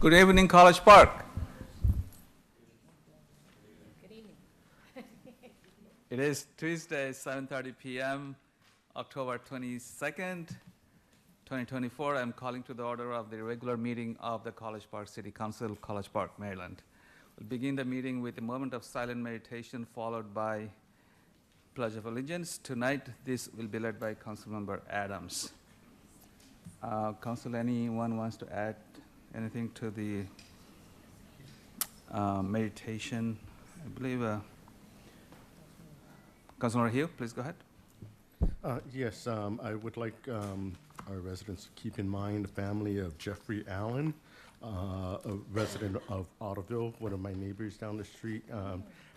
Good evening, College Park. Good evening. It is Tuesday, 7:30 p.m., October 22nd, 2024. I'm calling to the order of the regular meeting of the College Park City Council, College Park, Maryland. We'll begin the meeting with a moment of silent meditation followed by Pledge of Allegiance. Tonight, this will be led by Councilmember Adams. Council, anyone wants to add anything to the meditation? I believe Councilor Hill, please go ahead. Yes, I would like our residents to keep in mind the family of Jeffrey Allen, a resident of Otterville, one of my neighbors down the street,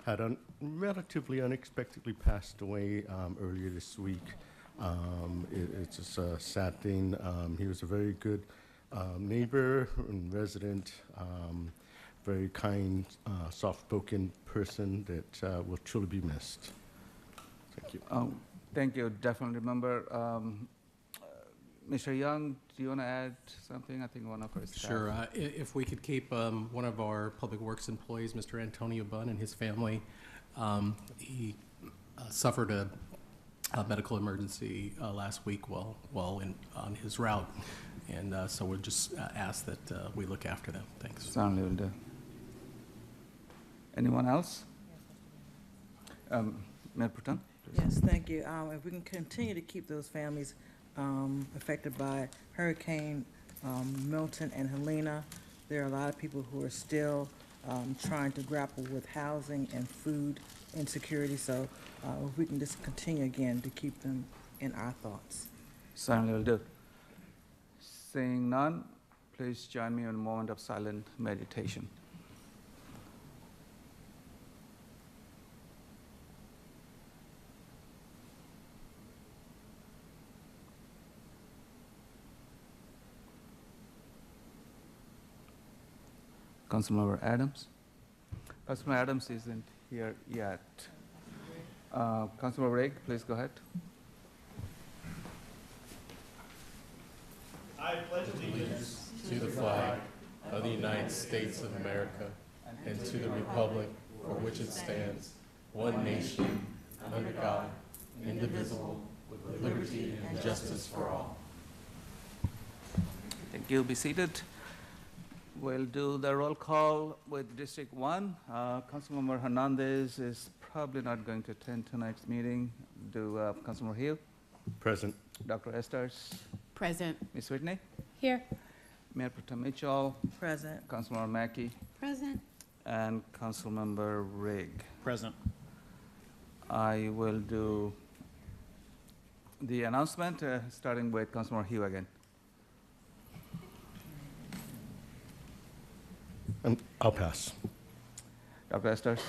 had relatively unexpectedly passed away earlier this week. It's just a sad thing. He was a very good neighbor and resident, very kind, soft-spoken person that will truly be missed. Thank you. Thank you. Definitely remember. Mr. Young, do you want to add something? I think one of our staff. Sure. If we could keep one of our Public Works employees, Mr. Antonio Bunn, and his family, he suffered a medical emergency last week while on his route, and so we'll just ask that we look after them. Thanks. Certainly will do. Anyone else? Mayor Protem? Yes, thank you. If we can continue to keep those families affected by Hurricane Milton and Helena, there are a lot of people who are still trying to grapple with housing and food insecurity. So if we can just continue again to keep them in our thoughts. Certainly will do. Seeing none, please join me in a moment of silent meditation. Councilmember Adams? Councilmember Adams isn't here yet. Councilmember Rigg, please go ahead. I pledge allegiance To the flag of the United States of America and to the republic for which it stands, one nation, under God, indivisible, with liberty and justice for all. Thank you. Be seated. We'll do the roll call with District 1. Councilmember Hernandez is probably not going to attend tonight's meeting. Do Councilmember Hill? Present. Dr. Esters? Present. Ms. Whitney? Here. Mayor Protem Mitchell? Present. Councilmember Mackey? Present. And Councilmember Rigg. present. I will do the announcement, starting with Councilmember Hill again. And I'll pass. Dr. Esters?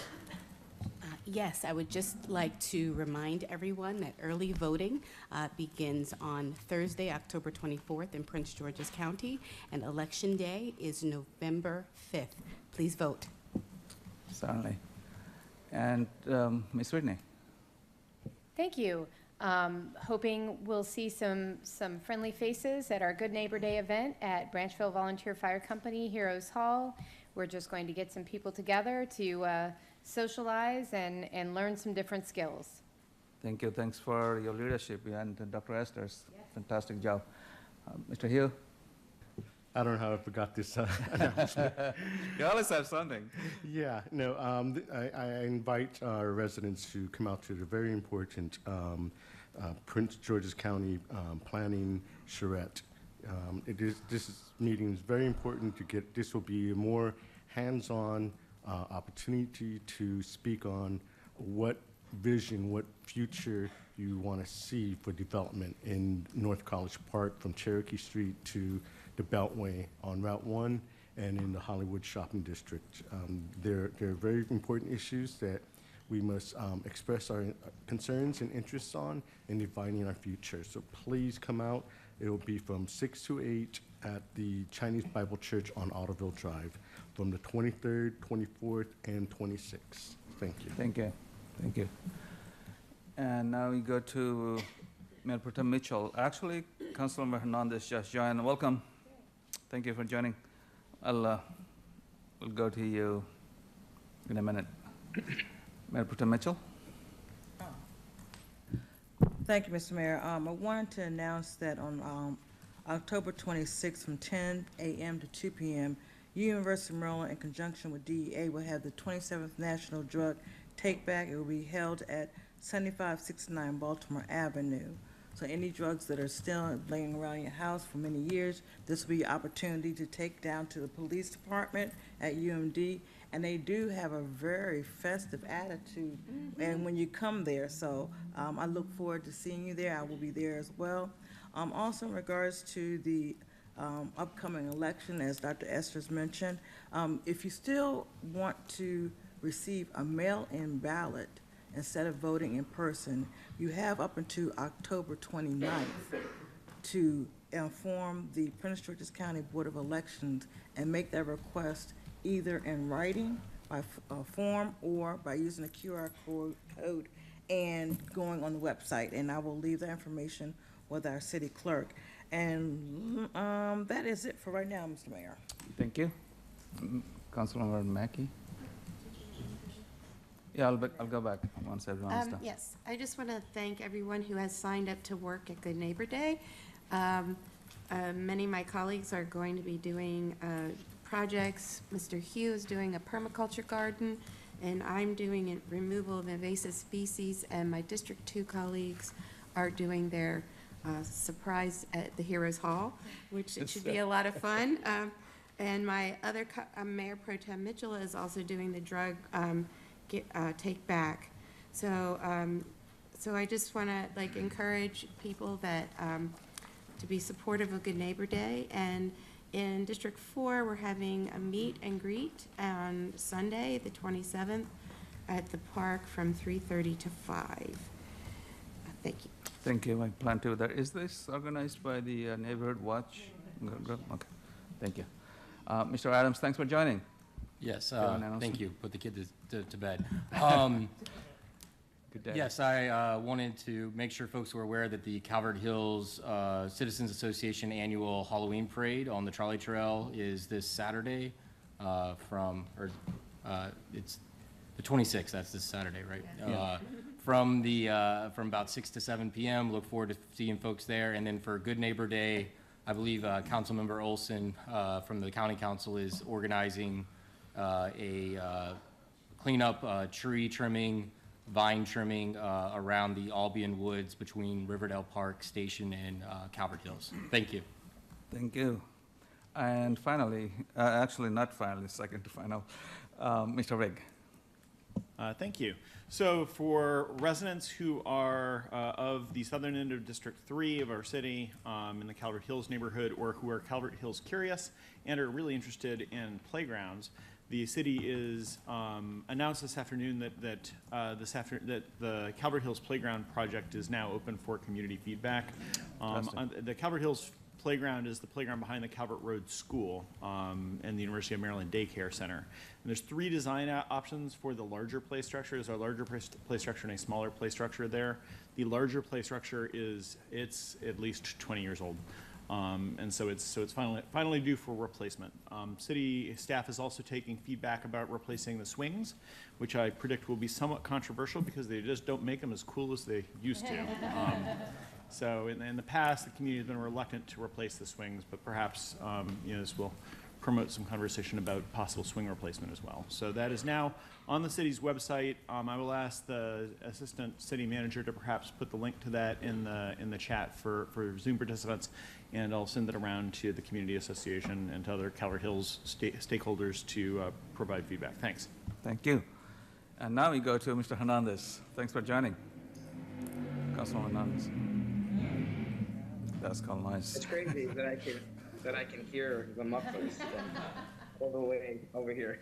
Yes, I would just like to remind everyone that early voting begins on Thursday, October 24th in Prince George's County, and Election Day is November 5th. Please vote. Certainly. And Ms. Whitney? Thank you. Hoping we'll see some friendly faces at our Good Neighbor Day event at Branchville Volunteer Fire Company, Heroes Hall. We're just going to get some people together to socialize and learn some different skills. Thank you. Thanks for your leadership, and Dr. Esther's fantastic job. Mr. Hill? I don't know how I forgot this announcement. You always have something. Yeah, no, I invite our residents to come out to the very important Prince George's County Planning Charrette. This meeting is very important to get. This will be a more hands-on opportunity to speak on what vision, what future you want to see for development in North College Park from Cherokee Street to the Beltway on Route 1 and in the Hollywood Shopping District. There are very important issues that we must express our concerns and interests on in defining our future. So please come out. It will be from 6 to 8 at the Chinese Bible Church on Otterville Drive from the 23rd, 24th, and 26th. Thank you. Thank you. Thank you. And now we go to Mayor Protem Mitchell. Actually, Councilmember Hernandez just joined. Welcome. Thank you for joining. we'll go to you in a minute. Mayor Pro Tem Mitchell? Thank you, Mr. Mayor. I wanted to announce that on October 26th from 10 a.m. to 2 p.m., University of Maryland, in conjunction with DEA, will have the 27th National Drug Take Back. It will be held at 7569 Baltimore Avenue. So any drugs that are still laying around your house for many years, this will be your opportunity to take down to the police department at UMD. And they do have a very festive attitude, and when you come there, so I look forward to seeing you there. I will be there as well. Also in regards to the upcoming election, as Dr. Esther's mentioned, if you still want to receive a mail-in ballot instead of voting in person, you have up until October 29th to inform the Prince George's County Board of Elections and make that request either in writing, by form, or by using a QR code and going on the website. And I will leave that information with our city clerk. And that is it for right now, Mr. Mayor. Thank you. Councilmember Mackey? Yeah, I'll go back once everyone's done. Yes, I just want to thank everyone who has signed up to work at Good Neighbor Day. Many of my colleagues are going to be doing projects. Mr. Hugh is doing a permaculture garden, and I'm doing a removal of invasive species, and my District 2 colleagues are doing their surprise at the Heroes Hall, which it should be a lot of fun. And my other, Mayor Pro Tem Mitchell is also doing the drug take back. So, so I just want to encourage people that to be supportive of Good Neighbor Day. And in District 4, we're having a meet and greet on Sunday, the 27th, at the park from 3:30 to 5. Thank you. Thank you. I plan to. Is this organized by the Neighborhood Watch group? Okay. Thank you. Mr. Adams, thanks for joining. Yes, have an announcement? thank you. Put the kid to bed. Good day. Yes, I wanted to make sure folks were aware that the Calvert Hills Citizens Association Annual Halloween Parade on the Trolley Trail is this Saturday it's the 26th, that's this Saturday, right? Yeah. From about 6 to 7 p.m. Look forward to seeing folks there. And then for Good Neighbor Day, I believe Councilmember Olson from the County Council is organizing a cleanup, tree trimming, vine trimming around the Albion Woods between Riverdale Park Station and Calvert Hills. Thank you. Thank you. And finally, actually not finally, second to final, Mr. Rigg. Thank you. So for residents who are of the southern end of District 3 of our city in the Calvert Hills neighborhood, or who are Calvert Hills curious and are really interested in playgrounds, the city is announced this afternoon that the Calvert Hills Playground project is now open for community feedback. The Calvert Hills Playground is the playground behind the Calvert Road School and the University of Maryland Daycare Center. And there's 3 design options for the larger play structure. There's our larger play structure and a smaller play structure there. The larger play structure it's at least 20 years old. And so it's finally due for replacement. City staff is also taking feedback about replacing the swings, which I predict will be somewhat controversial because they just don't make them as cool as they used to. So in the past, the community has been reluctant to replace the swings, but perhaps this will promote some conversation about possible swing replacement as well. So that is now on the city's website. I will ask the assistant city manager to perhaps put the link to that in the chat for Zoom participants, and I'll send it around to the community association and to other Calvert Hills stakeholders to provide feedback. Thanks. Thank you. And now we go to Mr. Hernandez. Thanks for joining. Councilman Hernandez. That's called nice. It's crazy that I can hear the mufflers all the way over here.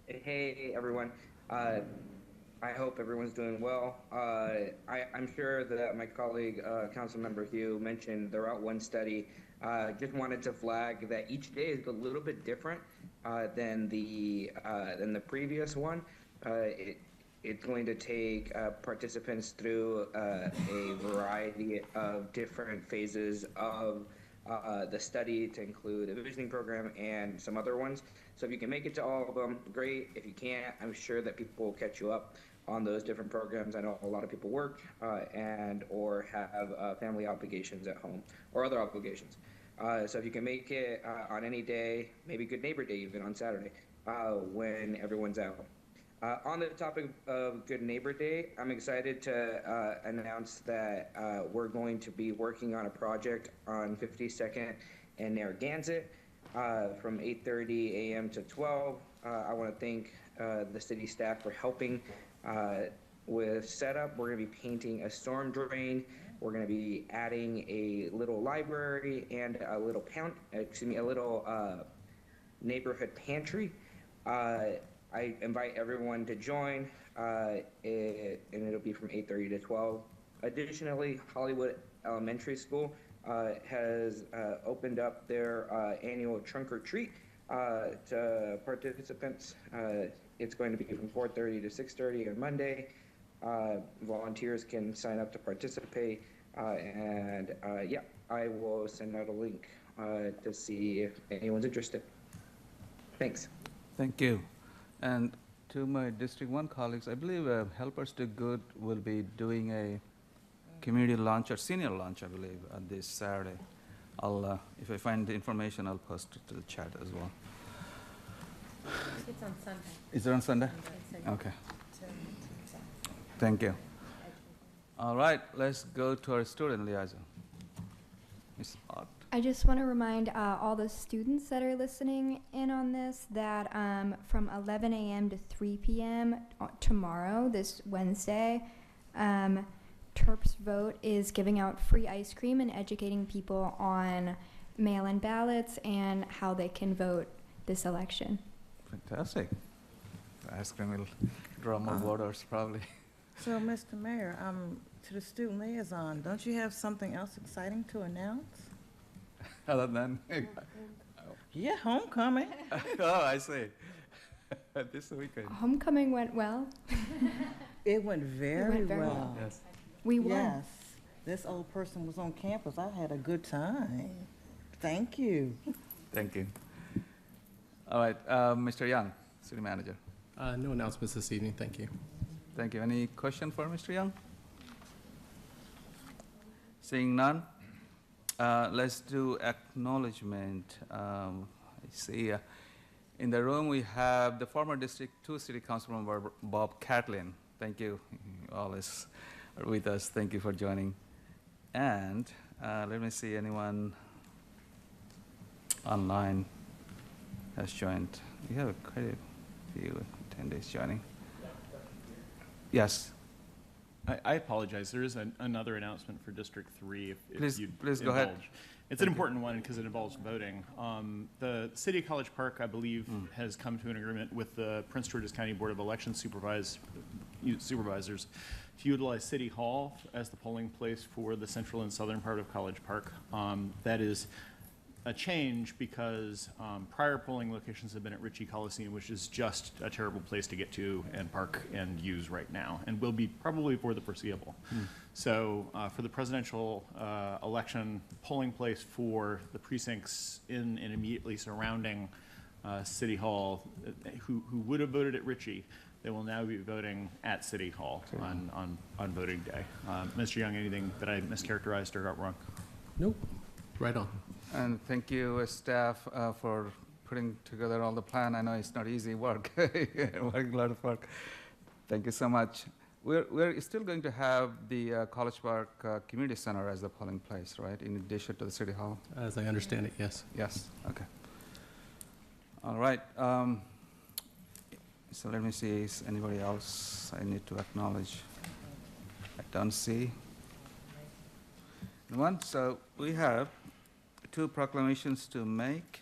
Hey everyone. I hope everyone's doing well. I'm sure that my colleague, Councilmember Hugh, mentioned the Route 1 study. Just wanted to flag that each day is a little bit different than the previous one. It's going to take participants through a variety of different phases of the study to include a visioning program and some other ones. So if you can make it to all of them, great. If you can't, I'm sure that people will catch you up on those different programs. I know a lot of people work and or have family obligations at home or other obligations. So if you can make it on any day, maybe Good Neighbor Day even on Saturday, when everyone's out. On the topic of Good Neighbor Day, I'm excited to announce that we're going to be working on a project on 52nd and Narragansett from 8:30 a.m. to 12. I want to thank the city staff for helping with setup. We're going to be painting a storm drain. We're going to be adding a little library and a little neighborhood pantry. I invite everyone to join, and it'll be from 8:30 to 12. Additionally, Hollywood Elementary School has opened up their annual trunk or treat to participants. It's going to be from 4:30 to 6:30 on Monday. Volunteers can sign up to participate, and yeah, I will send out a link to see if anyone's interested. Thanks. Thank you. And to my District 1 colleagues, I believe Helpers Do Good will be doing a community lunch or senior lunch, I believe, this Saturday. I'll, if I find the information, I'll post it to the chat as well. It's on Sunday. Is it on Sunday? Okay. Thank you. All right, let's go to our student liaison. Ms. Ott. I just want to remind all the students that are listening in on this that from 11 a.m. to 3 p.m. Tomorrow, this Wednesday, Terps Vote is giving out free ice cream and educating people on mail-in ballots and how they can vote this election. Fantastic. Ice cream will draw more voters, probably. So, Mr. Mayor, to the student liaison, don't you have something else exciting to announce? Other than, Yeah, homecoming. oh, I see. This weekend. Homecoming went well. It went very very well. Yes. We won. Yes, this old person was on campus. I had a good time. Thank you. Thank you. All right, Mr. Young, City Manager. No announcements this evening, thank you. Thank you. Any question for Mr. Young? Seeing none, let's do acknowledgement. I see in the room we have the former District 2 City Councilmember Bob Catlin. Thank you. You always are with us. Thank you for joining. And let me see anyone online has joined. We have quite a few attendees joining. Yes. I apologize. There is another announcement for District 3 if Please- you'd please go ahead. indulge. It's an important one because it involves voting. The City of College Park, I believe, has come to an agreement with the Prince George's County Board of Election Supervisors to utilize City Hall as the polling place for the central and southern part of College Park. That is a change because prior polling locations have been at Ritchie Coliseum, which is just a terrible place to get to and park and use right now, and will be probably for the foreseeable. So for the presidential election, polling place for the precincts in and immediately surrounding City Hall, who would have voted at Ritchie, they will now be voting at City Hall on voting day. Mr. Young, anything that I mischaracterized or got wrong? Nope, right on. And thank you, staff, for putting together all the plan. I know it's not easy work, a lot of work. Thank you so much. We're still going to have the College Park Community Center as the polling place, right, in addition to the City Hall? As I understand it, yes. Yes, okay. All right. So let me see, is anybody else I need to acknowledge? I don't see. One, so we have 2 proclamations to make.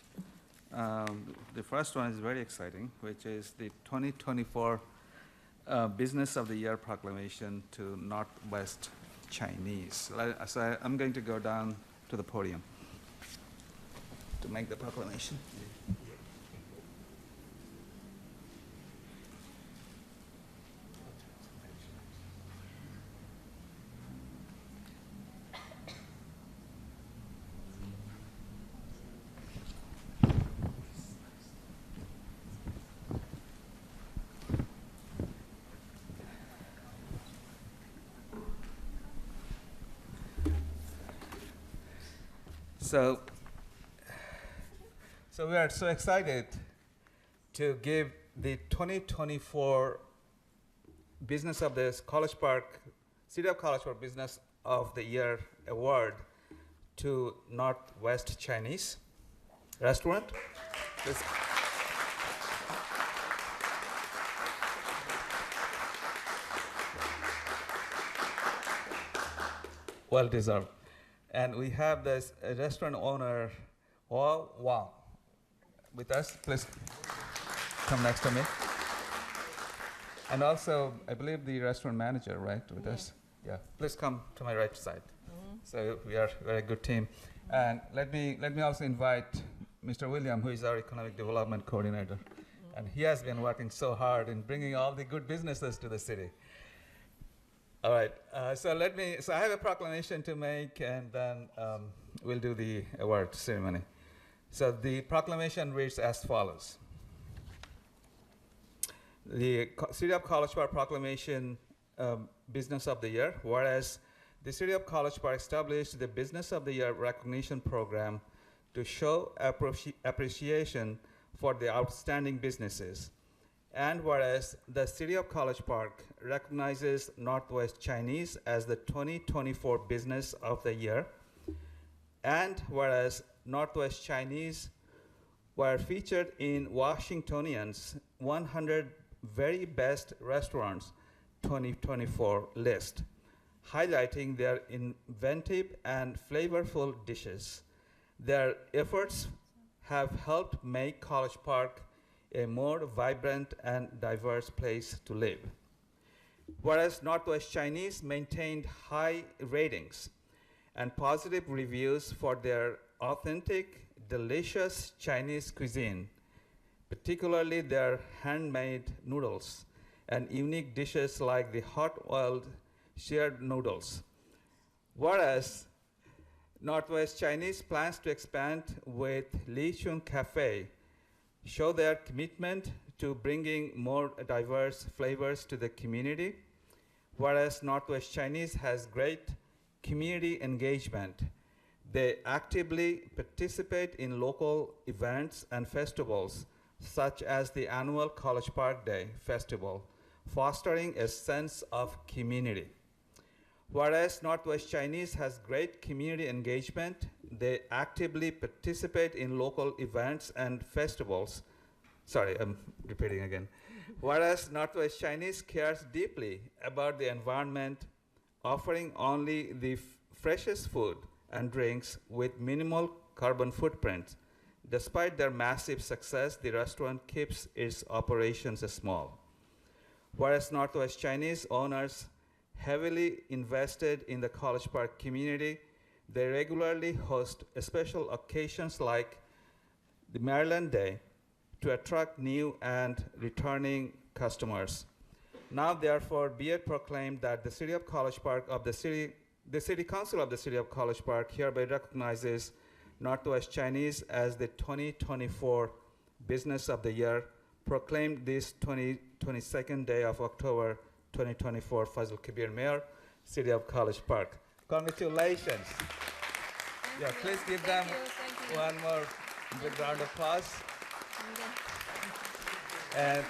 The first one is very exciting, which is the 2024 Business of the Year proclamation to Northwest Chinese. So I'm going to go down to the podium to make the proclamation. So we are so excited to give the 2024 Business of the College Park, City of College Park Business of the Year Award to Northwest Chinese Restaurant. This- Well deserved. And we have this restaurant owner, Wao Wang, with us. Please come next to me. And also, I believe the restaurant manager, right, with us? Yeah. Please come to my right side. So we are a very good team. And let me also invite Mr. William, who is our economic development coordinator. And he has been working so hard in bringing all the good businesses to the city. All right, so I have a proclamation to make, and then we'll do the award ceremony. So the proclamation reads as follows. The City of College Park Proclamation Business of the Year, whereas the City of College Park established the Business of the Year recognition program to show appreciation for the outstanding businesses. And whereas the City of College Park recognizes Northwest Chinese as the 2024 Business of the Year, and whereas Northwest Chinese were featured in Washingtonian's 100 Very Best Restaurants 2024 list, highlighting their inventive and flavorful dishes. Their efforts have helped make College Park a more vibrant and diverse place to live. Whereas Northwest Chinese maintained high ratings and positive reviews for their authentic, delicious Chinese cuisine, particularly their handmade noodles and unique dishes like the hot-oiled seared noodles. Whereas Northwest Chinese plans to expand with Li Chun Cafe, show their commitment to bringing more diverse flavors to the community, whereas Northwest Chinese has great community engagement. They actively participate in local events and festivals, such as the annual College Park Day Festival, fostering a sense of community. Whereas Northwest Chinese has great community engagement, they actively participate in local events and festivals. Sorry, I'm repeating again. Whereas Northwest Chinese cares deeply about the environment, offering only the freshest food and drinks with minimal carbon footprint. Despite their massive success, the restaurant keeps its operations small. Whereas Northwest Chinese owners heavily invested in the College Park community, they regularly host special occasions like the Maryland Day to attract new and returning customers. Now, therefore, be it proclaimed that the City of College Park of the City Council of the City of College Park hereby recognizes Northwest Chinese as the 2024 Business of the Year, proclaimed this 22nd day of October 2024, Fazil Kabir Mayor, City of College Park. Congratulations. Yeah, please give them one more big round of applause. And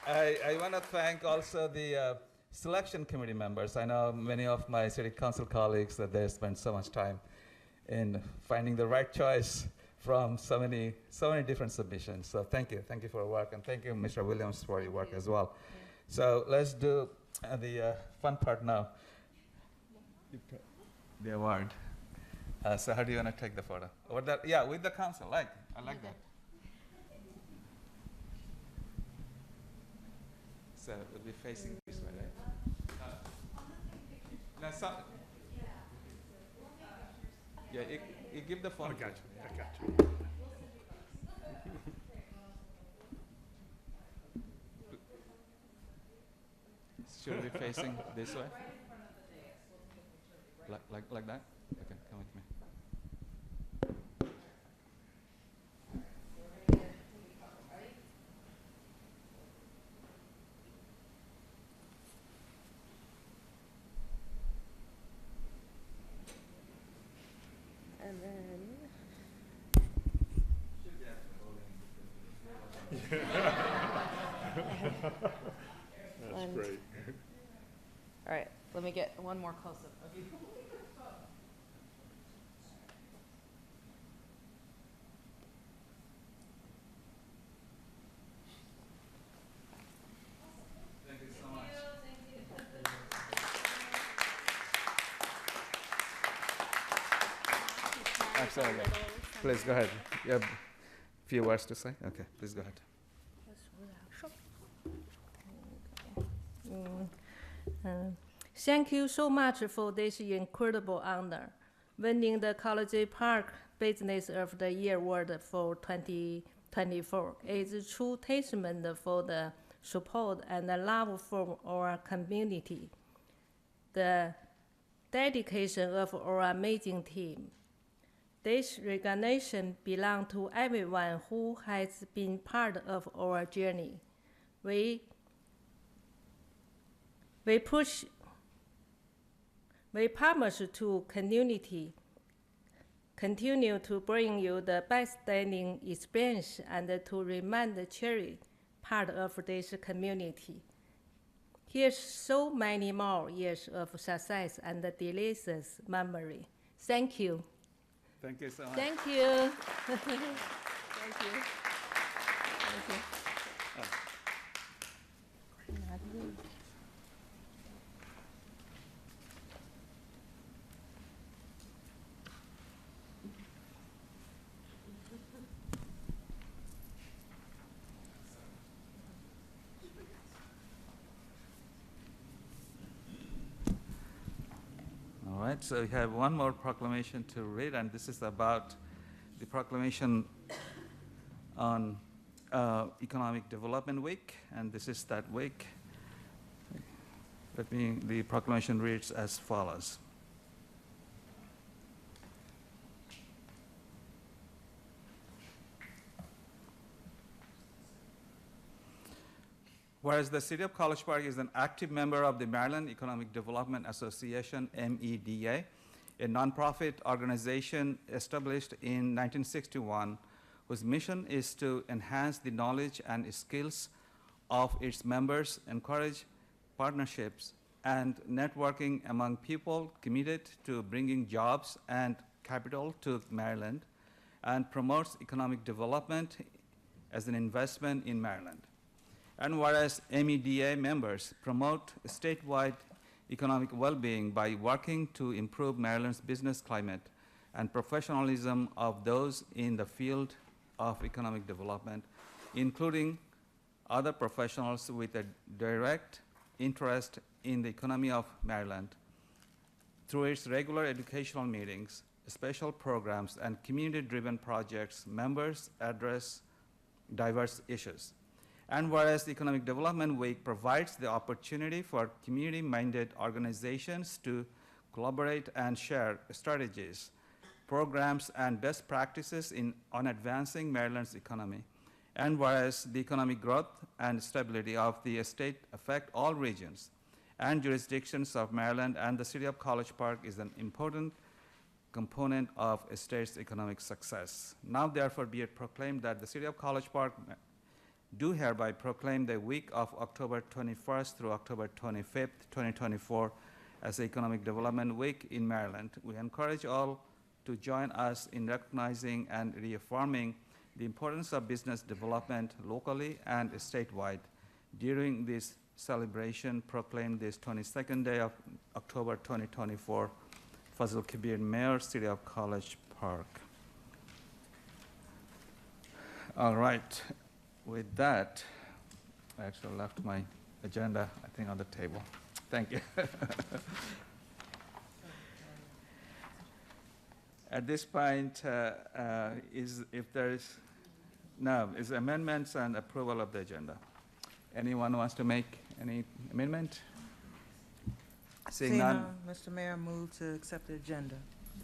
I want to thank also the selection committee members. I know many of my city council colleagues that they spend so much time in finding the right choice from so many different submissions. So thank you for your work, and thank you, Mr. Williams, for your work as well. So let's do the fun part now. The award. So how do you want to take the photo? Or that, yeah, with the council. I like that. So we'll be facing this way, right? Now, yeah, you give the phone. I got you. Should we be facing this way? Like that? Okay, come with me. That's great. All right, let me get one more close-up of you. Thank you so much. Absolutely. Please go ahead. You have a few words to say? Okay, please go ahead. Thank you so much for this incredible honor, winning the College Park Business of the Year award for 2024. It's a true testament for the support and the love for our community, the dedication of our amazing team. This recognition belongs to everyone who has been part of our journey. We promise to continue to bring you the best dining experience and to remain the cherished part of this community. Here's so many more years of success and delicious memory. Thank you. Thank you so much. Thank you. Thank you. Thank you. All right, so we have one more proclamation to read, and this is about the proclamation on Economic Development Week, and this is that week. The proclamation reads as follows. Whereas the City of College Park is an active member of the Maryland Economic Development Association, MEDA, a nonprofit organization established in 1961, whose mission is to enhance the knowledge and skills of its members, encourage partnerships and networking among people committed to bringing jobs and capital to Maryland, and promotes economic development as an investment in Maryland. And whereas MEDA members promote statewide economic well-being by working to improve Maryland's business climate and professionalism of those in the field of economic development, including other professionals with a direct interest in the economy of Maryland. Through its regular educational meetings, special programs, and community-driven projects, members address diverse issues. And whereas the Economic Development Week provides the opportunity for community-minded organizations to collaborate and share strategies, programs, and best practices on advancing Maryland's economy. And whereas the economic growth and stability of the state affect all regions and jurisdictions of Maryland, and the City of College Park is an important component of a state's economic success. Now therefore be it proclaimed that the City of College Park do hereby proclaim the week of October 21st through October 25th, 2024 as the Economic Development Week in Maryland. We encourage all to join us in recognizing and reaffirming the importance of business development locally and statewide. During this celebration, proclaimed this 22nd day of October 2024, Fazil Kabir, Mayor, City of College Park. All right. With that, I actually left my agenda, I think, on the table. Thank you. At this point, is amendments and approval of the agenda. Anyone wants to make any amendment? Seeing none. Mr. Mayor, move to accept the agenda.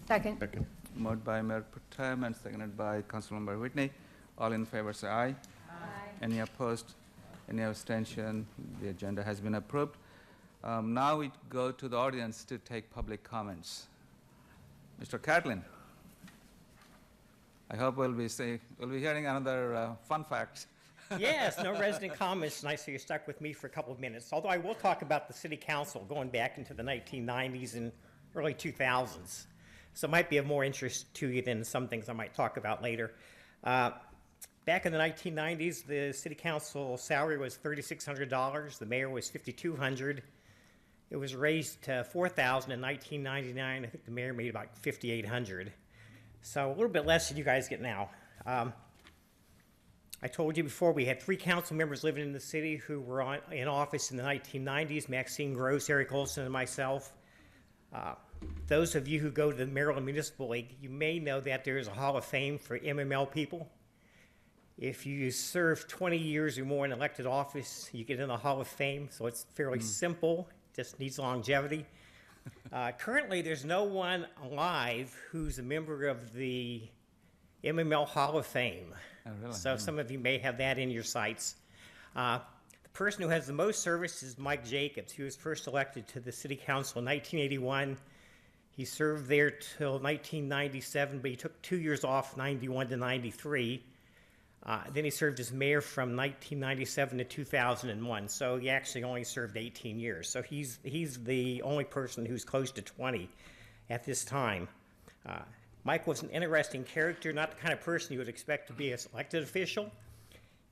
Second. Second. Moved by Mayor Protem and seconded by Councilmember Whitney. All in favor, say aye. Any opposed? Any abstention? The agenda has been approved. Now we go to the audience to take public comments. Mr. Catlin, I hope we'll be hearing another fun fact. Yes, no resident comments. Nice that you stuck with me for a couple of minutes. Although I will talk about the city council going back into the 1990s and early 2000s. So it might be of more interest to you than some things I might talk about later. Back in the 1990s, the city council salary was $3,600. The mayor was $5,200. It was raised to $4,000 in 1999. I think the mayor made about $5,800. So a little bit less than you guys get now. I told you before we had 3 council members living in the city who were in office in the 1990s, Maxine Gross, Eric Olson, and myself. Those of you who go to the Maryland Municipal League, you may know that there is a Hall of Fame for MML people. If you serve 20 years or more in elected office, you get in the Hall of Fame, so it's fairly simple, just needs longevity. Currently, there's no one alive who's a member of the MML Hall of Fame. Oh, really? So some of you may have that in your sights. The person who has the most service is Mike Jacobs. He was first elected to the city council in 1981. He served there till 1997, but he took 2 years off, 91 to 93. Then he served as mayor from 1997 to 2001. So he actually only served 18 years. So he's the only person who's close to 20 at this time. Mike was an interesting character, not the kind of person you would expect to be an elected official.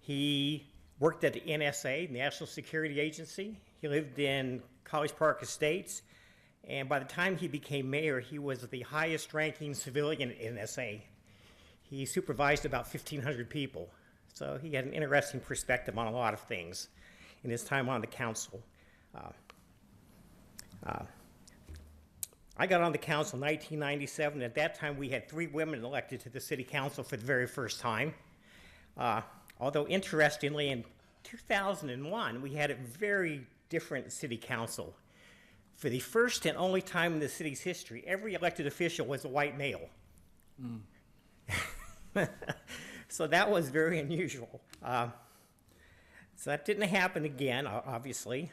He worked at the NSA, National Security Agency. He lived in College Park Estates. And by the time he became mayor, he was the highest ranking civilian at NSA. He supervised about 1,500 people. So he had an interesting perspective on a lot of things in his time on the council. I got on the council in 1997. At that time, we had 3 women elected to the city council for the very first time. Although, interestingly, in 2001, we had a very different city council. For the first and only time in the city's history, every elected official was a white male. So that was very unusual. So that didn't happen again, obviously.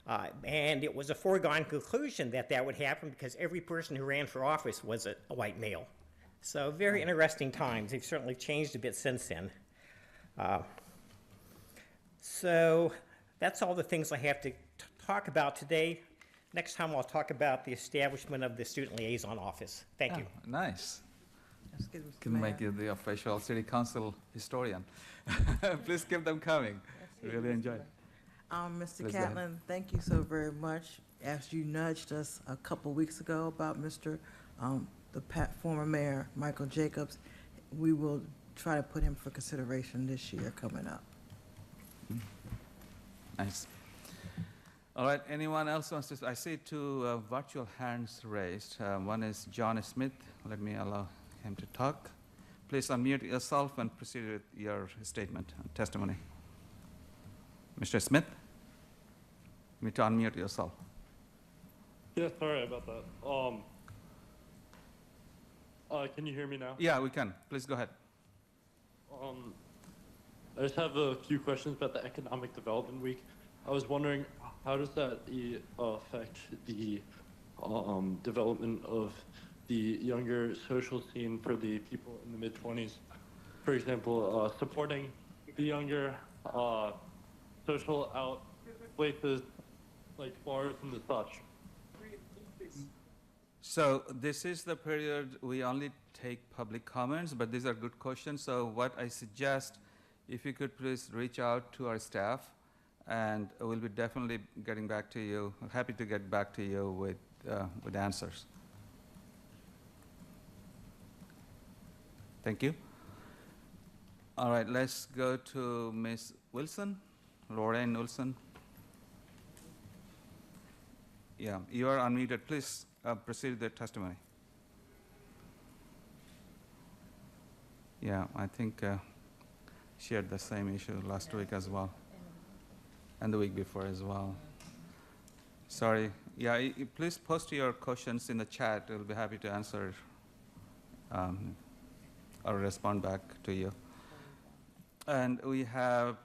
And it was a foregone conclusion that that would happen because every person who ran for office was a white male. So very interesting times. They've certainly changed a bit since then. So that's all the things I have to talk about today. Next time I'll talk about the establishment of the Student Liaison Office. Thank you. Nice. That's good, Mr. Can Mayor. make you the official city council historian. Please keep them coming. Really enjoy it. Mr. Please go ahead. Catlin, thank you so very much. As you nudged us a couple weeks ago about former mayor, Michael Jacobs, we will try to put him for consideration this year coming up. Nice. All right, anyone else wants to, I see 2 virtual hands raised. One is John Smith. Let me allow him to talk. Please unmute yourself and proceed with your statement and testimony. Mr. Smith, you need to unmute yourself. Yeah, sorry about that. Can you hear me now? Yeah, we can. Please go ahead. I just have a few questions about the Economic Development Week. I was wondering, how does that affect the development of the younger social scene for the people in the mid-20s? For example, supporting the younger social out places like bars and the such. So this is the period we only take public comments, but these are good questions. So what I suggest, if you could please reach out to our staff, and we'll be definitely getting back to you, happy to get back to you with answers. Thank you. All right, let's go to Ms. Wilson, Lorraine Wilson. Yeah, you are unmuted. Please proceed with the testimony. Yeah, I think she had the same issue last week as well, and the week before as well. Sorry. Yeah, please post your questions in the chat. We'll be happy to answer or respond back to you. And we have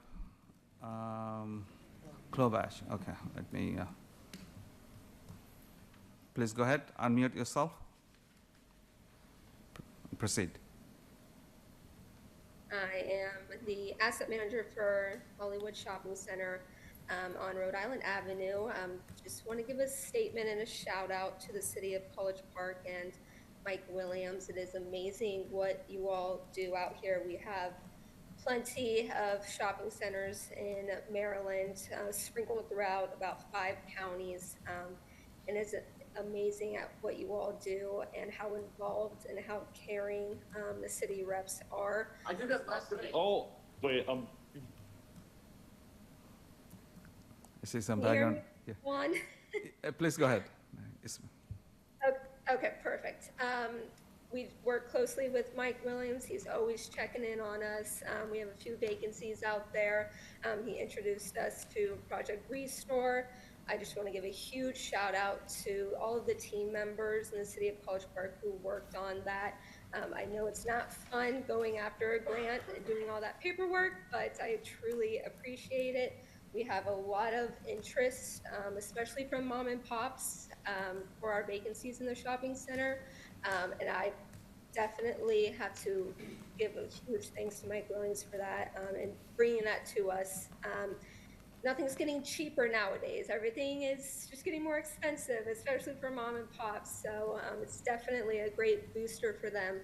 Klobash. Okay, let me. Please go ahead, unmute yourself. Proceed. I am the asset manager for Hollywood Shopping Center on Rhode Island Avenue. Just want to give a statement and a shout out to the city of College Park and Mike Williams. It is amazing what you all do out here. We have plenty of shopping centers in Maryland, sprinkled throughout about 5 counties. And it's amazing at what you all do and how involved and how caring the city reps are. I did that last night. Oh, wait, I see some Can you hear background. me, Juan? Please go ahead. Okay, perfect. We work closely with Mike Williams. He's always checking in on us. We have a few vacancies out there. He introduced us to Project Restore. I just want to give a huge shout out to all of the team members in the city of College Park who worked on that. I know it's not fun going after a grant and doing all that paperwork, but I truly appreciate it. We have a lot of interest, especially from mom and pops, for our vacancies in the shopping center. And I definitely have to give a huge thanks to Mike Williams for that and bringing that to us. Nothing's getting cheaper nowadays. Everything is just getting more expensive, especially for mom and pops. So it's definitely a great booster for them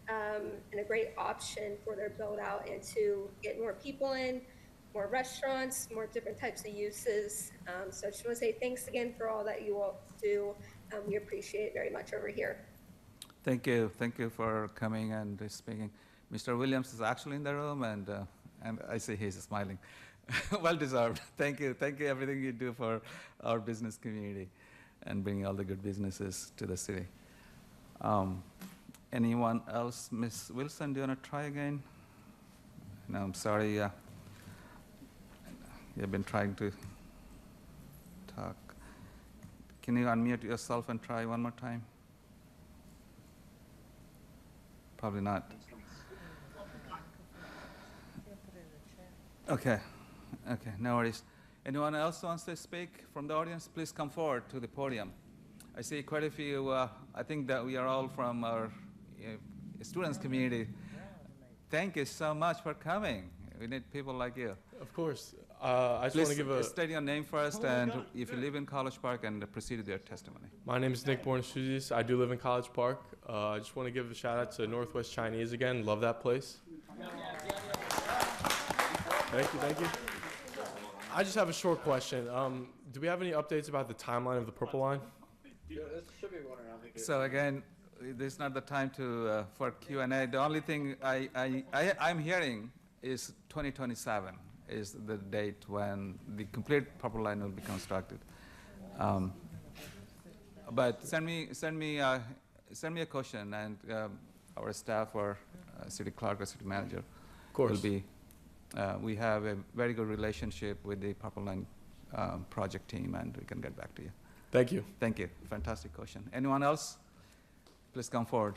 and a great option for their build out and to get more people in, more restaurants, more different types of uses. So I just want to say thanks again for all that you all do. We appreciate it very much over here. Thank you. Thank you for coming and speaking. Mr. Williams is actually in the room, and I see he's smiling. Well deserved. Thank you. Thank you everything you do for our business community and bringing all the good businesses to the city. Anyone else? Ms. Wilson, do you want to try again? No, I'm sorry. You've been trying to talk. Can you unmute yourself and try one more time? Probably not. Okay. Okay, no worries. Anyone else wants to speak from the audience? Please come forward to the podium. I see quite a few. I think that we are all from our students community. Thank you so much for coming. We need people like you. Of course. I just want to give a... state your name first, and if you live in College Park, and proceed with your testimony. My name is Nick Bornashuzis. I do live in College Park. I just want to give a shout out to Northwest Chinese again. Love that place. Thank you, thank you. I just have a short question. Do we have any updates about the timeline of the Purple Line? So again, this is not the time to for Q&A. The only thing I'm hearing is 2027 is the date when the complete Purple Line will be constructed. But send me a question, and our staff or city clerk or city manager will be. We have a very good relationship with the Purple Line project team, and we can get back to you. Thank you. Thank you. Fantastic question. Anyone else? Please come forward.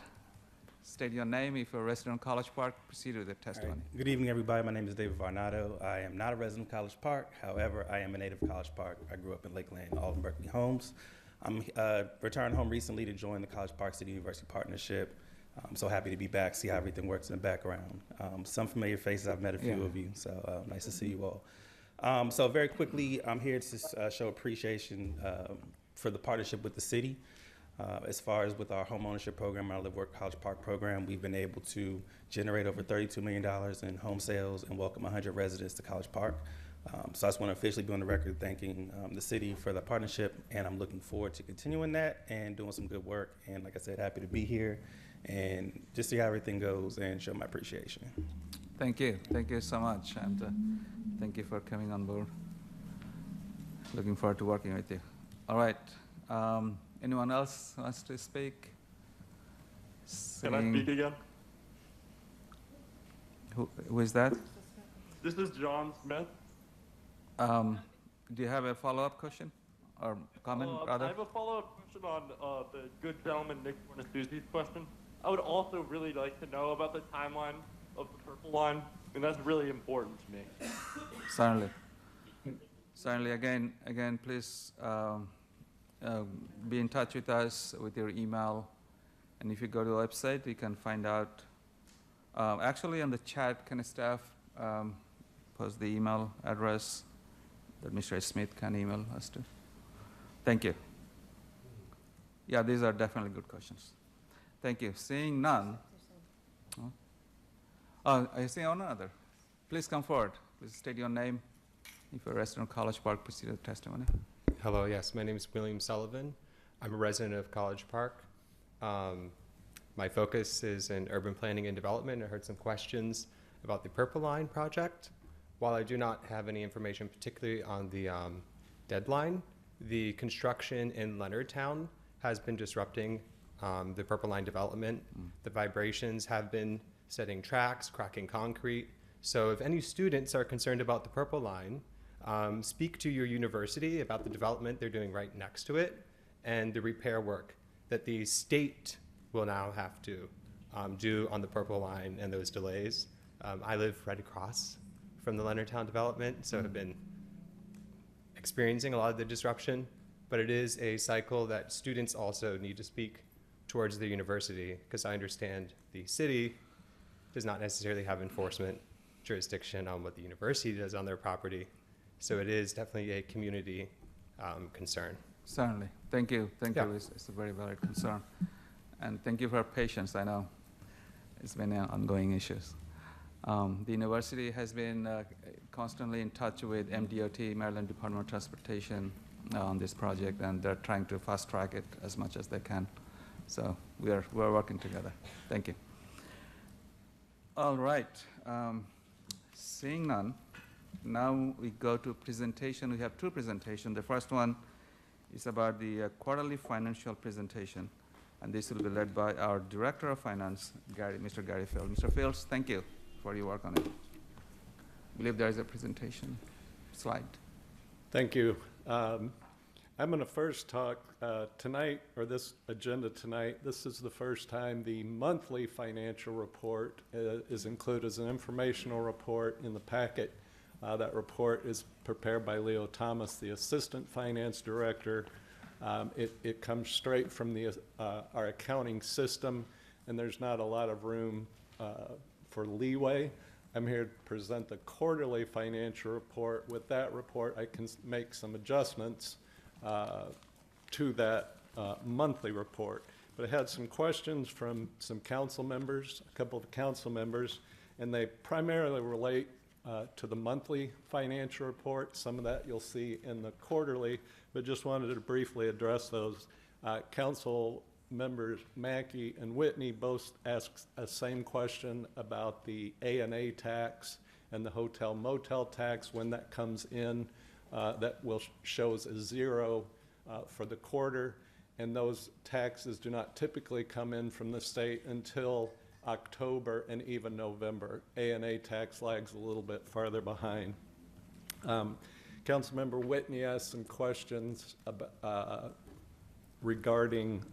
State your name. If you're a resident of College Park, proceed with the testimony. Right. Good evening, everybody. My name is David Varnado. I am not a resident of College Park. However, I am a native of College Park. I grew up in Lakeland, Alden Berkeley Homes. I'm returned home recently to join the College Park City University Partnership. I'm so happy to be back, see how everything works in the background. Some familiar faces, I've met a few of you, so nice to see you all. So very quickly, I'm here to show appreciation for the partnership with the city. As far as with our home ownership program, our Live Work College Park program, we've been able to generate over $32 million in home sales and welcome 100 residents to College Park. So I just want to officially be on the record thanking the city for the partnership, and I'm looking forward to continuing that and doing some good work. And like I said, happy to be here and just see how everything goes and show my appreciation. Thank you. Thank you so much. And thank you for coming on board. Looking forward to working with you. All right. Anyone else wants to speak? Can I speak again? Who is that? This is John Smith. Do you have a follow-up question or comment, rather? I have a follow-up question on the good gentleman Nick Bornasuzi's question. I would also really like to know about the timeline of the Purple Line, and that's really important to me. Certainly. Certainly. Again, please be in touch with us with your email, and if you go to the website, you can find out Actually, on the chat, can staff post the email address that Mr. Smith can email us to? Thank you. Yeah, these are definitely good questions. Thank you. Seeing none. I see another. Please come forward. Please state your name. If you're a resident of College Park, proceed with testimony. Hello, yes, my name is William Sullivan. I'm a resident of College Park. My focus is in urban planning and development. I heard some questions about the Purple Line project. While I do not have any information particularly on the deadline, the construction in Leonardtown has been disrupting the Purple Line development. The vibrations have been setting tracks, cracking concrete. So if any students are concerned about the Purple Line, speak to your university about the development they're doing right next to it and the repair work that the state will now have to do on the Purple Line and those delays. I live right across from the Leonardtown development, so have been experiencing a lot of the disruption, but it is a cycle that students also need to speak towards the university, because I understand the city does not necessarily have enforcement jurisdiction on what the university does on their property. So it is definitely a community concern. Certainly. Thank you. Thank Yeah. you. It's a very valid concern. And thank you for your patience. I know it's been ongoing issues. The university has been constantly in touch with MDOT, Maryland Department of Transportation, on this project, and they're trying to fast track it as much as they can. So we're working together. Thank you. All right. Seeing none, now we go to presentation. We have two presentations. The first one is about the quarterly financial presentation, and this will be led by our Director of Finance, Mr. Gary Field. Mr. Fields, thank you for your work on it. I believe there is a presentation slide. Thank you. I'm going to first talk tonight, or this agenda tonight. This is the first time the monthly financial report is included as an informational report in the packet. That report is prepared by Leo Thomas, the Assistant Finance Director. It comes straight from our accounting system, and there's not a lot of room for leeway. I'm here to present the quarterly financial report. With that report, I can make some adjustments to that monthly report. But I had some questions from some council members, a couple of council members, and they primarily relate to the monthly financial report. Some of that you'll see in the quarterly, but just wanted to briefly address those. Council members Mackey and Whitney both asked the same question about the A&A tax and the hotel motel tax, when that comes in. That shows a zero for the quarter, and those taxes do not typically come in from the state until October and even November. A&A tax lags a little bit farther behind. Councilmember Whitney asked some questions about, regarding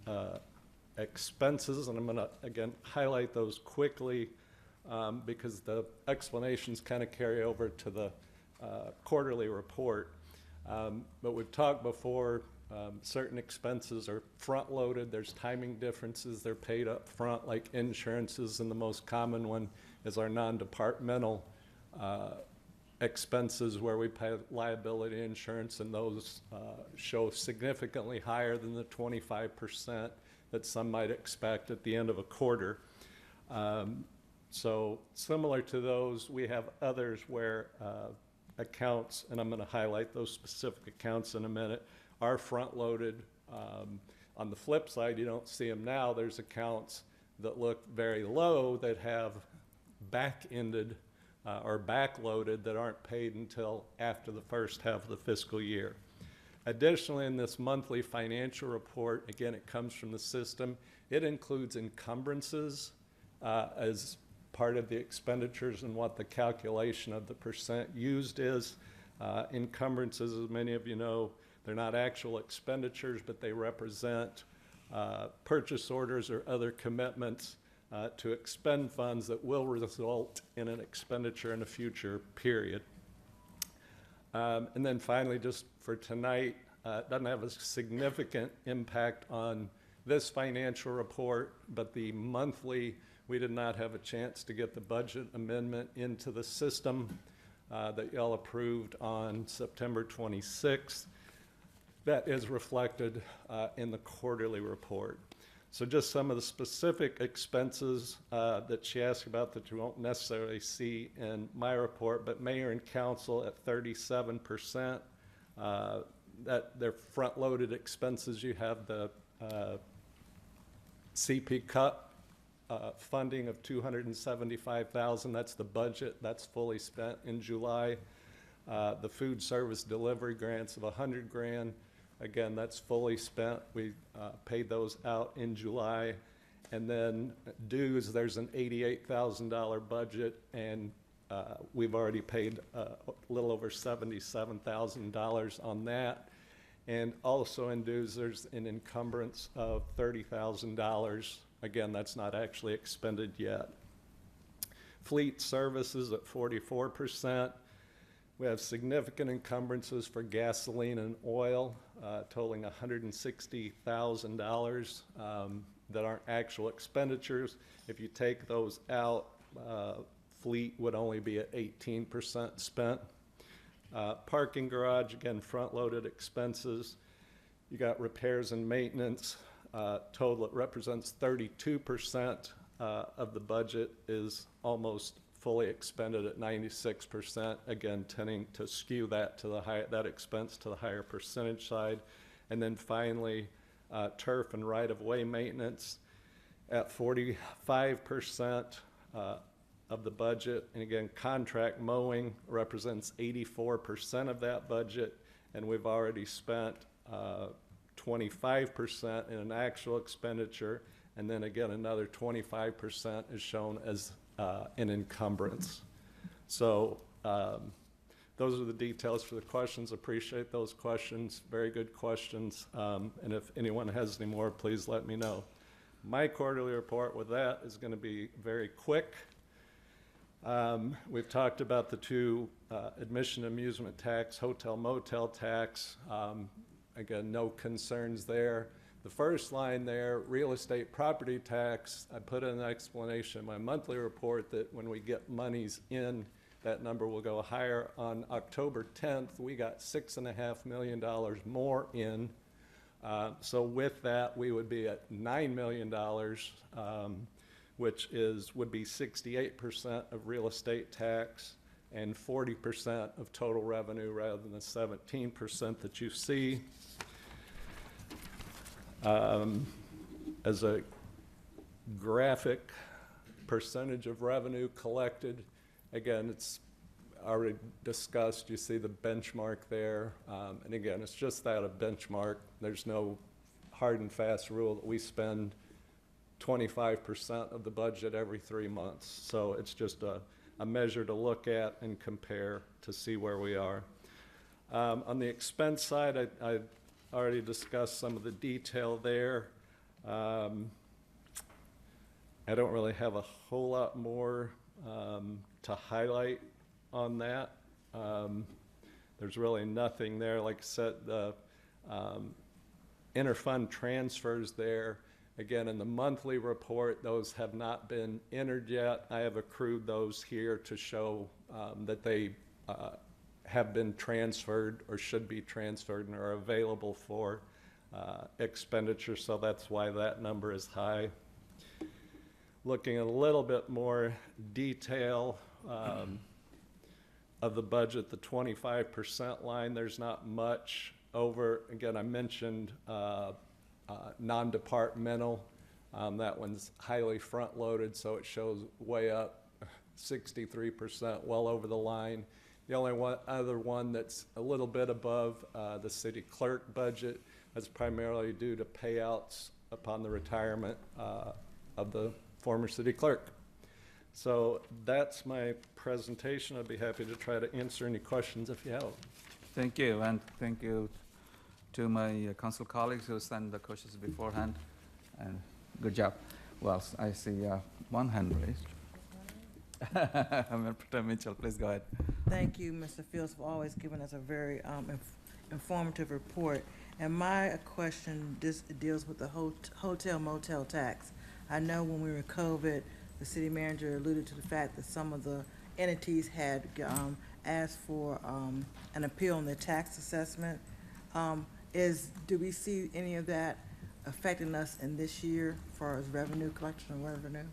expenses, and I'm going to again highlight those quickly because the explanations kind of carry over to the quarterly report. But we've talked before, certain expenses are front-loaded. There's timing differences. They're paid up front, like insurances, and the most common one is our non-departmental expenses, where we pay liability insurance, and those show significantly higher than the 25% that some might expect at the end of a quarter. So similar to those, we have others where accounts, and I'm going to highlight those specific accounts in a minute, are front-loaded. On the flip side, you don't see them now. There's accounts that look very low that have back-ended or back-loaded that aren't paid until after the first half of the fiscal year. Additionally, in this monthly financial report, again, it comes from the system. It includes encumbrances as part of the expenditures and what the calculation of the percent used is. Encumbrances, as many of you know, they're not actual expenditures, but they represent purchase orders or other commitments to expend funds that will result in an expenditure in a future period. And then finally, just for tonight, it doesn't have a significant impact on this financial report, but the monthly, we did not have a chance to get the budget amendment into the system that y'all approved on September 26th. That is reflected in the quarterly report. So just some of the specific expenses that she asked about that you won't necessarily see in my report, but mayor and council at 37%. That they're front-loaded expenses. You have the CP cut funding of $275,000. That's the budget. That's fully spent in July. The food service delivery grants of $100,000. Again, that's fully spent. We paid those out in July. And then dues, there's an $88,000 budget, and we've already paid a little over $77,000 on that. And also in dues, there's an encumbrance of $30,000. Again, that's not actually expended yet. Fleet services at 44%. We have significant encumbrances for gasoline and oil, totaling $160,000 that aren't actual expenditures. If you take those out, fleet would only be at 18% spent. Parking garage, again, front-loaded expenses. You got repairs and maintenance. Total, it represents 32% of the budget is almost fully expended at 96%. Again, tending to skew that to the that expense to the higher percentage side. And then finally, turf and right-of-way maintenance at 45% of the budget. And again, contract mowing represents 84% of that budget, and we've already spent 25% in an actual expenditure, and then again, another 25% is shown as an encumbrance. So those are the details for the questions. Appreciate those questions. Very good questions. And if anyone has any more, please let me know. My quarterly report with that is going to be very quick. We've talked about the two admission amusement tax, hotel motel tax. Again, no concerns there. The first line there, real estate property tax, I put in an explanation in my monthly report that when we get monies in, that number will go higher. On October 10th, we got $6.5 million more in. So with that, we would be at $9 million, which would be 68% of real estate tax and 40% of total revenue rather than the 17% that you see. As a graphic percentage of revenue collected, again, it's already discussed. You see the benchmark there. And again, it's just that, a benchmark. There's no hard and fast rule that we spend 25% of the budget every 3 months. So it's just a measure to look at and compare to see where we are. On the expense side, I already discussed some of the detail there. I don't really have a whole lot more to highlight on that. There's really nothing there. Like I said, the interfund transfers there. Again, in the monthly report, those have not been entered yet. I have accrued those here to show that they have been transferred or should be transferred and are available for expenditure, so that's why that number is high. Looking at a little bit more detail of the budget, the 25% line, there's not much over. Again, I mentioned non-departmental. That one's highly front-loaded, so it shows way up, 63%, well over the line. The only other one that's a little bit above the city clerk budget, that's primarily due to payouts upon the retirement of the former city clerk. So that's my presentation. I'd be happy to try to answer any questions if you have. Thank you, and thank you to my council colleagues who sent the questions beforehand. And good job. Well, I see one hand raised. Mayor Pro Tem Mitchell, please go ahead. Thank you, Mr. Fields, for always giving us a very informative report. And my question deals with the hotel motel tax. I know when we were in COVID, the city manager alluded to the fact that some of the entities had asked for an appeal on their tax assessment. Do we see any of that affecting us in this year as far as revenue collection or revenue?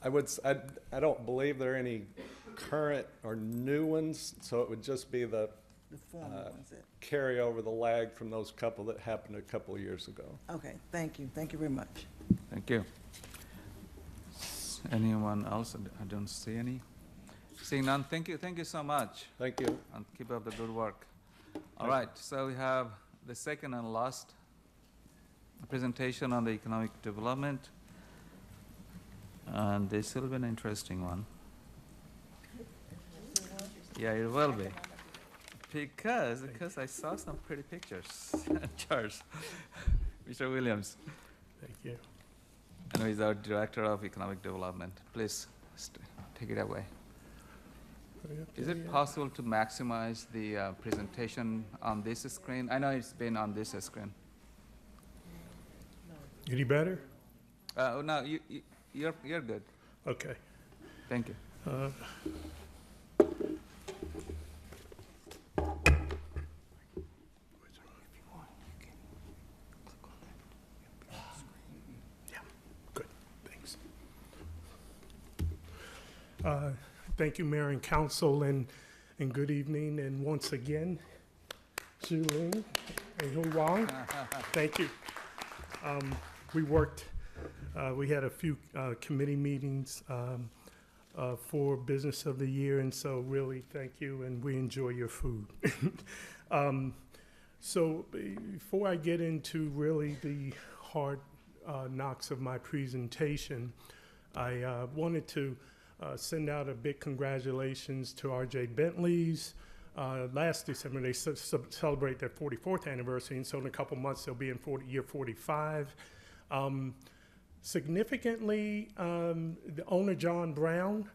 I don't believe there are any current or new ones, so it would just be the former ones that. carry over the lag from those couple that happened a couple of years ago. Okay, thank you. Thank you very much. Thank you. Anyone else? I don't see any. Seeing none, thank you so much. Thank you. And keep up the good work. All right, so we have the second and last presentation on the economic development. And this will be an interesting one. Yeah, it will be. Because I saw some pretty pictures. Charles, Mr. Williams. Thank you. And he's our Director of Economic Development. Please take it away. Is it possible to maximize the presentation on this screen? I know it's been on this screen. Any better? No, you're good. Okay. Thank you. Thank you, Mayor and Council, and good evening. And once again, Zhu Ling and Hu Wang, thank you. We had a few committee meetings for Business of the Year, and so really thank you, and we enjoy your food. So before I get into really the hard knocks of my presentation, I wanted to send out a big congratulations to R.J. Bentley's. Last December, they celebrate their 44th anniversary, and so in a couple months, they'll be in year 45. Significantly, the owner, John Brown,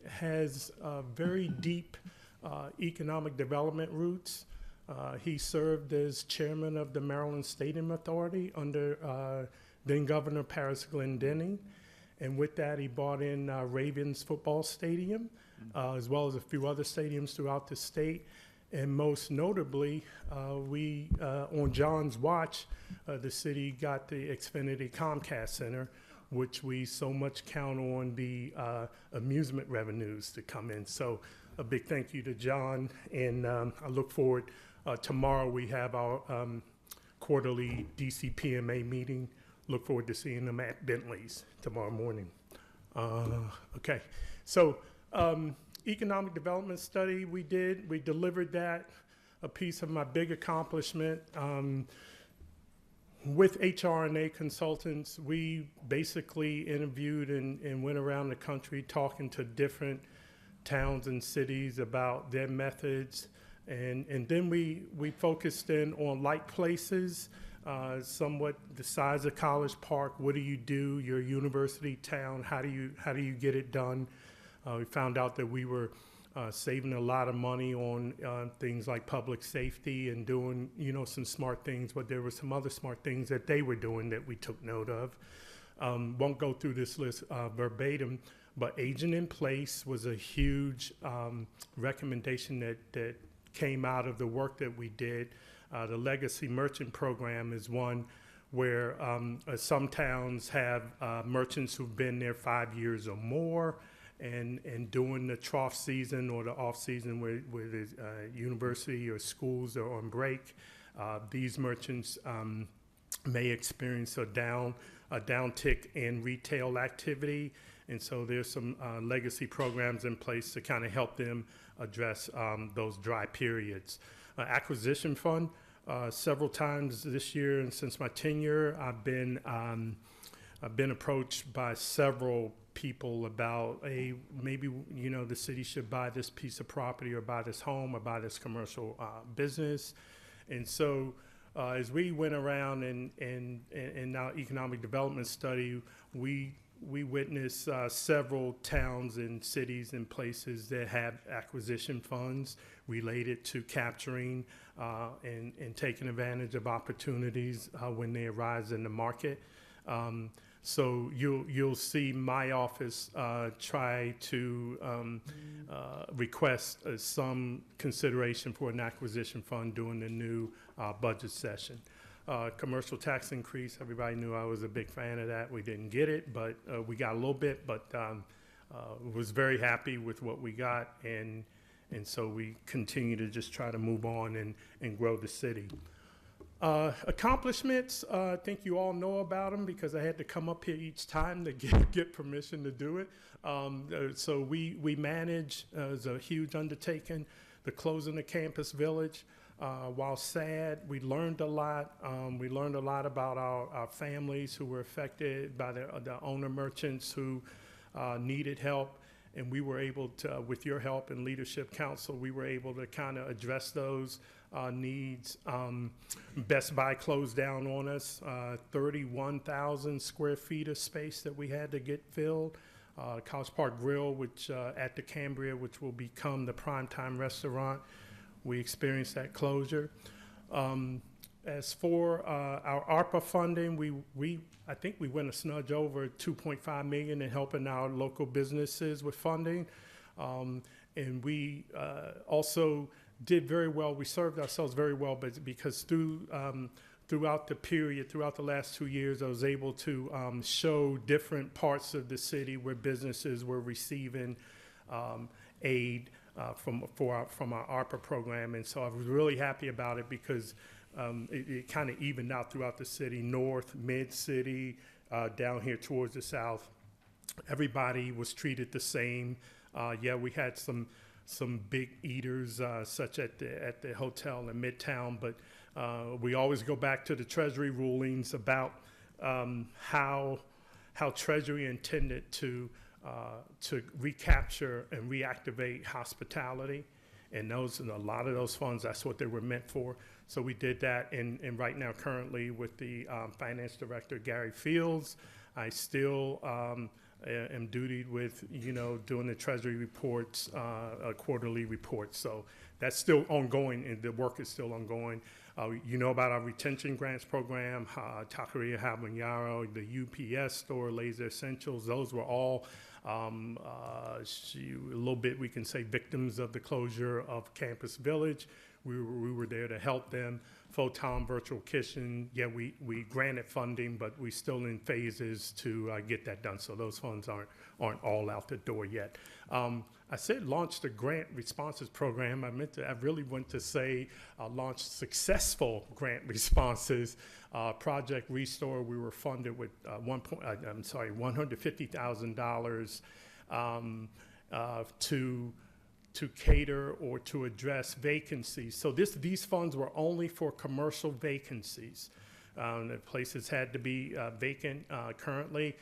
has very deep economic development roots. He served as chairman of the Maryland Stadium Authority under then Governor Paris Glendening. And with that, he bought in Ravens football stadium, as well as a few other stadiums throughout the state. And most notably, on John's watch, the city got the Xfinity Comcast Center, which we so much count on the amusement revenues to come in. So a big thank you to John, and I look forward. Tomorrow we have our quarterly DCPMA meeting. Look forward to seeing them at Bentley's tomorrow morning. Okay, so economic development study we delivered that, a piece of my big accomplishment. With HR&A consultants, we basically interviewed and went around the country talking to different towns and cities about their methods. And then we focused in on like places, somewhat the size of College Park. What do you do? You're a university town. How do you get it done? We found out that we were saving a lot of money on things like public safety and doing, some smart things, but there were some other smart things that they were doing that we took note of. Won't go through this list verbatim, but agent in place was a huge recommendation that came out of the work that we did. The Legacy Merchant Program is one where some towns have merchants who've been there 5 years or more, and during the trough season or the off season where the university or schools are on break, these merchants may experience a downtick in retail activity. And so there's some legacy programs in place to kind of help them address those dry periods. Acquisition fund, several times this year and since my tenure, I've been approached by several people about maybe the city should buy this piece of property or buy this home or buy this commercial business. And so as we went around and our economic development study, we we witness several towns and cities and places that have acquisition funds related to capturing and taking advantage of opportunities when they arise in the market. So you'll see my office try to request some consideration for an acquisition fund during the new budget session. Commercial tax increase, everybody knew I was a big fan of that. We didn't get it, but we got a little bit, but was very happy with what we got, and so we continue to just try to move on and grow the city. Accomplishments, I think you all know about them because I had to come up here each time to get permission to do it. So we manage, it's a huge undertaking, the closing of Campus Village. While sad, we learned a lot. We learned a lot about our families who were affected by the owner merchants who needed help. And we were able to, with your help and Leadership Council, we were able to kind of address those needs. Best Buy closed down on us, 31,000 square feet of space that we had to get filled. College Park Grill, which at the Cambria, which will become the Primetime Restaurant, we experienced that closure. As for our ARPA funding, I think we went a smidge over 2.5 million in helping our local businesses with funding. And we also did very well. We served ourselves very well, but because throughout the period, throughout the last 2 years, I was able to show different parts of the city where businesses were receiving aid from our ARPA program. And so I was really happy about it because it kind of evened out throughout the city, north, mid-city, down here towards the south. Everybody was treated the same. Yeah, we had some big eaters, such at the hotel in Midtown, but we always go back to the Treasury rulings about how Treasury intended to recapture and reactivate hospitality. And a lot of those funds, that's what they were meant for. So we did that, and right now, currently, with the finance director, Gary Fields, I still am dutied with, doing the Treasury reports, quarterly reports. So that's still ongoing, and the work is still ongoing. You know about our retention grants program, Taqueria Habanero, the UPS store, Laser Essentials. Those were all a little bit, we can say, victims of the closure of Campus Village. We were there to help them. Photon Virtual Kitchen, yeah, we granted funding, but we're still in phases to get that done. So those funds aren't all out the door yet. I said launch the grant responses program. I really want to say launch successful grant responses. Project Restore, we were funded with $150,000 to cater or to address vacancies. So these funds were only for commercial vacancies. The places had to be vacant currently.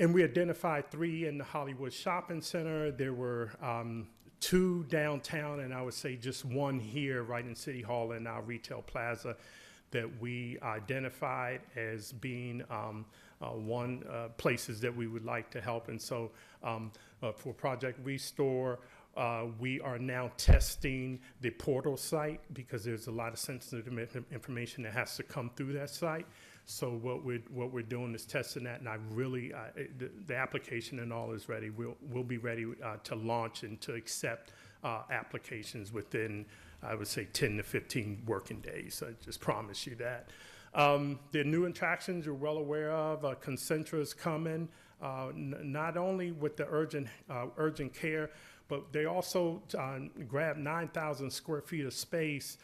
And we identified 3 in the Hollywood Shopping Center. There were 2 downtown, and I would say just 1 here right in City Hall in our retail plaza that we identified as being places that we would like to help. And so for Project Restore, we are now testing the portal site because there's a lot of sensitive information that has to come through that site. So what we're doing is testing that, and I really the application and all is ready. We'll be ready to launch and to accept applications within, I would say, 10 to 15 working days. I just promise you that. The new attractions you're well aware of. Concentra's coming, not only with the urgent care, but they also grabbed 9,000 square feet of space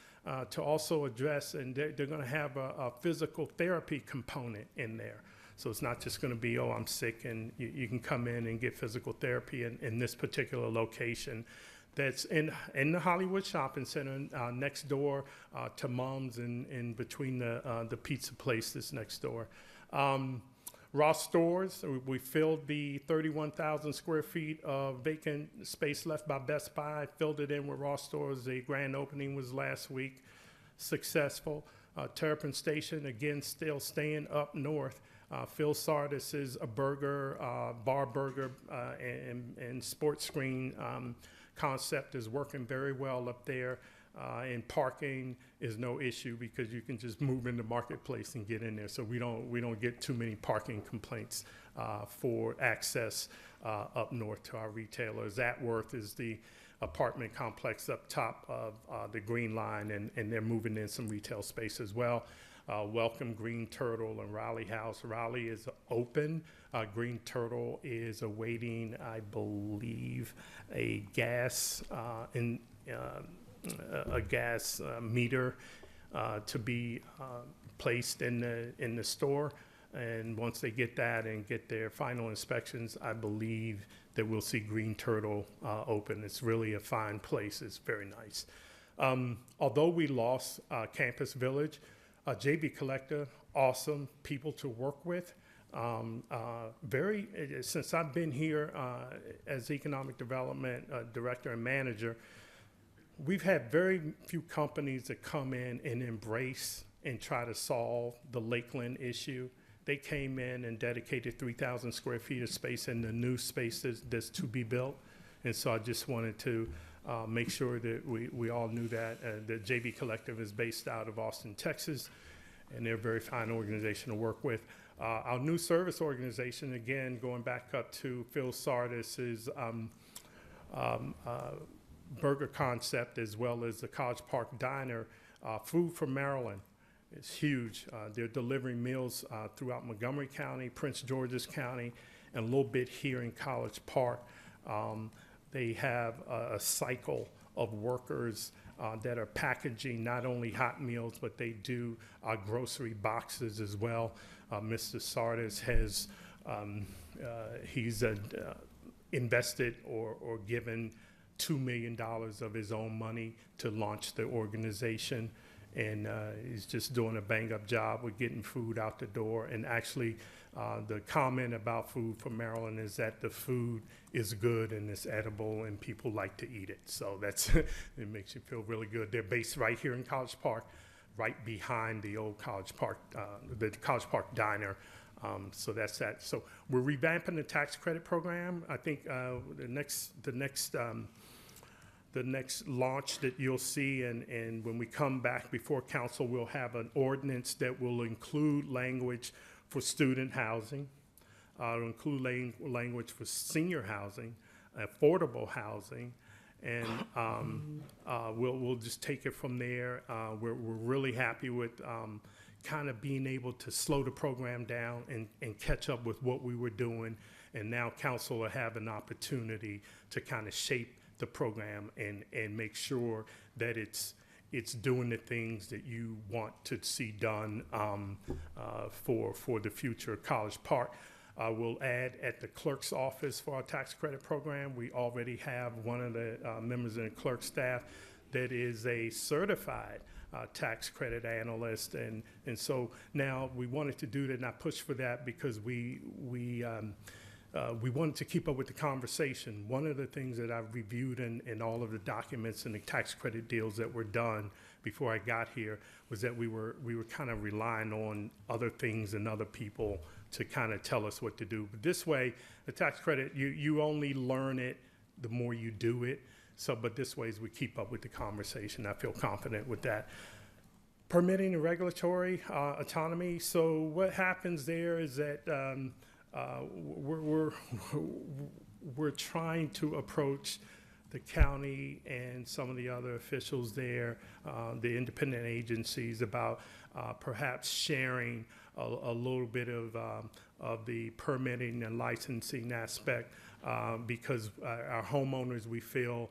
to also address, and they're going to have a physical therapy component in there. So it's not just going to be, oh, I'm sick, and you can come in and get physical therapy in this particular location. That's in the Hollywood Shopping Center, next door to Mom's, and in between the pizza place that's next door. Ross Stores, we filled the 31,000 square feet of vacant space left by Best Buy, filled it in with Ross Stores. The grand opening was last week, successful. Terrapin Station, again, still staying up north. Phil Sardis is a burger, bar burger, and sports screen concept is working very well up there. And parking is no issue because you can just move in the marketplace and get in there. So we don't get too many parking complaints for access up north to our retailers. Atworth is the apartment complex up top of the Green Line, and they're moving in some retail space as well. Welcome Green Turtle and Raleigh House. Raleigh is open. Green Turtle is awaiting, I believe, a gas meter to be placed in the store. And once they get that and get their final inspections, I believe that we'll see Green Turtle open. It's really a fine place. It's very nice. Although we lost Campus Village, JB Collector, awesome people to work with. Since I've been here as Economic Development Director and Manager, we've had very few companies that come in and embrace and try to solve the Lakeland issue. They came in and dedicated 3,000 square feet of space in the new space that's to be built. And so I just wanted to make sure that we all knew that. The JB Collective is based out of Austin, Texas, and they're a very fine organization to work with. Our new service organization, again, going back up to Phil Sardis's burger concept, as well as the College Park Diner, Food from Maryland. It's huge. They're delivering meals throughout Montgomery County, Prince George's County, and a little bit here in College Park. They have a cycle of workers that are packaging not only hot meals, but they do grocery boxes as well. Mr. Sardis has invested or given $2 million of his own money to launch the organization. And he's just doing a bang-up job with getting food out the door. And actually, the comment about Food from Maryland is that the food is good and it's edible and people like to eat it. So that's it makes you feel really good. They're based right here in College Park, right behind the old College Park, the College Park Diner. So that's that. So we're revamping the tax credit program. I think the next launch that you'll see, and when we come back before council, we'll have an ordinance that will include language for student housing, it'll include language for senior housing, affordable housing, and we'll just take it from there. We're really happy with kind of being able to slow the program down and catch up with what we were doing, and now council will have an opportunity to kind of shape the program and make sure that it's doing the things that you want to see done for the future of College Park. We'll add at the clerk's office for our tax credit program. We already have one of the members of the clerk staff that is a certified tax credit analyst, and so now we wanted to do that, and I pushed for that because we wanted to keep up with the conversation. One of the things that I've reviewed in all of the documents and the tax credit deals that were done before I got here was that we were kind of relying on other things and other people to kind of tell us what to do. But this way, the tax credit, you only learn it the more you do it. So, but this way, as we keep up with the conversation, I feel confident with that. Permitting and regulatory autonomy. So what happens there is that we're trying to approach the county and some of the other officials there, the independent agencies, about perhaps sharing a little bit of the permitting and licensing aspect, because our homeowners, we feel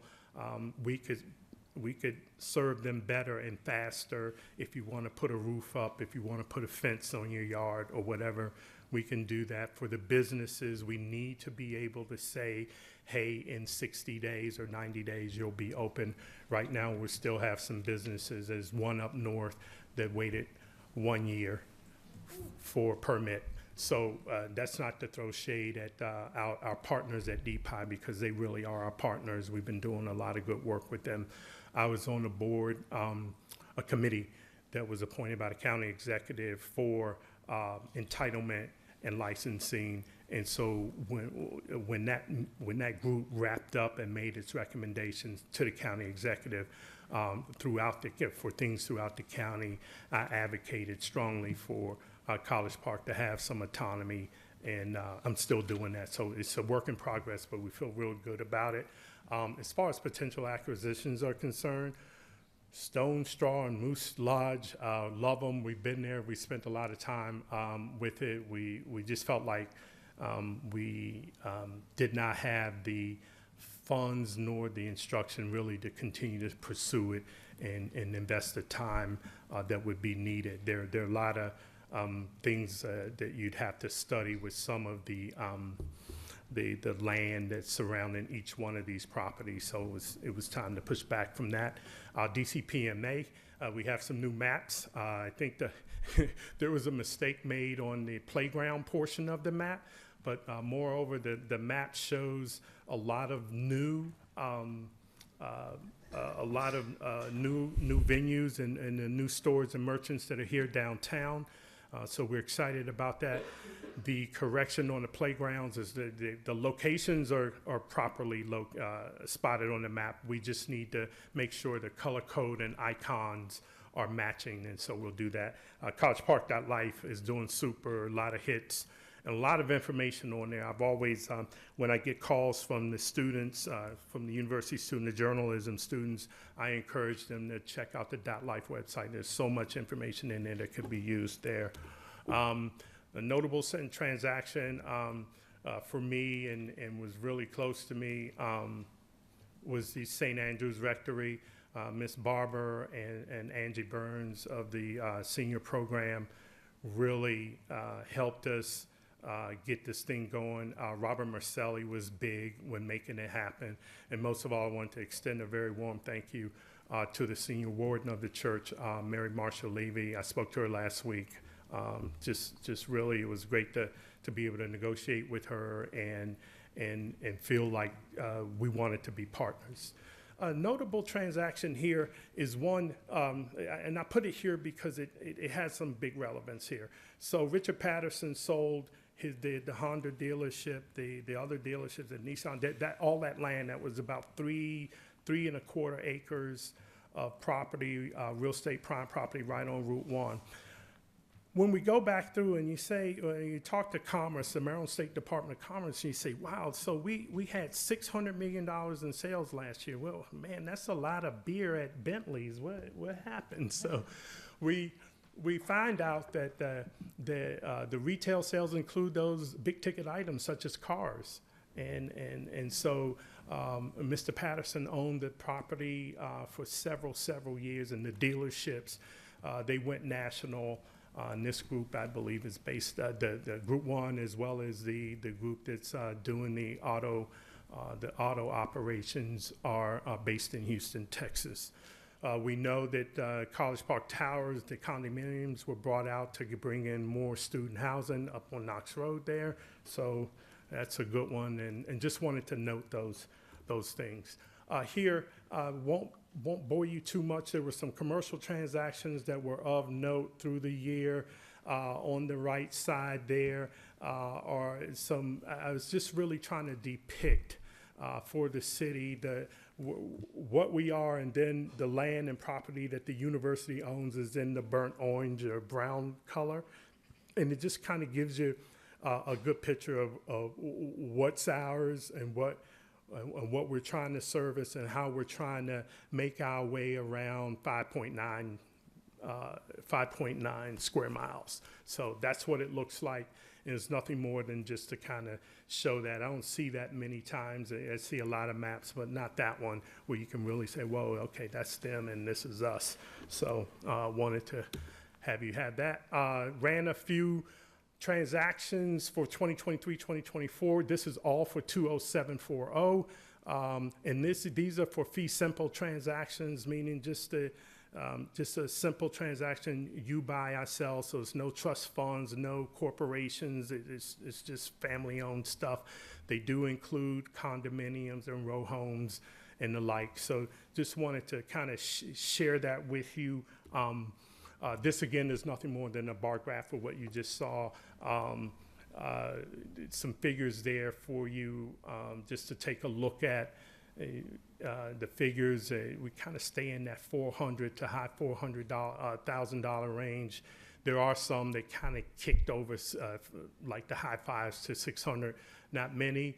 we could serve them better and faster. If you want to put a roof up, if you want to put a fence on your yard or whatever, we can do that. For the businesses, we need to be able to say, hey, in 60 days or 90 days, you'll be open. Right now, we still have some businesses, there's one up north that waited 1 year for a permit. So that's not to throw shade at our partners at DPI, because they really are our partners. We've been doing a lot of good work with them. I was on the board, a committee that was appointed by the county executive for entitlement and licensing. And so when that group wrapped up and made its recommendations to the county executive for things throughout the county, I advocated strongly for College Park to have some autonomy, and I'm still doing that. So it's a work in progress, but we feel real good about it. As far as potential acquisitions are concerned, Stone Straw and Moose Lodge, love them. We've been there. We spent a lot of time with it. We just felt like we did not have the funds nor the instruction really to continue to pursue it and invest the time that would be needed. There are a lot of things that you'd have to study with some of the land that's surrounding each one of these properties. So it was time to push back from that. DCPMA, we have some new maps. I think there was a mistake made on the playground portion of the map, but moreover, the map shows a lot of new new venues and the new stores and merchants that are here downtown. So we're excited about that. The correction on the playgrounds is the locations are properly spotted on the map. We just need to make sure the color code and icons are matching, and so we'll do that. CollegePark.life is doing super, a lot of hits, and a lot of information on there. I've always, when I get calls from the students, from the university student, the journalism students, I encourage them to check out the .life website. There's so much information in there that could be used there. A notable transaction for me and was really close to me was the St. Andrew's Rectory. Miss Barber and Angie Burns of the senior program really helped us get this thing going. Robert Marcelli was big when making it happen. And most of all, I want to extend a very warm thank you to the senior warden of the church, Mary Marshall Levy. I spoke to her last week. Just really, it was great to be able to negotiate with her and feel like we wanted to be partners. A notable transaction here is one, and I put it here because it has some big relevance here. So Richard Patterson sold the Honda dealership, the other dealerships, the Nissan, all that land that was about 3.25 acres of property, real estate prime property right on Route 1. When we go back through and you talk to Commerce, the Maryland State Department of Commerce, and you say, wow, so we had $600 million in sales last year. Well, man, that's a lot of beer at Bentley's. What happened? So we find out that the retail sales include those big ticket items such as cars. And so Mr. Patterson owned the property for several years, and the dealerships, they went national. And this group, I believe, is based, the Group 1 as well as the group that's doing the auto operations are based in Houston, Texas. We know that College Park Towers, the condominiums were brought out to bring in more student housing up on Knox Road there. So that's a good one, and just wanted to note those things. Here, won't bore you too much. There were some commercial transactions that were of note through the year. On the right side there are some, I was just really trying to depict for the city what we are, and then the land and property that the university owns is in the burnt orange or brown color. And it just kind of gives you a good picture of what's ours and what we're trying to service and how we're trying to make our way around 5.9 square miles. So that's what it looks like. And it's nothing more than just to kind of show that. I don't see that many times. I see a lot of maps, but not that one where you can really say, whoa, okay, that's them and this is us. So wanted to have you have that. Ran a few transactions for 2023, 2024. This is all for 20740. And these are for fee simple transactions, meaning just a simple transaction, you buy, I sell, so it's no trust funds, no corporations, it's just family-owned stuff. They do include condominiums and row homes and the like, so just wanted to kind of share that with you. This, again, is nothing more than a bar graph of what you just saw. some figures there for you just to take a look at. The figures, we kind of stay in that $400 to high $400,000 range. There are some that kind of kicked over, like the high fives to 600. Not many.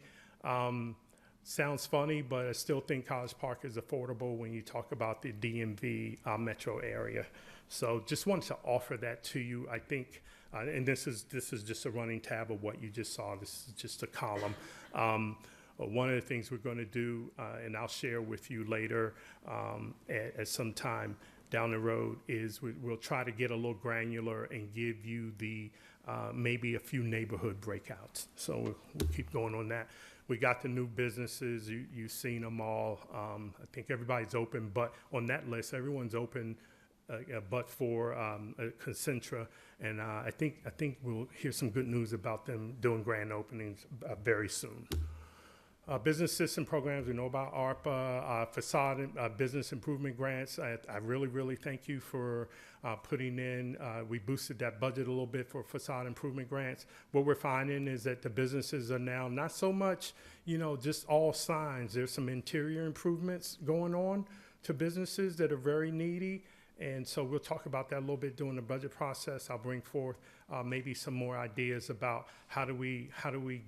Sounds funny, but I still think College Park is affordable when you talk about the DMV metro area. So just wanted to offer that to you. I think, and this is just a running tab of what you just saw. This is just a column. One of the things we're going to do, and I'll share with you later at some time down the road, is we'll try to get a little granular and give you the maybe a few neighborhood breakouts. So we'll keep going on that. We got the new businesses. You've seen them all. I think everybody's open, but on that list, everyone's open, but for Concentra. And I think we'll hear some good news about them doing grand openings very soon. Business system programs, we know about ARPA, facade business improvement grants. I really thank you for putting in, we boosted that budget a little bit for facade improvement grants. What we're finding is that the businesses are now not so much, just all signs. There's some interior improvements going on to businesses that are very needy. And so we'll talk about that a little bit during the budget process. I'll bring forth maybe some more ideas about how do we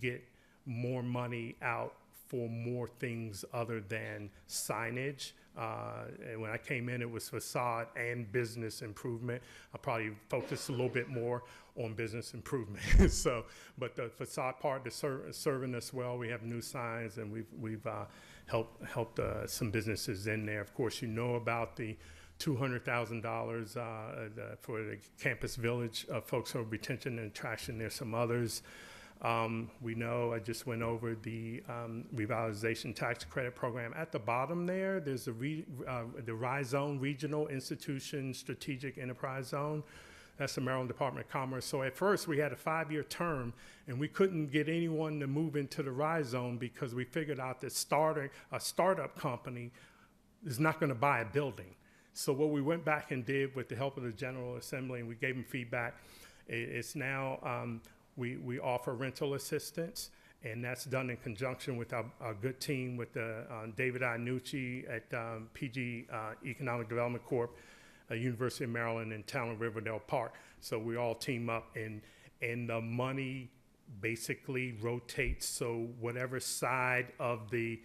get more money out for more things other than signage. And when I came in, it was facade and business improvement. I'll probably focus a little bit more on business improvement. But the facade part is serving us well. We have new signs, and we've helped some businesses in there. Of course, you know about the $200,000 for the campus village folks who are retention and attraction. There's some others. We know, I just went over the revitalization tax credit program. At the bottom there, there's the RISE Zone, Regional Institution Strategic Enterprise Zone. That's the Maryland Department of Commerce. So at first we had a 5-year term, and we couldn't get anyone to move into the RISE Zone because we figured out that a startup company is not going to buy a building. So what we went back and did with the help of the General Assembly, and we gave them feedback, it's now we offer rental assistance, and that's done in conjunction with our good team with David Iannucci at PG Economic Development Corp, University of Maryland, and Town of Riverdale Park. So we all team up, and the money basically rotates. So whatever side of the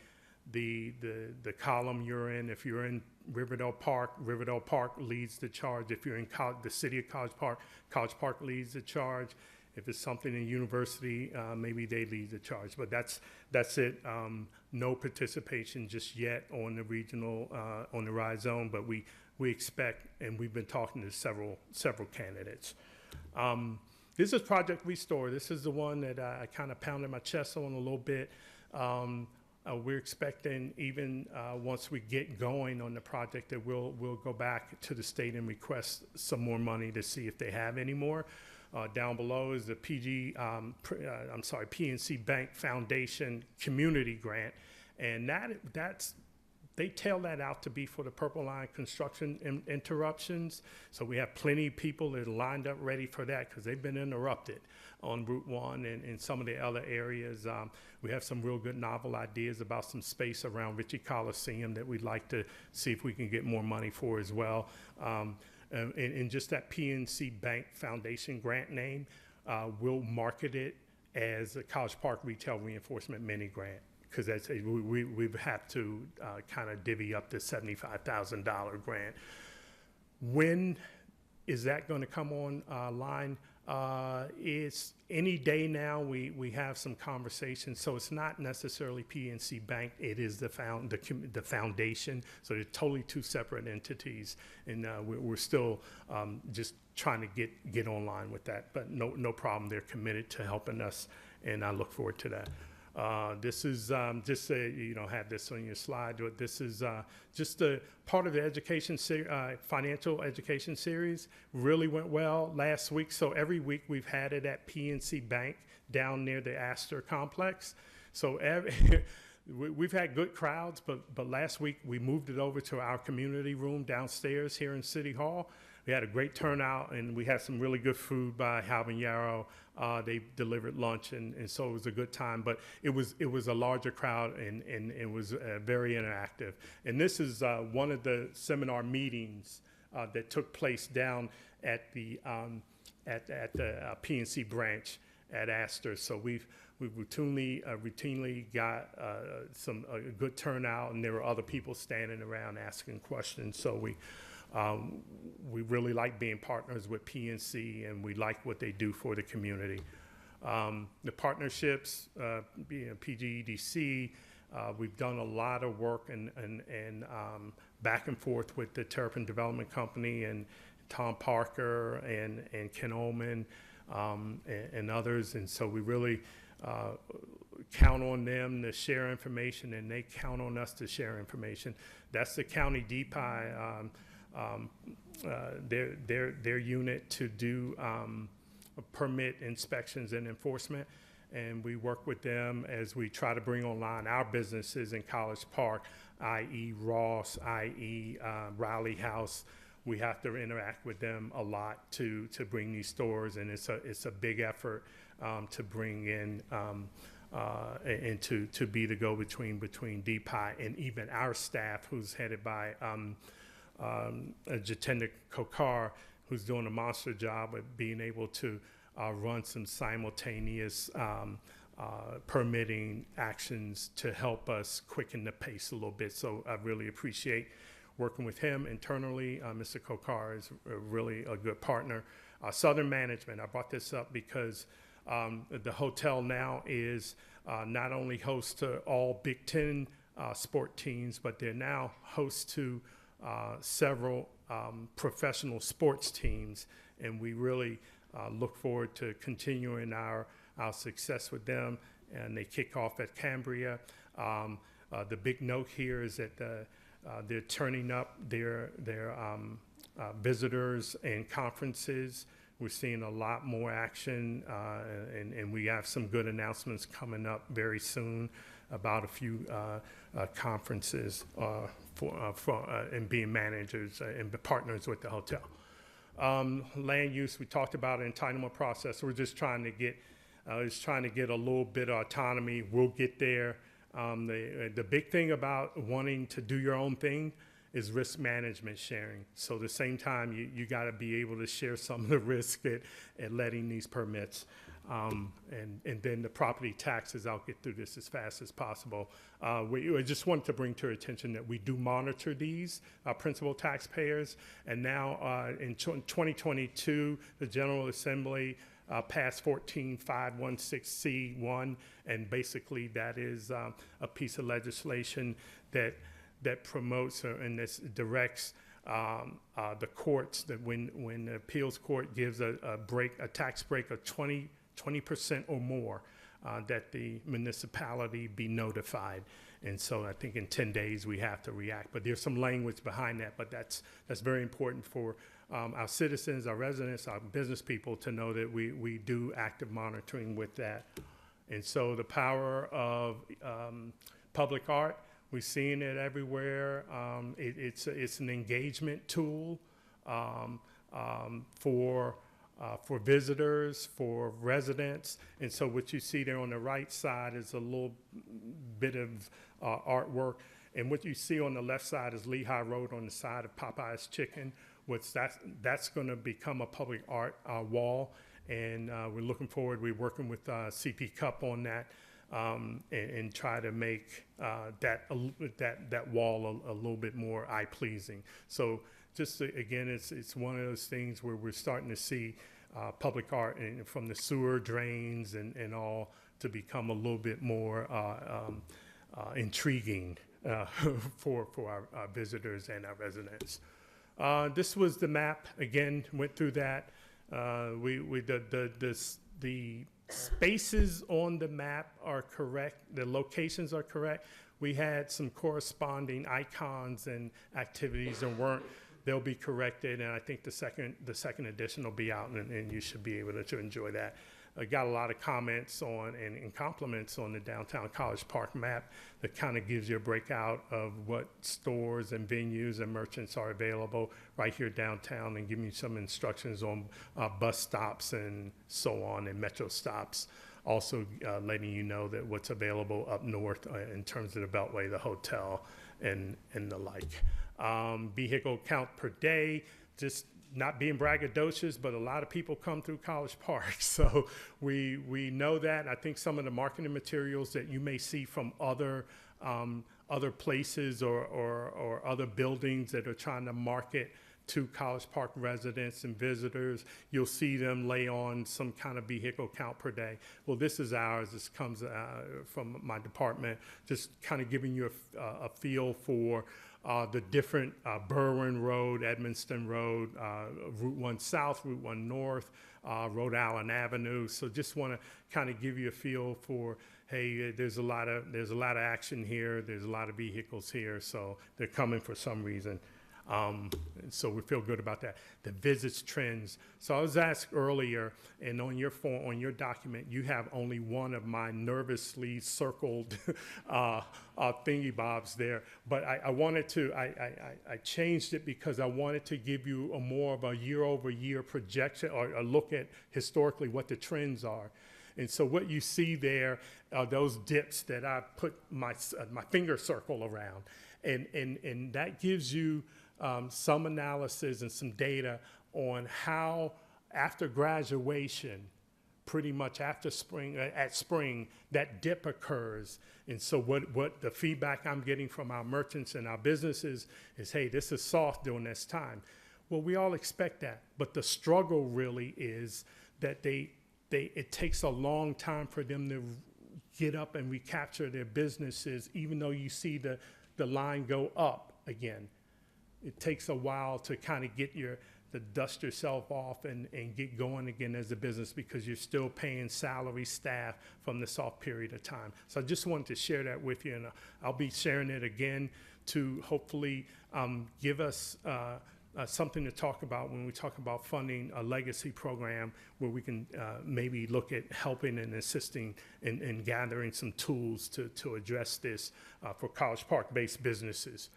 column you're in, if you're in Riverdale Park leads the charge. If you're in the city of College Park leads the charge. If it's something in university, maybe they lead the charge. But that's it. No participation just yet on the regional, on the RISE Zone, but we expect, and we've been talking to several candidates. This is Project Restore. This is the one that I kind of pounded my chest on a little bit. We're expecting, even once we get going on the project, that we'll go back to the state and request some more money to see if they have any more. Down below is the PNC Bank Foundation Community Grant, and they tell that out to be for the Purple Line construction interruptions. So we have plenty of people that are lined up ready for that because they've been interrupted on Route 1 and in some of the other areas. We have some real good novel ideas about some space around Ritchie Coliseum that we'd like to see if we can get more money for as well. And just that PNC Bank Foundation grant name, we'll market it as a College Park Retail Reinforcement Mini Grant, because we've had to kind of divvy up the $75,000 grant. When is that going to come online? It's any day now. We have some conversations, so it's not necessarily PNC Bank. It is the foundation. So they're totally two separate entities, and we're still just trying to get online with that. But no problem. They're committed to helping us, and I look forward to that. This is just have this on your slide. This is just a part of the education financial education series. Really went well last week. So every week we've had it at PNC Bank down near the Astor complex. So we've had good crowds, but last week we moved it over to our community room downstairs here in City Hall. we had a great turnout, and we had some really good food by Habanero. They delivered lunch, and so it was a good time. But it was a larger crowd, and it was very interactive. And this is one of the seminar meetings that took place down at the PNC branch at Astor. So we've routinely got a good turnout, and there were other people standing around asking questions. So we really like being partners with PNC, and we like what they do for the community. The partnerships, PGEDC, we've done a lot of work and back and forth with the Terrapin Development Company and Tom Parker and Ken Ullman and others. And so we really count on them to share information, and they count on us to share information. That's the county DPI, their unit to do permit inspections and enforcement. And we work with them as we try to bring online our businesses in College Park, i.e. Ross, i.e. Riley House. We have to interact with them a lot to bring these stores, and it's a big effort to bring in and to be the go-between between DPI and even our staff, who's headed by Jatendra Kokar, who's doing a monster job of being able to run some simultaneous permitting actions to help us quicken the pace a little bit. So I really appreciate working with him internally. Mr. Kokar is really a good partner. Southern Management, I brought this up because the hotel now is not only host to all Big Ten sport teams, but they're now host to several professional sports teams, and we really look forward to continuing our success with them. And they kick off at Cambria. The big note here is that they're turning up their visitors and conferences. We're seeing a lot more action, and we have some good announcements coming up very soon about a few conferences and being managers and partners with the hotel. Land use, we talked about an entitlement process. We're just trying to get a little bit of autonomy. We'll get there. The big thing about wanting to do your own thing is risk management sharing. So at the same time, you got to be able to share some of the risk at letting these permits. And then the property taxes, I'll get through this as fast as possible. I just wanted to bring to your attention that we do monitor these principal taxpayers. And now in 2022, the General Assembly passed 14516C1, and basically that is a piece of legislation that promotes and this directs the courts that when the appeals court gives a tax break of 20% or more, that the municipality be notified. And so I think in 10 days we have to react. But there's some language behind that, but that's very important for our citizens, our residents, our business people to know that we do active monitoring with that. And so the power of public art, we're seeing it everywhere. It's an engagement tool for visitors, for residents. And so what you see there on the right side is a little bit of artwork. And what you see on the left side is Lehigh Road on the side of Popeye's Chicken. That's going to become a public art wall. And we're looking forward. We're working with CP Cup on that and try to make that wall a little bit more eye-pleasing. So just again, it's one of those things where we're starting to see public art and from the sewer drains and all to become a little bit more intriguing for our visitors and our residents. This was the map. Again, went through that. The spaces on the map are correct. The locations are correct. We had some corresponding icons and activities and weren't. They'll be corrected, and I think the second edition will be out, and you should be able to enjoy that. got a lot of comments on and compliments on the downtown College Park map that kind of gives you a breakout of what stores and venues and merchants are available right here downtown, and giving you some instructions on bus stops and so on, and metro stops. Also letting you know that what's available up north in terms of the Beltway, the hotel, and the like. Vehicle count per day, just not being braggadocious, but a lot of people come through College Park. So we know that. I think some of the marketing materials that you may see from other places or other buildings that are trying to market to College Park residents and visitors, you'll see them lay on some kind of vehicle count per day. Well, this is ours. This comes from my department, just kind of giving you a feel for the different Berwyn Road, Edmonston Road, Route 1 South, Route 1 North, Rhode Island Avenue. So just want to kind of give you a feel for, hey, there's a lot of action here. There's a lot of vehicles here, so they're coming for some reason. So we feel good about that. The visits trends. So I was asked earlier, and on your form, on your document, you have only one of my nervously circled thingy bobs there. But I wanted to, I changed it because I wanted to give you a more of a year-over-year projection, or a look at historically what the trends are. And so what you see there are those dips that I put my finger circle around. And that gives you some analysis and some data on how after graduation, pretty much after spring, at spring, that dip occurs. And so what the feedback I'm getting from our merchants and our businesses is, hey, this is soft during this time. Well, we all expect that, but the struggle really is that it takes a long time for them to get up and recapture their businesses, even though you see the line go up again. It takes a while to kind of get to dust yourself off and get going again as a business, because you're still paying salary staff from the soft period of time. So I just wanted to share that with you, and I'll be sharing it again to hopefully give us something to talk about when we talk about funding a legacy program, where we can maybe look at helping and assisting and gathering some tools to address this for College Park-based businesses.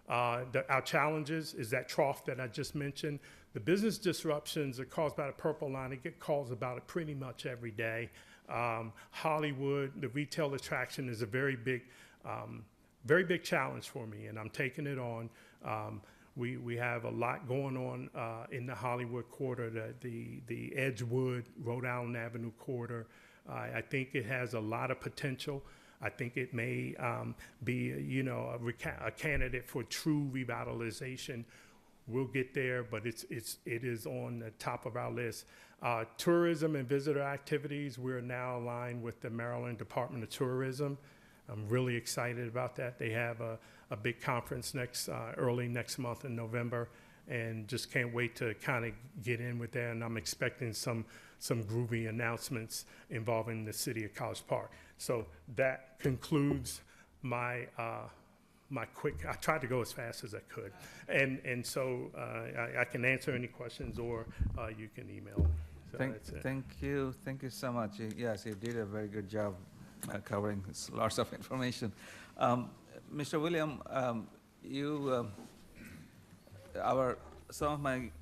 Our challenges is that trough that I just mentioned. The business disruptions are caused by the Purple Line. I get calls about it pretty much every day. Hollywood, the retail attraction, is a very big challenge for me, and I'm taking it on. We have a lot going on in the Hollywood quarter, the Edgewood, Rhode Island Avenue quarter. I think it has a lot of potential. I think it may be, a candidate for true revitalization. We'll get there, but it is on the top of our list. Tourism and visitor activities, we're now aligned with the Maryland Department of Tourism. I'm really excited about that. They have a big conference early next month in November, and just can't wait to kind of get in with that. And I'm expecting some groovy announcements involving the city of College Park. So that concludes my quick. I tried to go as fast as I could, and so I can answer any questions, or you can email me. So Thank you so much. Yes, you did a very good job covering lots of information. Mr. William,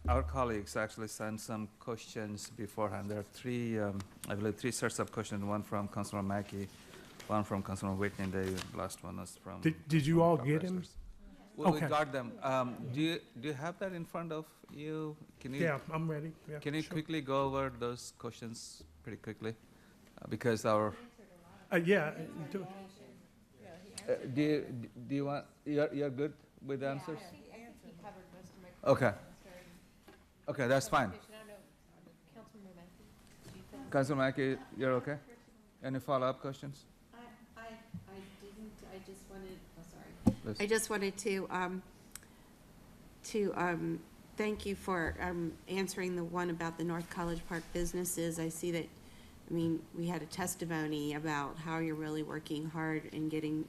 our colleagues actually sent some questions beforehand. There are three, I believe, three sets of questions. One from Councilor Mackey, one from Councilor Whitney, and the last one was from. Did you all get him? Well, okay. We got them. Do you have that in front of you? Can you? Yeah, I'm ready. Yeah, can you quickly go over those questions pretty quickly, because our. Yeah. Do you want? You're good with the answers? Okay. Okay, that's fine. Councilor Mackey, you're okay? Any follow-up questions? I didn't. I just wanted. Oh, sorry. I just wanted to thank you for answering the one about the North College Park businesses. I see that. I mean, we had a testimony about how you're really working hard in getting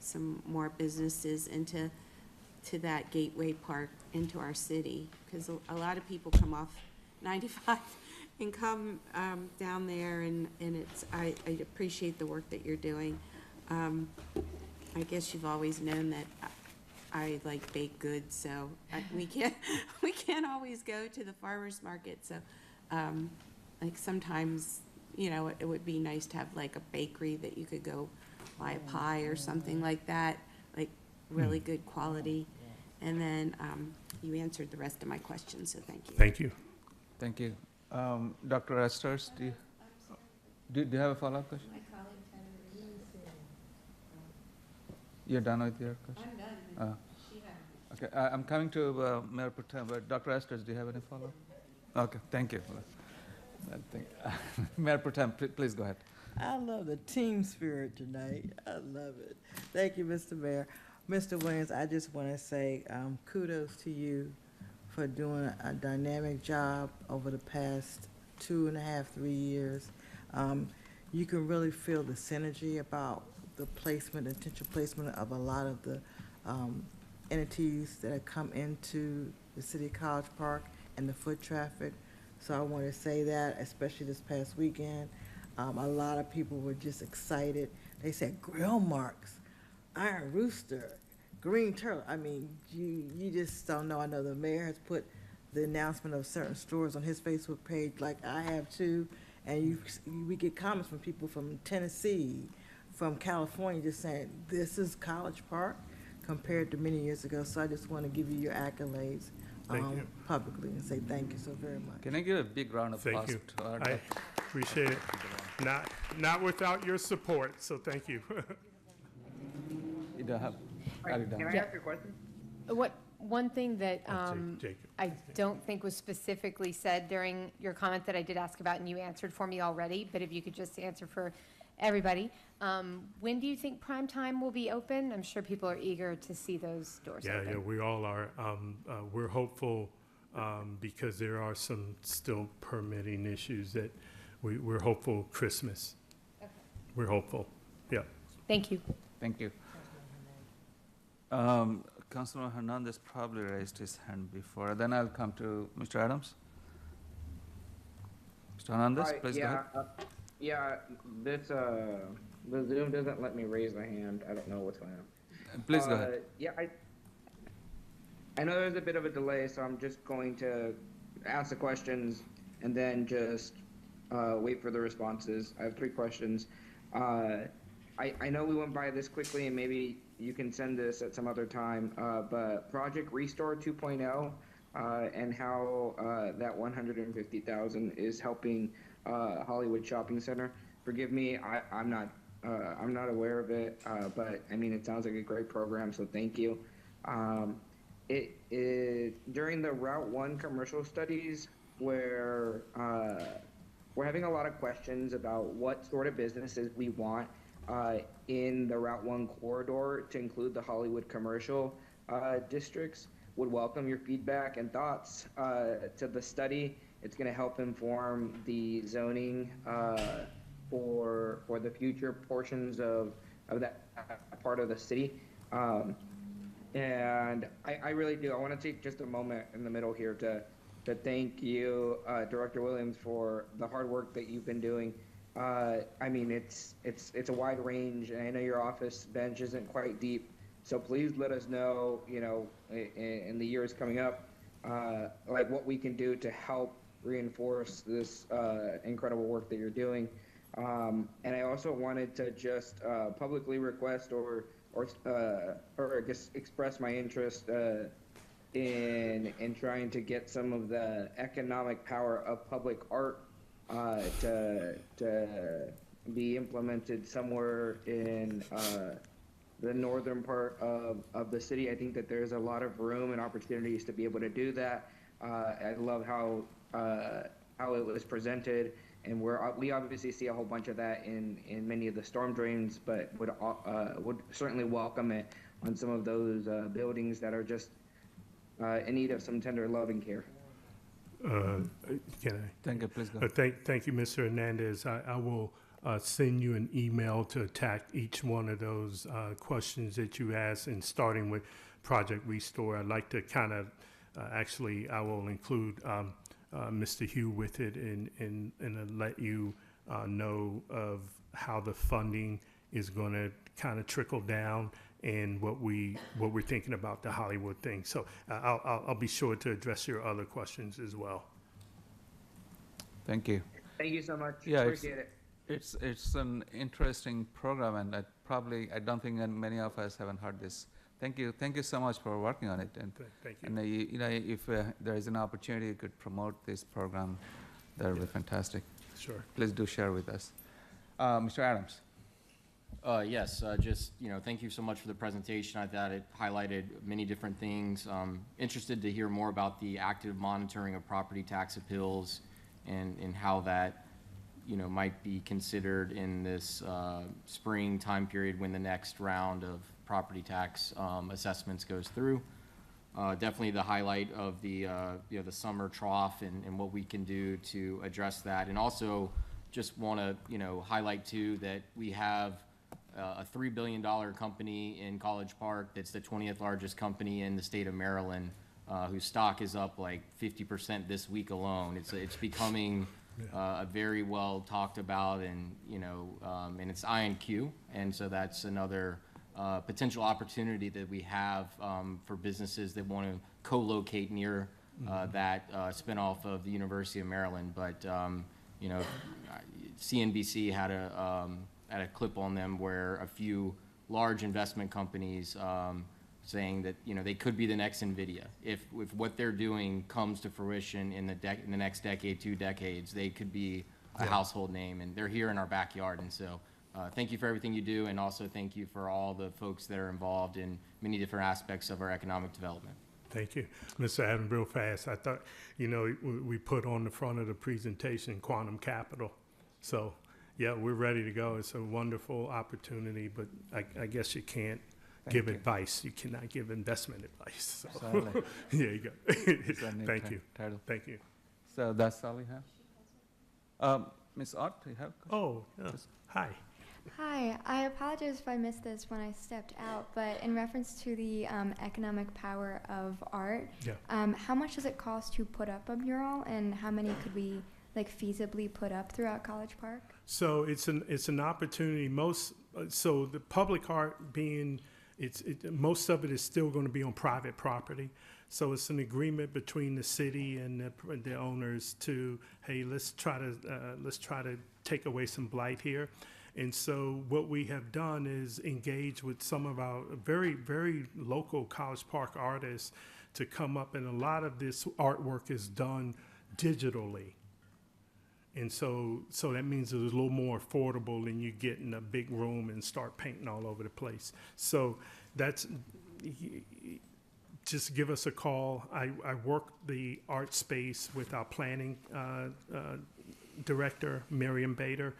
some more businesses into that gateway park into our city, because a lot of people come off 95 and come down there, and I appreciate the work that you're doing. I guess you've always known that I like baked goods, so we can't always go to the farmer's market. So, like sometimes, it would be nice to have like a bakery that you could go buy a pie or something like that, like really good quality. And then you answered the rest of my questions, so thank you. Thank you. Thank you. Dr. Esters, do you have a follow-up question? You're done with your question? I'm done. Okay, I'm coming to Mayor Pro Tem, but Dr. Esters, do you have any follow-up? Okay, thank you. Mayor Pro Tem, please go ahead. I love the team spirit tonight. I love it. Thank you, Mr. Mayor. Mr. Williams, I just want to say kudos to you for doing a dynamic job over the past 2.5, 3 years. You can really feel the synergy about the placement, intentional placement of a lot of the entities that have come into the City of College Park and the foot traffic. So I want to say that, especially this past weekend. A lot of people were just excited. They said grill marks, Iron Rooster, Green Turtle. I mean, you just don't know. I know the mayor has put the announcement of certain stores on his Facebook page, like I have too. And we get comments from people from Tennessee, from California, just saying this is College Park compared to many years ago. So I just want to give you your accolades publicly and say thank you so very much. Can I give a big round of applause Thank you. to our I appreciate it. Not without your support, so thank you. You don't have. Can I ask you a question? One thing that Jacob. I don't think was specifically said during your comment that I did ask about, and you answered for me already, but if you could just answer for everybody. When do you think prime time will be open? I'm sure people are eager to see those doors open. Yeah, we all are. We're hopeful because there are some still permitting issues that we're hopeful Christmas. Okay. We're hopeful. Yeah. Thank you. Thank you. Councilor Hernandez probably raised his hand before. Then I'll come to Mr. Adams. Mr. Hernandez, please go ahead. The Zoom doesn't let me raise my hand. I don't know what's going on. Please go ahead. I know there's a bit of a delay, so I'm just going to ask the questions and then just wait for the responses. I have 3 questions. I know we went by this quickly, and maybe you can send this at some other time, but Project Restore 2.0 and how that $150,000 is helping Hollywood Shopping Center. Forgive me, I'm not aware of it, but I mean, it sounds like a great program, so thank you. During the Route 1 commercial studies, where we're having a lot of questions about what sort of businesses we want in the Route 1 corridor to include the Hollywood commercial districts. Would welcome your feedback and thoughts to the study. It's going to help inform the zoning for the future portions of that part of the city. And I really do. I want to take just a moment in the middle here to thank you, Director Williams, for the hard work that you've been doing. I mean, it's a wide range, and I know your office bench isn't quite deep. So please let us know, in the years coming up, like what we can do to help reinforce this incredible work that you're doing. And I also wanted to just publicly request or just express my interest in trying to get some of the economic power of public art to be implemented somewhere in the northern part of the city. I think that there's a lot of room and opportunities to be able to do that. I love how it was presented, and we obviously see a whole bunch of that in many of the storm drains, but would certainly welcome it on some of those buildings that are just in need of some tender loving care. Can I? Thank you, please go. Thank you, Mr. Hernandez. I will send you an email to attack each one of those questions that you asked, and starting with Project Restore. I'd like to kind of, actually, I will include Mr. Hugh with it and let you know of how the funding is going to kind of trickle down and what we're thinking about the Hollywood thing. So I'll be sure to address your other questions as well. Thank you. Thank you so much. Yeah, Appreciate it. It's an interesting program, and I don't think many of us haven't heard this. Thank you so much for working on it. And Thank you. and if there is an opportunity you could promote this program, that would be fantastic. Sure. Please do share with us. Mr. Adams. Yes, just, thank you so much for the presentation. I thought it highlighted many different things. Interested to hear more about the active monitoring of property tax appeals and how that, might be considered in this spring time period when the next round of property tax assessments goes through. Definitely the highlight of the, the summer trough and what we can do to address that. And also just want to, highlight too that we have a $3 billion company in College Park that's the 20th largest company in the state of Maryland, whose stock is up like 50% this week alone. It's becoming a very well talked about, and and it's INQ, and so that's another potential opportunity that we have for businesses that want to co-locate near that spinoff of the University of Maryland. But CNBC had a clip on them where a few large investment companies saying that they could be the next NVIDIA. If what they're doing comes to fruition in the next decade, 2 decades, they could be a household name, and they're here in our backyard. And so thank you for everything you do, and also thank you for all the folks that are involved in many different aspects of our economic development. Thank you. Mr. Adams, real fast, I thought, we put on the front of the presentation Quantum Capital. So, yeah, we're ready to go. It's a wonderful opportunity, but I guess you can't give advice. You cannot give investment advice. So. Certainly. There you go. Thank you. Title. Thank you. So that's all we have. Ms. Ott, do you have? Oh, yeah. Hi. Hi, I apologize if I missed this when I stepped out, but in reference to the economic power of art, how much does it cost to put up a mural, and how many could we feasibly put up throughout College Park? So it's an opportunity. So the public art being, most of it is still going to be on private property. So it's an agreement between the city and the owners to, hey, let's try to take away some blight here. And so what we have done is engage with some of our very, very local College Park artists to come up, and a lot of this artwork is done digitally. And so that means it's a little more affordable than you get in a big room and start painting all over the place. So just give us a call. I work the art space with our planning director, Miriam Bader.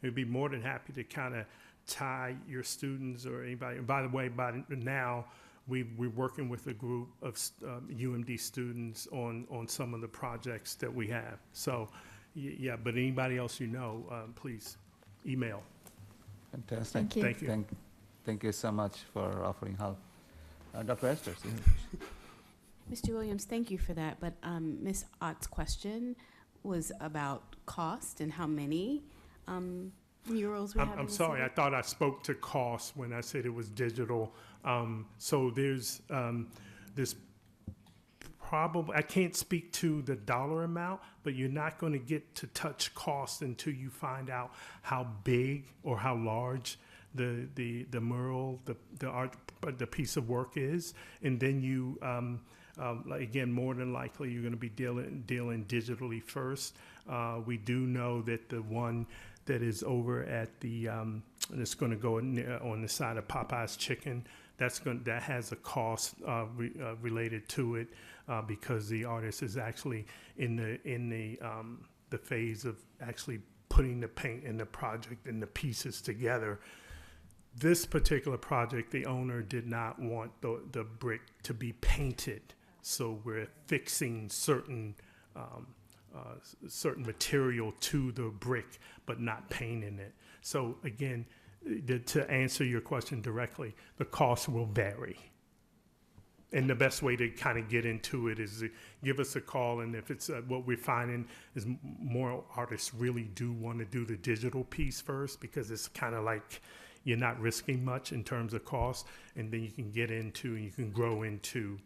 We'd be more than happy to kind of tie your students or anybody. And by the way, by now, we're working with a group of UMD students on some of the projects that we have. So, yeah, but anybody else please email. Fantastic. Thank you. Thank you. Thank you so much for offering help. Dr. Esther. Mr. Williams, thank you for that. But Ms. Ott's question was about cost and how many murals we have. I'm sorry, I thought I spoke to cost when I said it was digital. So there's probably, I can't speak to the dollar amount, but you're not going to get to touch cost until you find out how big or how large the mural, the art, the piece of work is, and then you again, more than likely you're going to be dealing digitally first. We do know that the one that is over at the and it's going to go on the side of Popeye's Chicken, that has a cost related to it because the artist is actually in the phase of actually putting the paint and the project and the pieces together. This particular project, the owner did not want the brick to be painted, so we're fixing certain material to the brick, but not painting it. So again, to answer your question directly, the cost will vary. And the best way to kind of get into it is to give us a call. And if it's what we're finding is more artists really do want to do the digital piece first, because it's kind of like you're not risking much in terms of cost, and then you can get into, you can grow into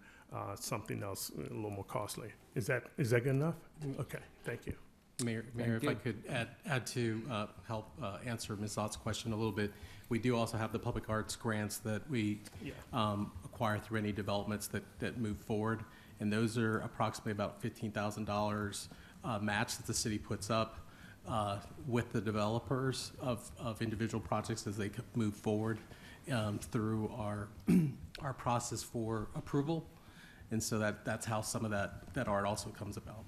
something else a little more costly. Is that good enough? Okay, thank you. Mayor, Thank if you. I could add to help answer Ms. Ott's question a little bit, we do also have the public arts grants that we acquire through any developments that move forward, and those are approximately about $15,000 match that the city puts up with the developers of individual projects as they move forward through our process for approval, and so that's how some of that art also comes about.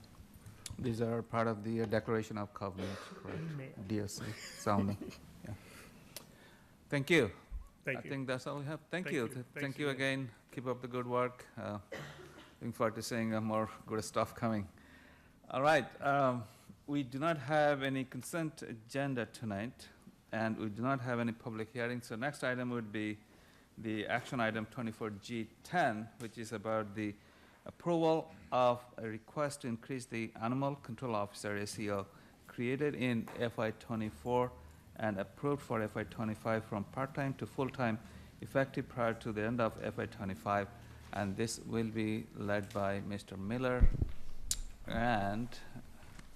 These are part of the Declaration of Covenant, correct? DSC, sounding. Yeah. Thank you. Thank I you. think that's all we have. Thank Thank you. you. Thank Thanks you again. again. Keep up the good work. Looking forward to seeing more good stuff coming. All right. We do not have any consent agenda tonight, and we do not have any public hearings. So next item would be the action item 24G10, which is about the approval of a request to increase the Animal Control Officer ACO created in FY24 and approved for FY25 from part-time to full-time effective prior to the end of FY25. And this will be led by Mr. Miller and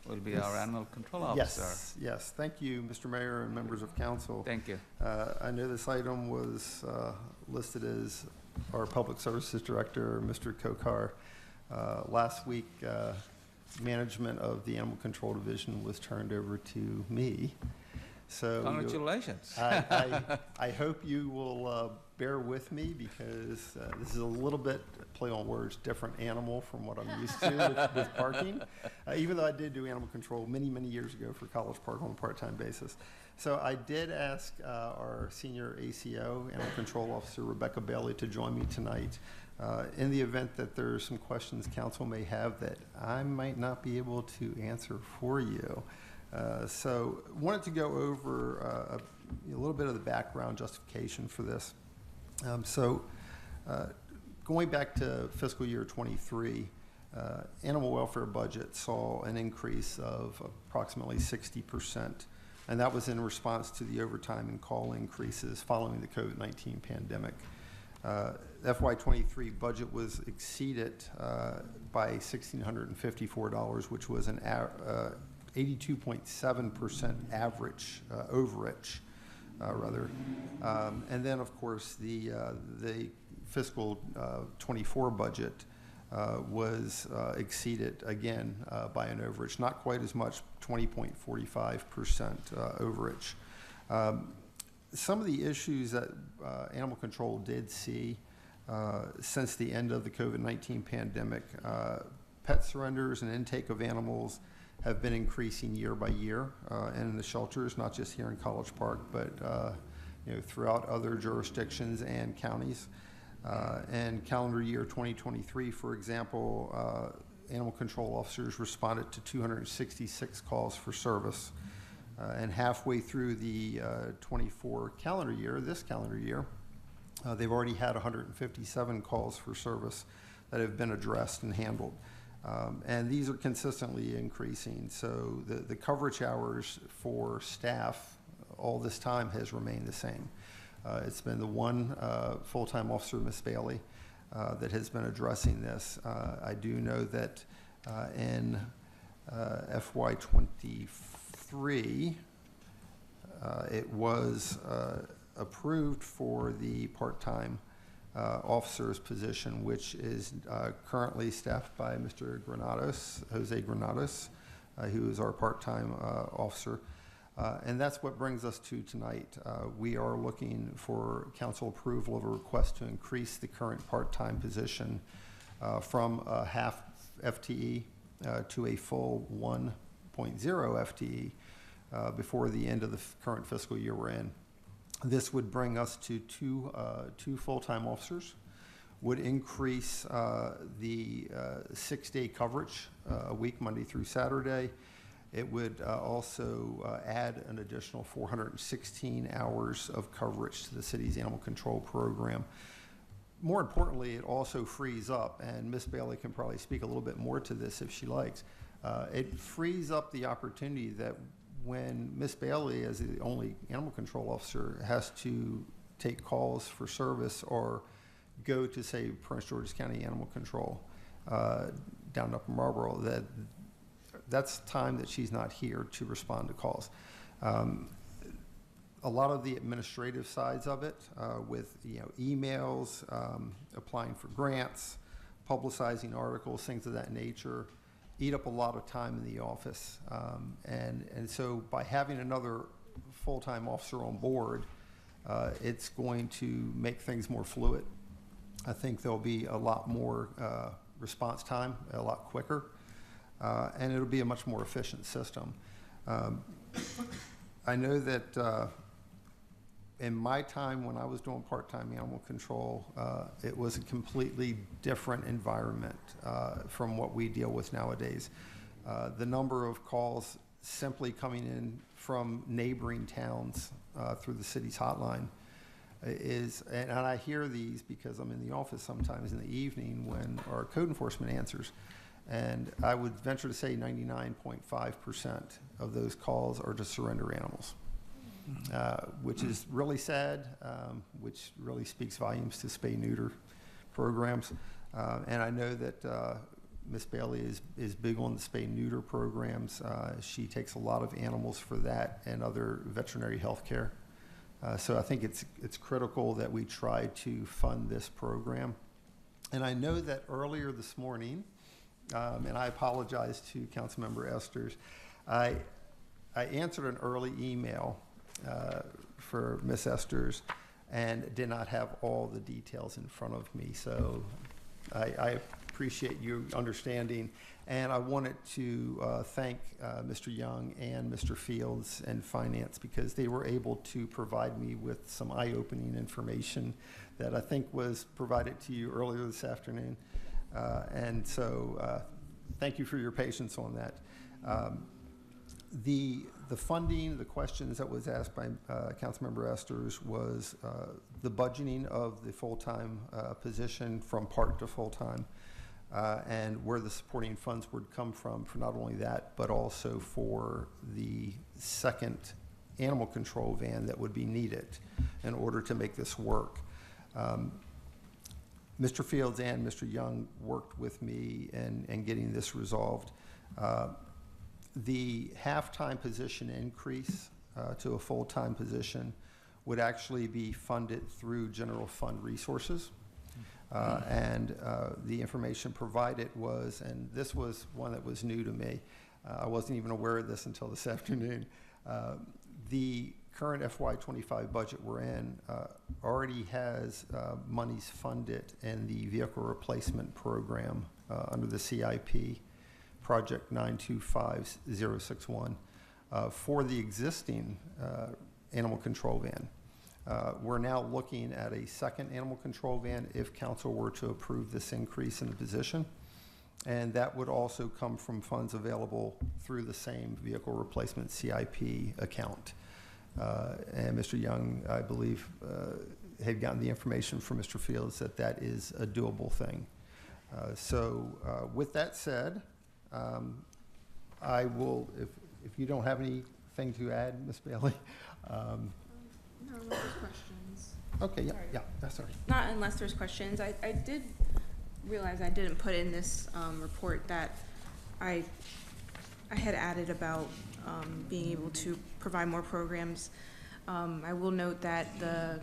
will be our Animal Control Officer. Yes. Thank you, Mr. Mayor and members of council. Thank you. I know this item was listed as our Public Services Director, Mr. Kokar. Last week, management of the Animal Control Division was turned over to me. So Congratulations. I hope you will bear with me, because this is a little bit, play on words, different animal from what I'm used to with parking, even though I did do animal control many, many years ago for College Park on a part-time basis. So I did ask our senior ACO, Animal Control Officer Rebecca Bailey, to join me tonight in the event that there's some questions council may have that I might not be able to answer for you. So wanted to go over a little bit of the background justification for this. Going back to fiscal year 23, animal welfare budget saw an increase of approximately 60%, and that was in response to the overtime and call increases following the COVID-19 pandemic. FY23 budget was exceeded by $1,654, which was an 82.7% average overage, rather. And then, of course, the fiscal 24 budget was exceeded again by an overage, not quite as much, 20.45% overage. Some of the issues that animal control did see since the end of the COVID-19 pandemic, pet surrenders and intake of animals have been increasing year by year in the shelters, not just here in College Park, but throughout other jurisdictions and counties. And calendar year 2023, for example, animal control officers responded to 266 calls for service. And halfway through the 24 calendar year, this calendar year, they've already had 157 calls for service that have been addressed and handled. And these are consistently increasing. So the coverage hours for staff all this time has remained the same. It's been the one full-time officer, Ms. Bailey, that has been addressing this. I do know that in FY23, it was approved for the part-time officer's position, which is currently staffed by Mr. Granados, Jose Granados, who is our part-time officer. And that's what brings us to tonight. We are looking for council approval of a request to increase the current part-time position from a half FTE to a full 1.0 FTE before the end of the current fiscal year we're in. This would bring us to two full-time officers, would increase the 6-day coverage a week, Monday through Saturday. It would also add an additional 416 hours of coverage to the city's animal control program. more importantly, it also frees up, and Ms. Bailey can probably speak a little bit more to this if she likes. It frees up the opportunity that when Ms. Bailey, as the only animal control officer, has to take calls for service or go to, say, Prince George's County Animal Control down in Upper Marlboro, that's time that she's not here to respond to calls. A lot of the administrative sides of it, with emails, applying for grants, publicizing articles, things of that nature, eat up a lot of time in the office. And so by having another full-time officer on board, it's going to make things more fluid. I think there'll be a lot more response time, a lot quicker, and it'll be a much more efficient system. I know that in my time when I was doing part-time animal control, it was a completely different environment from what we deal with nowadays. The number of calls simply coming in from neighboring towns through the city's hotline is, and I hear these because I'm in the office sometimes in the evening when our code enforcement answers, and I would venture to say 99.5% of those calls are to surrender animals. Which is really sad, which really speaks volumes to spay-neuter programs. And I know that Ms. Bailey is big on the spay-neuter programs. She takes a lot of animals for that and other veterinary health care. So I think it's critical that we try to fund this program. And I know that earlier this morning, and I apologize to Councilmember Esters, I answered an early email for Ms. Esters and did not have all the details in front of me. So I appreciate you understanding. And I wanted to thank Mr. Young and Mr. Fields and Finance because they were able to provide me with some eye-opening information that I think was provided to you earlier this afternoon. And so thank you for your patience on that. The funding, the questions that was asked by Councilmember Esters was the budgeting of the full-time position from part to full-time and where the supporting funds would come from for not only that, but also for the second animal control van that would be needed in order to make this work. Mr. Fields and Mr. Young worked with me in getting this resolved. The half-time position increase to a full-time position would actually be funded through general fund resources. And the information provided was, and this was one that was new to me, I wasn't even aware of this until this afternoon. The current FY25 budget we're in already has monies funded in the vehicle replacement program under the CIP. Project 925061 for the existing animal control van. We're now looking at a second animal control van if council were to approve this increase in the position. And that would also come from funds available through the same vehicle replacement CIP account. And Mr. Young, I believe, had gotten the information from Mr. Fields that that is a doable thing. So with that said, I will, if you don't have anything to add, Ms. Bailey. No, unless there's questions. Okay, yeah, Sorry. yeah, that's all right. Not unless there's questions. I did realize I didn't put in this report that I had added about being able to provide more programs. I will note that the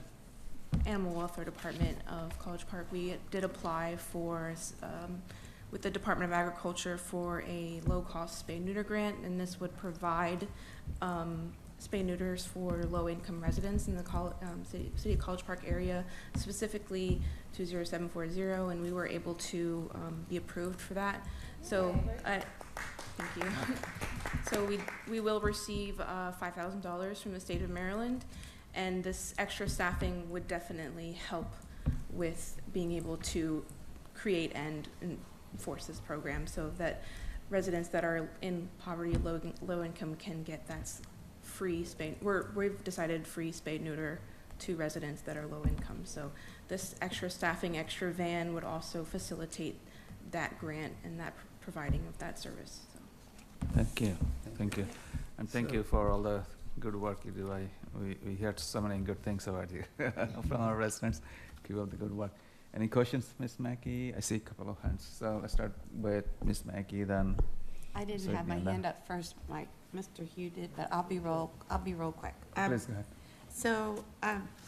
Animal Welfare Department of College Park, we did apply for with the Department of Agriculture for a low-cost spay-neuter grant, and this would provide spay-neuters for low-income residents in the City of College Park area, specifically 20740, and we were able to be approved for that. So, thank you. So we will receive $5,000 from the state of Maryland, and this extra staffing would definitely help with being able to create and enforce this program so that residents that are in poverty, low income can get that free spay. We've decided free spay neuter to residents that are low income. So this extra staffing, extra van would also facilitate that grant and that providing of that service. So. Thank you. Thank you. And thank you for all the good work you do. We heard so many good things about you from our residents. Keep up the good work. Any questions, Ms. Mackey? I see a couple of hands. So let's start with Ms. Mackey, then. I didn't Sydney, have my and then- hand up first, Mr. Hugh did, but I'll be real quick. Please go ahead. So,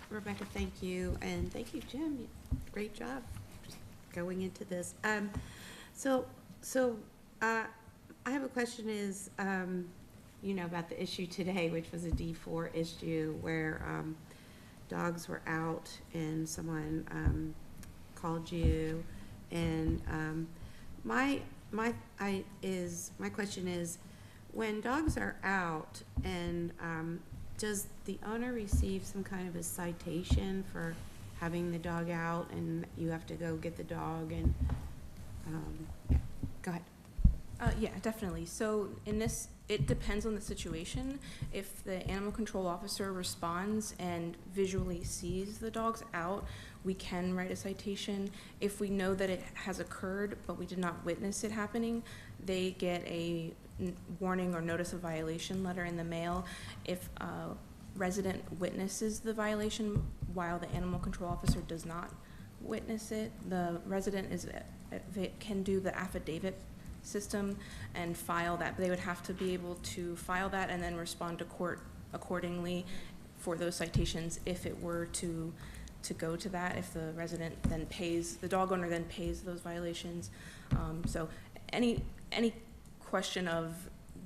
Rebecca, thank you, and thank you, Jim. Great job going into this. I have a question is, about the issue today, which was a D4 issue where dogs were out and someone called you, and my question is, when dogs are out, and does the owner receive some kind of a citation for having the dog out, and you have to go get the dog? And go ahead. Yeah, definitely. So in this, it depends on the situation. If the animal control officer responds and visually sees the dogs out, we can write a citation. If we know that it has occurred, but we did not witness it happening, they get a warning or notice of violation letter in the mail. If a resident witnesses the violation while the animal control officer does not witness it, the resident can do the affidavit system and file that. But they would have to be able to file that and then respond to court accordingly for those citations if it were to go to that, if the resident then pays, the dog owner then pays those violations. So any question of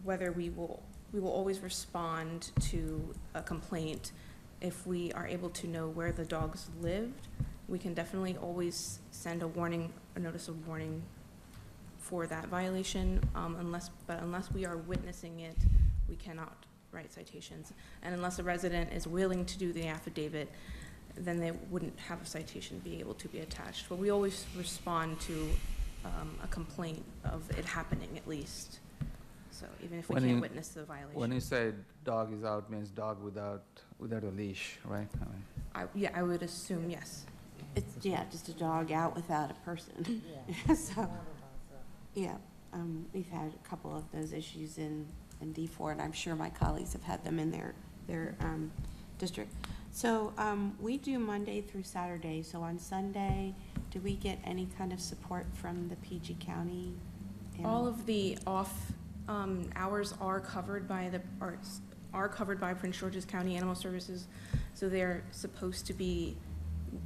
whether we will always respond to a complaint if we are able to know where the dogs lived. We can definitely always send a notice of warning for that violation, unless we are witnessing it, we cannot write citations. And unless a resident is willing to do the affidavit, then they wouldn't have a citation be able to be attached. But we always respond to a complaint of it happening at least. So even if we can't witness the violation. When you say dog is out, means dog without a leash, right? I would assume yes. It's, just a dog out without a person. So, we've had a couple of those issues in D4, and I'm sure my colleagues have had them in their district. So we do Monday through Saturday. So on Sunday, do we get any kind of support from the PG County? All of the off hours are covered by Prince George's County Animal Services, so they're supposed to be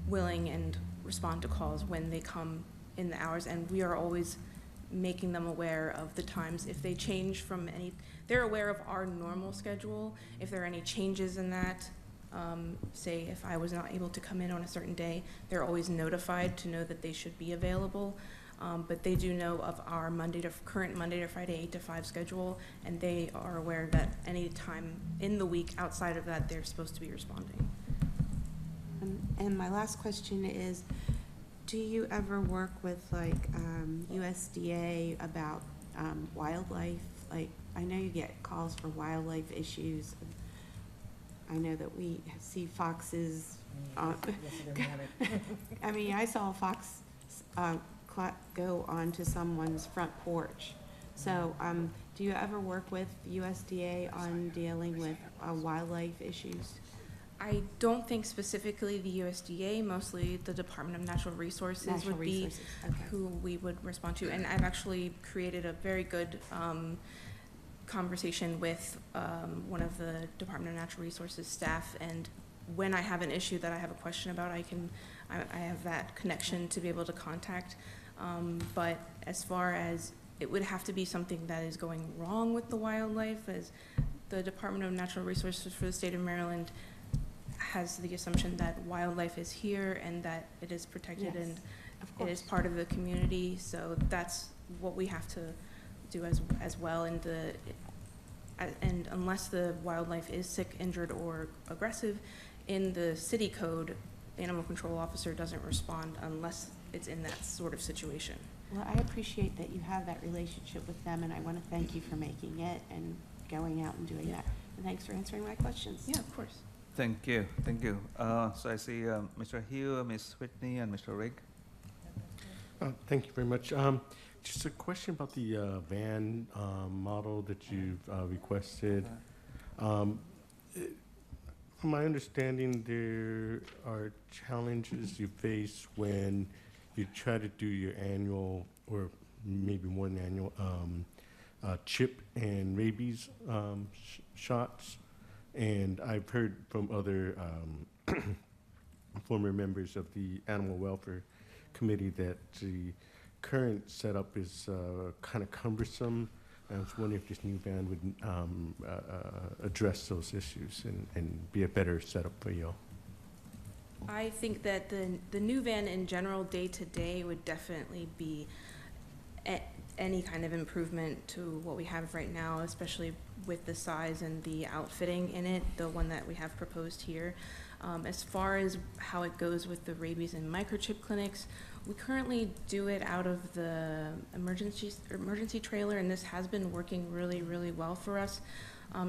willing and respond to calls when they come in the hours, and we are always making them aware of the times. If they change from they're aware of our normal schedule. If there are any changes in that, say if I was not able to come in on a certain day, they're always notified to know that they should be available. But they do know of our current Monday to Friday 8 to 5 schedule, and they are aware that any time in the week outside of that, they're supposed to be responding. And my last question is, do you ever work with USDA about wildlife? Like, I know you get calls for wildlife issues. I know that we see foxes. I saw a fox go onto someone's front porch. So, do you ever work with USDA on dealing with wildlife issues? I don't think specifically the USDA, mostly the Department of Natural Resources would be who we would respond to. And I've actually created a very good conversation with one of the Department of Natural Resources staff, and when I have an issue that I have a question about, I have that connection to be able to contact. But as far as it would have to be something that is going wrong with the wildlife, as the Department of Natural Resources for the state of Maryland has the assumption that wildlife is here and that it is protected, Yes, and of it is course. part of the community. So that's what we have to do as well. And unless the wildlife is sick, injured, or aggressive, in the city code, the animal control officer doesn't respond unless it's in that sort of situation. Well, I appreciate that you have that relationship with them, and I want to thank you for making it and going out and doing that. And thanks for answering my questions. Yeah, of course. Thank you, thank you. So I see Mr. Hugh, Ms. Whitney, and Mr. Rigg. Thank you very much. Just a question about the van model that you've requested. From my understanding, there are challenges you face when you try to do your annual, or maybe more than annual, chip and rabies shots. And I've heard from other former members of the Animal Welfare Committee that the current setup is kind of cumbersome. I was wondering if this new van would address those issues and be a better setup for you all. I think that the new van in general, day to day, would definitely be any kind of improvement to what we have right now, especially with the size and the outfitting in it, the one that we have proposed here. As far as how it goes with the rabies and microchip clinics, we currently do it out of the emergency trailer, and this has been working really, really well for us.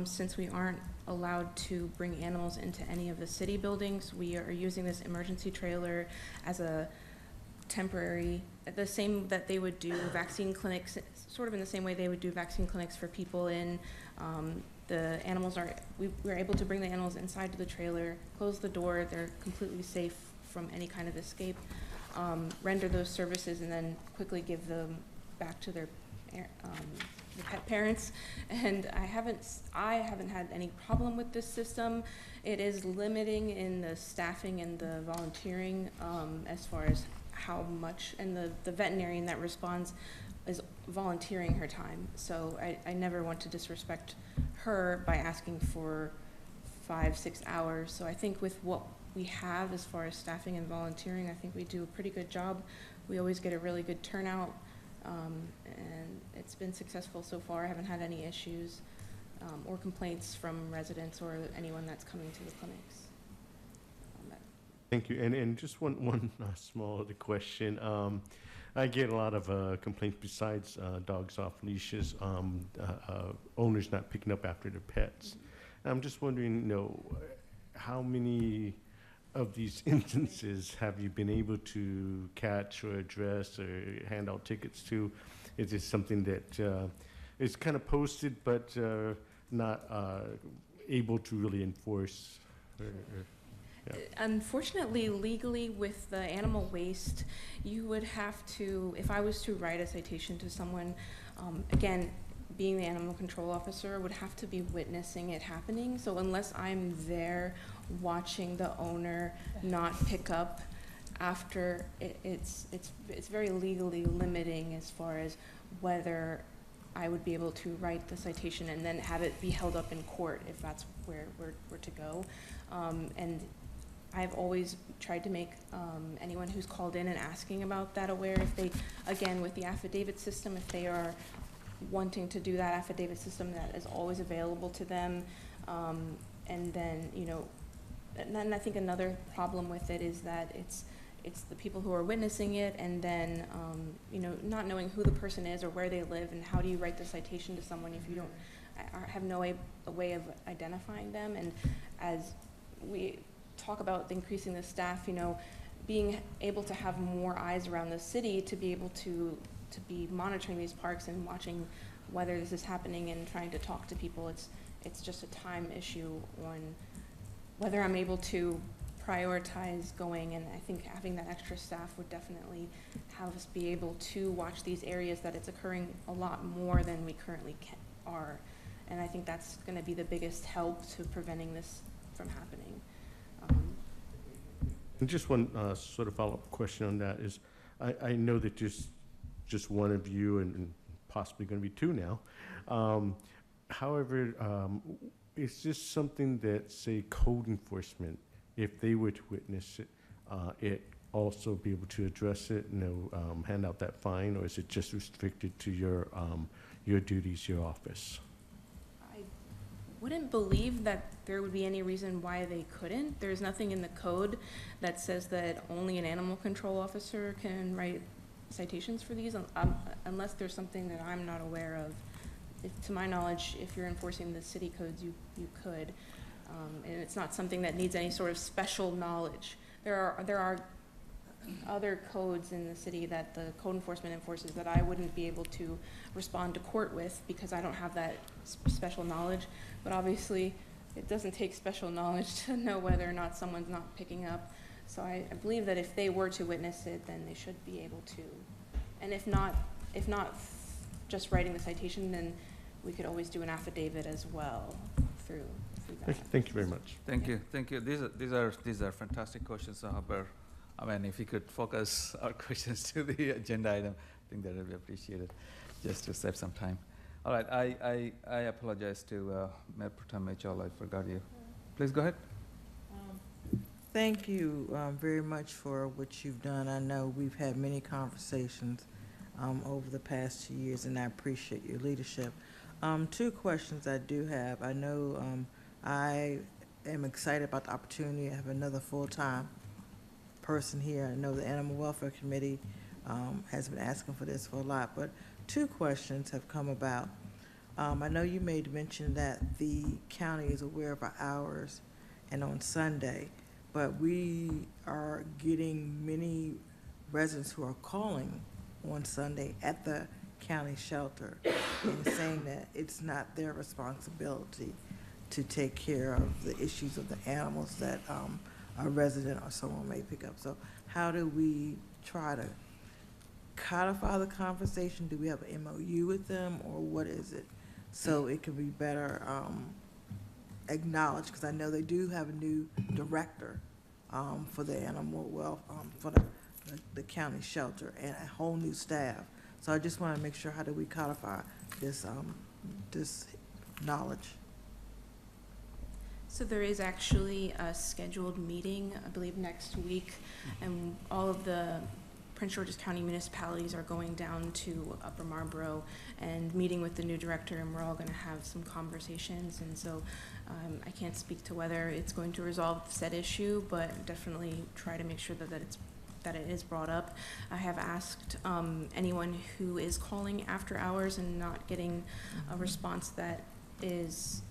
Since we aren't allowed to bring animals into any of the city buildings, we are using this emergency trailer as a temporary, the same that they would do vaccine clinics, sort of in the same way they would do vaccine clinics for people in. The animals we're able to bring the animals inside to the trailer, close the door, they're completely safe from any kind of escape, render those services, and then quickly give them back to their pet parents. And I haven't had any problem with this system. It is limiting in the staffing and the volunteering as far as how much, and the veterinarian that responds is volunteering her time. So I never want to disrespect her by asking for 5-6 hours. So I think with what we have as far as staffing and volunteering, I think we do a pretty good job. We always get a really good turnout, and it's been successful so far. I haven't had any issues or complaints from residents or anyone that's coming to the clinics. Thank you. And just one small other question. I get a lot of complaints besides dogs off leashes, owners not picking up after their pets. And I'm just wondering, how many of these instances have you been able to catch or address or hand out tickets to? Is it something that is kind of posted but not able to really enforce? Unfortunately, legally with the animal waste, you would have to, if I was to write a citation to someone, again, being the animal control officer, would have to be witnessing it happening. So unless I'm there watching the owner not pick up after, it's very legally limiting as far as whether I would be able to write the citation and then have it be held up in court if that's where we're to go. And I've always tried to make anyone who's called in and asking about that aware. If they, again, with the affidavit system, if they are wanting to do that affidavit system, that is always available to them. And then, and then I think another problem with it is that it's the people who are witnessing it, and then, not knowing who the person is or where they live, and how do you write the citation to someone if you don't have no way of identifying them. And as we talk about increasing the staff, being able to have more eyes around the city to be able to be monitoring these parks and watching whether this is happening and trying to talk to people, it's just a time issue on whether I'm able to prioritize going. And I think having that extra staff would definitely have us be able to watch these areas that it's occurring a lot more than we currently are. And I think that's going to be the biggest help to preventing this from happening. And just one sort of follow-up question on that is, I know that just one of you, and possibly going to be two now. However, is this something that, say, code enforcement, if they were to witness it, it also be able to address it, hand out that fine, or is it just restricted to your duties, your office? I wouldn't believe that there would be any reason why they couldn't. There's nothing in the code that says that only an animal control officer can write citations for these, unless there's something that I'm not aware of. To my knowledge, if you're enforcing the city codes, you could. And it's not something that needs any sort of special knowledge. There are other codes in the city that the code enforcement enforces that I wouldn't be able to respond to court with because I don't have that special knowledge. But obviously, it doesn't take special knowledge to know whether or not someone's not picking up. So I believe that if they were to witness it, then they should be able to. And if not just writing the citation, then we could always do an affidavit as well through that. Thank you very much. Thank you. These are fantastic questions, Harper. I mean, if you could focus our questions to the agenda item, I think that would be appreciated, just to save some time. All right, I apologize to Mayor Pro Tem Mitchell, I forgot you. Please go ahead. Thank you very much for what you've done. I know we've had many conversations over the past 2 years, and I appreciate your leadership. 2 questions I do have. I know I am excited about the opportunity to have another full-time person here. I know the Animal Welfare Committee has been asking for this for a lot, but 2 questions have come about. I know you made mention that the county is aware of our hours and on Sunday, but we are getting many residents who are calling on Sunday at the county shelter and saying that it's not their responsibility to take care of the issues of the animals that a resident or someone may pick up. So how do we try to codify the conversation? Do we have an MOU with them, or what is it? So it can be better acknowledged, because I know they do have a new director for the animal for the county shelter, and a whole new staff. So I just want to make sure, how do we codify this this knowledge? So there is actually a scheduled meeting, I believe, next week, and all of the Prince George's County municipalities are going down to Upper Marlboro and meeting with the new director, and we're all going to have some conversations. And so I can't speak to whether it's going to resolve said issue, but definitely try to make sure that it is brought up. I have asked anyone who is calling after hours and not getting a response that is,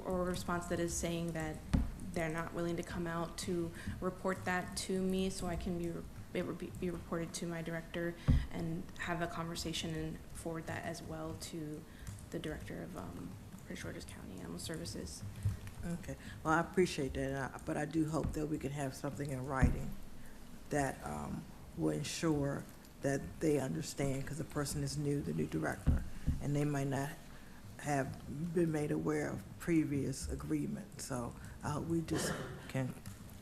or a response that is saying that they're not willing to come out, to report that to me so I can it would be reported to my director and have a conversation and forward that as well to the director of Prince George's County Animal Services. Okay, well, I appreciate that, but I do hope that we can have something in writing that will ensure that they understand, because the person is new, the new director, and they might not have been made aware of previous agreements. So I hope we just can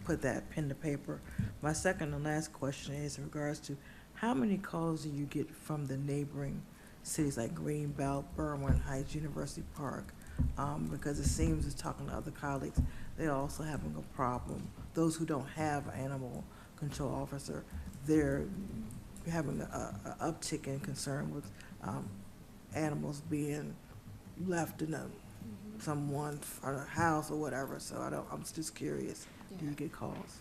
put that pen to paper. My second and last question is in regards to how many calls do you get from the neighboring cities like Greenbelt, Berwyn Heights, University Park? Because it seems, as talking to other colleagues, they're also having a problem. Those who don't have an animal control officer, they're having an uptick in concern with animals being left in someone's house or whatever. So I'm just curious. Yeah. Do you get calls?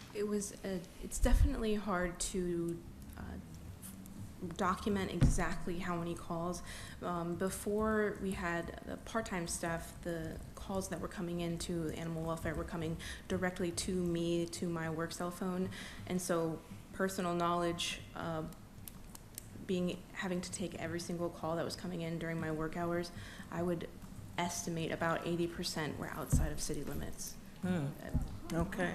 It's definitely hard to document exactly how many calls. Before we had the part-time staff, the calls that were coming into animal welfare were coming directly to me, to my work cell phone. And so personal knowledge, having to take every single call that was coming in during my work hours, I would estimate about 80% were outside of city limits. Okay,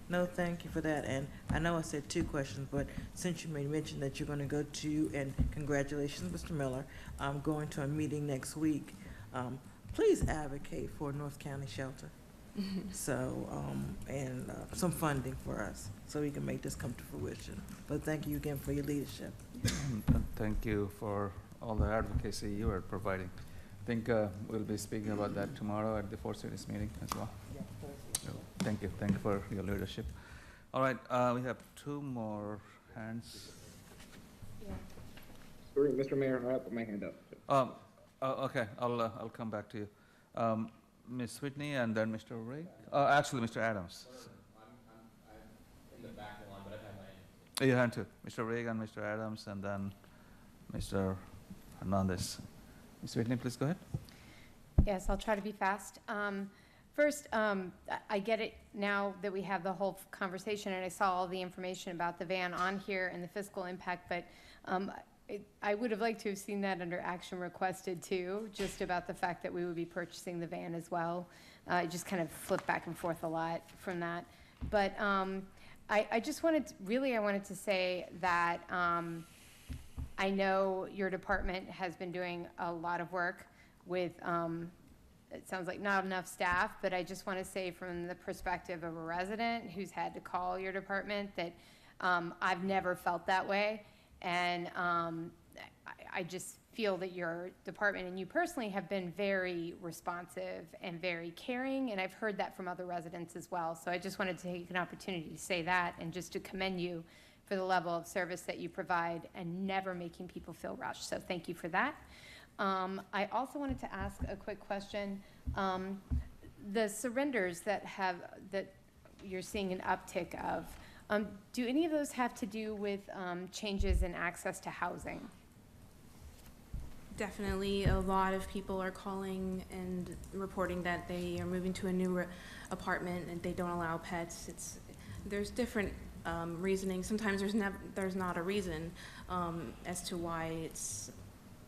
no, thank you for that. And I know I said 2 questions, but since you made mention that you're going to go to, and congratulations, Mr. Miller, going to a meeting next week, please advocate for North County Shelter. So, and some funding for us so we can make this come to fruition. But thank you again for your leadership. Thank you for all the advocacy you are providing. I think we'll be speaking about that tomorrow at the Four Cities meeting as well. Thank you for your leadership. All right, we have 2 more hands. Sorry, Mr. Mayor, I put my hand up. Okay, I'll come back to you. Ms. Whitney and then Mr. Ray. Actually, Mr. Adams. I'm in the back of the line, but I've had my hand. Your hand too. Mr. Reagan, Mr. Adams, and then Mr. Hernandez. Ms. Whitney, please go ahead. Yes, I'll try to be fast. First, I get it now that we have the whole conversation, and I saw all the information about the van on here and the fiscal impact, but I would have liked to have seen that under action requested too, just about the fact that we would be purchasing the van as well. I just kind of flipped back and forth a lot from that. But I just wanted to, I wanted to say that I know your department has been doing a lot of work with, it sounds like not enough staff, but I just want to say from the perspective of a resident who's had to call your department that I've never felt that way. And I just feel that your department and you personally have been very responsive and very caring, and I've heard that from other residents as well. So I just wanted to take an opportunity to say that and just to commend you for the level of service that you provide and never making people feel rushed. So thank you for that. I also wanted to ask a quick question. The surrenders that you're seeing an uptick of, do any of those have to do with changes in access to housing? Definitely, a lot of people are calling and reporting that they are moving to a new apartment and they don't allow pets. There's different reasoning. Sometimes there's not a reason as to why. It's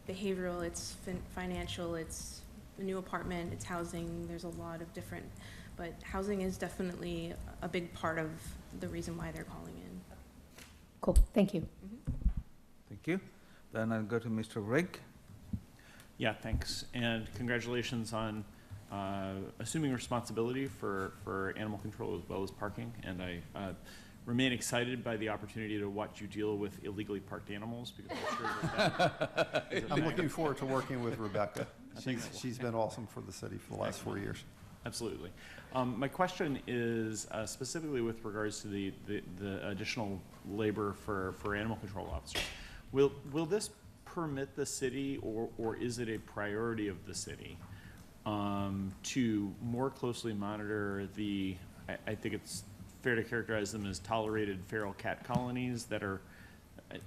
behavioral, it's financial, it's a new apartment, it's housing. There's a lot of different, but housing is definitely a big part of the reason why they're calling in. Cool, thank you. Thank you. Then I'll go to Mr. Rigg. Yeah, thanks. And congratulations on assuming responsibility for animal control as well as parking. And I remain excited by the opportunity to watch you deal with illegally parked animals, because I'm sure that is a I'm big- looking forward to working with Rebecca. I think She's been awesome for the city for the last 4 years. Absolutely. My question is specifically with regards to the additional labor for animal control officers. Will this permit the city, or is it a priority of the city to more closely monitor the, I think it's fair to characterize them as tolerated feral cat colonies that are,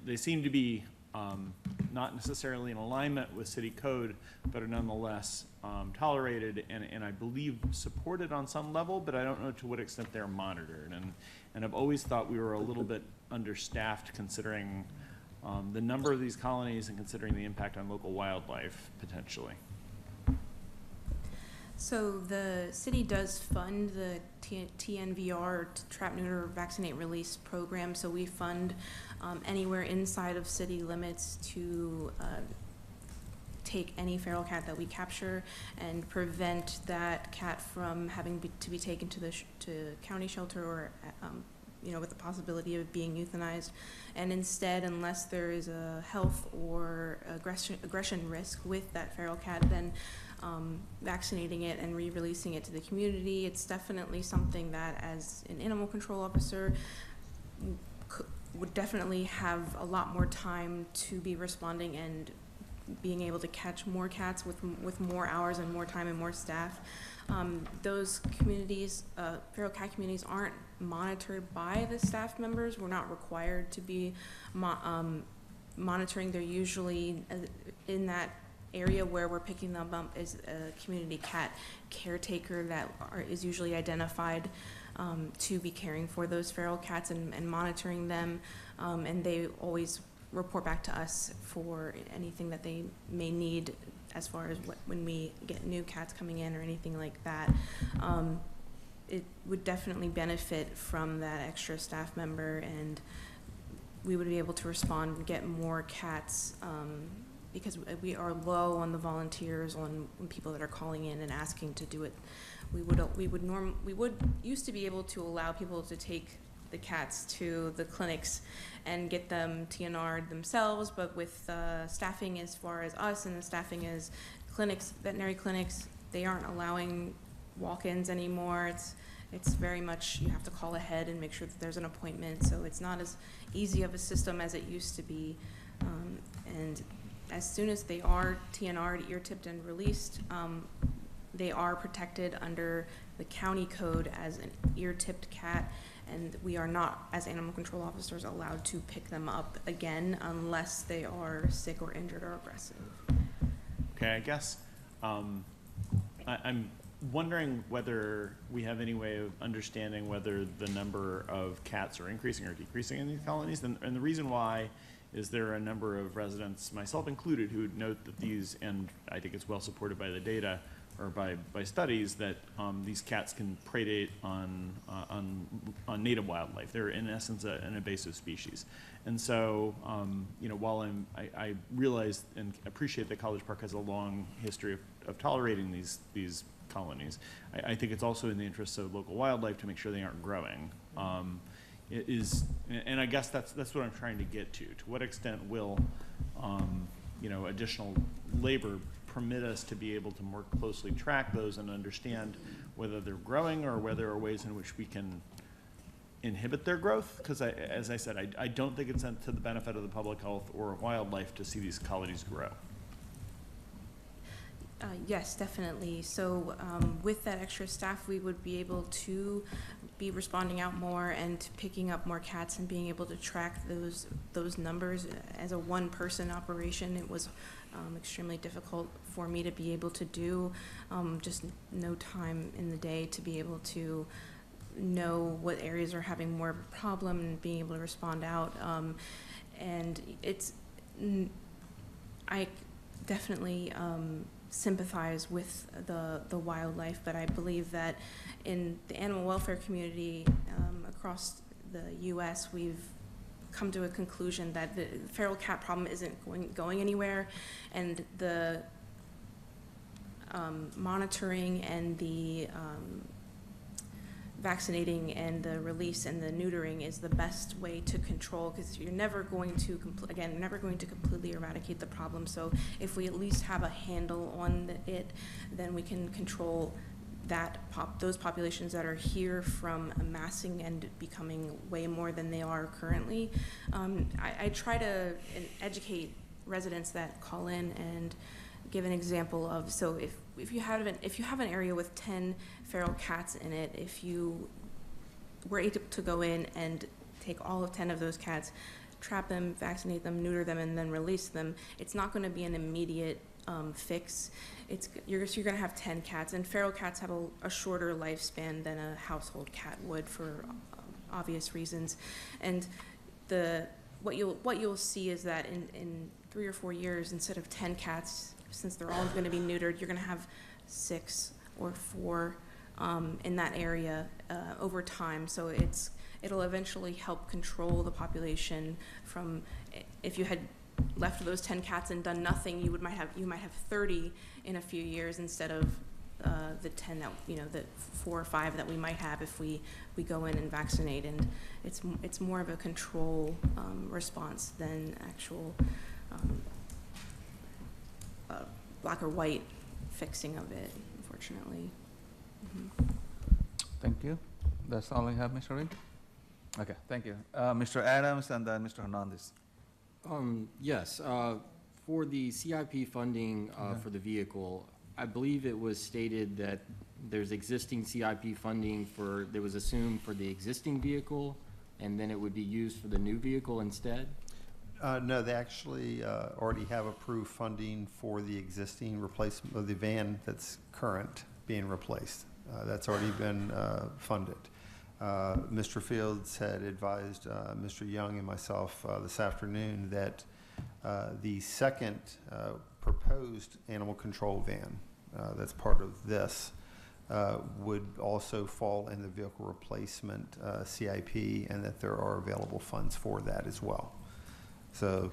they seem to be not necessarily in alignment with city code, but are nonetheless tolerated and I believe supported on some level, but I don't know to what extent they're monitored. And I've always thought we were a little bit understaffed considering the number of these colonies and considering the impact on local wildlife potentially. So the city does fund the TNVR, Trap, Neuter, Vaccinate, Release program. So we fund anywhere inside of city limits to take any feral cat that we capture and prevent that cat from having to be taken to the county shelter or with the possibility of being euthanized. And instead, unless there is a health or aggression risk with that feral cat, then vaccinating it and re-releasing it to the community. It's definitely something that, as an animal control officer, would definitely have a lot more time to be responding and being able to catch more cats with more hours and more time and more staff. Those communities, feral cat communities, aren't monitored by the staff members. We're not required to be monitoring. They're usually in that area where we're picking them up is a community cat caretaker that is usually identified to be caring for those feral cats and monitoring them, and they always report back to us for anything that they may need as far as when we get new cats coming in or anything like that. It would definitely benefit from that extra staff member, and we would be able to respond and get more cats because we are low on the volunteers, on people that are calling in and asking to do it. We would used to be able to allow people to take the cats to the clinics and get them TNR'd themselves, but with staffing as far as us and the staffing as clinics, veterinary clinics, they aren't allowing walk-ins anymore. It's very much, you have to call ahead and make sure that there's an appointment, so it's not as easy of a system as it used to be. And as soon as they are TNR'd, ear-tipped, and released, they are protected under the county code as an ear-tipped cat, and we are not, as animal control officers, allowed to pick them up again unless they are sick or injured or aggressive. Okay, I guess I'm wondering whether we have any way of understanding whether the number of cats are increasing or decreasing in these colonies. And the reason why is there are a number of residents, myself included, who note that these, and I think it's well supported by the data or by studies, that these cats can predate on native wildlife. They're in essence an invasive species. And so, you know, while I realize and appreciate that College Park has a long history of tolerating these colonies, I think it's also in the interests of local wildlife to make sure they aren't growing. And I guess that's what I'm trying to get to. To what extent will, you know, additional labor permit us to be able to more closely track those and understand whether they're growing or whether there are ways in which we can inhibit their growth? Because as I said, I don't think it's to the benefit of the public health or wildlife to see these colonies grow. Yes, definitely. So with that extra staff, we would be able to be responding out more and picking up more cats and being able to track those numbers. As a one-person operation, it was extremely difficult for me to be able to do. Just no time in the day to be able to know what areas are having more of a problem and being able to respond out. And I definitely sympathize with the wildlife, but I believe that in the animal welfare community across the U.S., we've come to a conclusion that the feral cat problem isn't going anywhere, and the monitoring and the vaccinating and the release and the neutering is the best way to control, because you're never going to completely eradicate the problem. So if we at least have a handle on it, then we can control those populations that are here from amassing and becoming way more than they are currently. I try to educate residents that call in and give an example of, so if you have an area with 10 feral cats in it, if you were able to go in and take all of 10 of those cats, trap them, vaccinate them, neuter them, and then release them, it's not going to be an immediate fix. You're going to have 10 cats, and feral cats have a shorter lifespan than a household cat would for obvious reasons. And what you'll see is that in 3 or 4 years, instead of 10 cats, since they're all going to be neutered, you're going to have 6 or 4 in that area over time. So it'll eventually help control the population from, if you had left those 10 cats and done nothing, you might have 30 in a few years instead of the 10 that, you know, the 4 or 5 that we might have if we go in and vaccinate. And it's more of a control response than actual black or white fixing of it, unfortunately. Thank you. That's all I have, Mr. Reed? Okay, thank you. Mr. Adams and then Mr. Hernandez. Yes, for the CIP funding for the vehicle, I believe it was stated that there's existing CIP funding that was assumed for the existing vehicle, and then it would be used for the new vehicle instead? No, they actually already have approved funding for the existing replacement of the van that's current being replaced. That's already been funded. Mr. Fields had advised Mr. Young and myself this afternoon that the second proposed animal control van that's part of this would also fall in the vehicle replacement CIP, and that there are available funds for that as well. So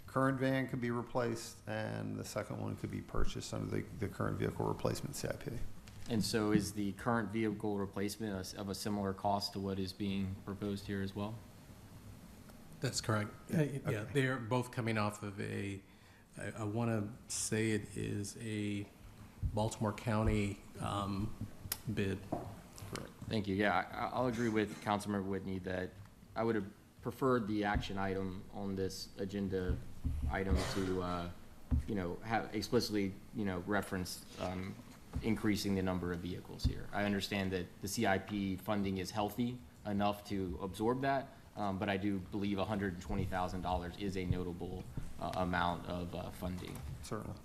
current van could be replaced, and the second one could be purchased under the current vehicle replacement CIP. And so is the current vehicle replacement of a similar cost to what is being proposed here as well? That's correct. Yeah, they're both coming off of I want to say it is a Baltimore County bid. Correct. Thank you. Yeah, I'll agree with Councilmember Whitney that I would have preferred the action item on this agenda item to, have explicitly, reference increasing the number of vehicles here. I understand that the CIP funding is healthy enough to absorb that, but I do believe $120,000 is a notable amount of funding. Certainly.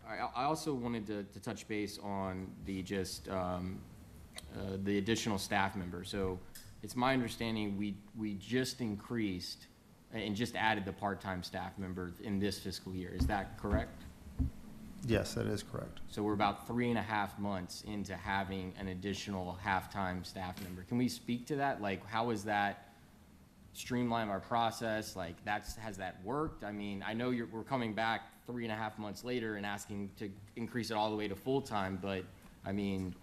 I also wanted to touch base on the the additional staff members. So it's my understanding we just increased and just added the part-time staff member in this fiscal year. Is that correct? Yes, that is correct. So we're about 3.5 months into having an additional half-time staff member. Can we speak to that? Like, how is that streamline our process? Like, has that worked? I mean, I know we're coming back 3.5 months later and asking to increase it all the way to full-time, but I mean,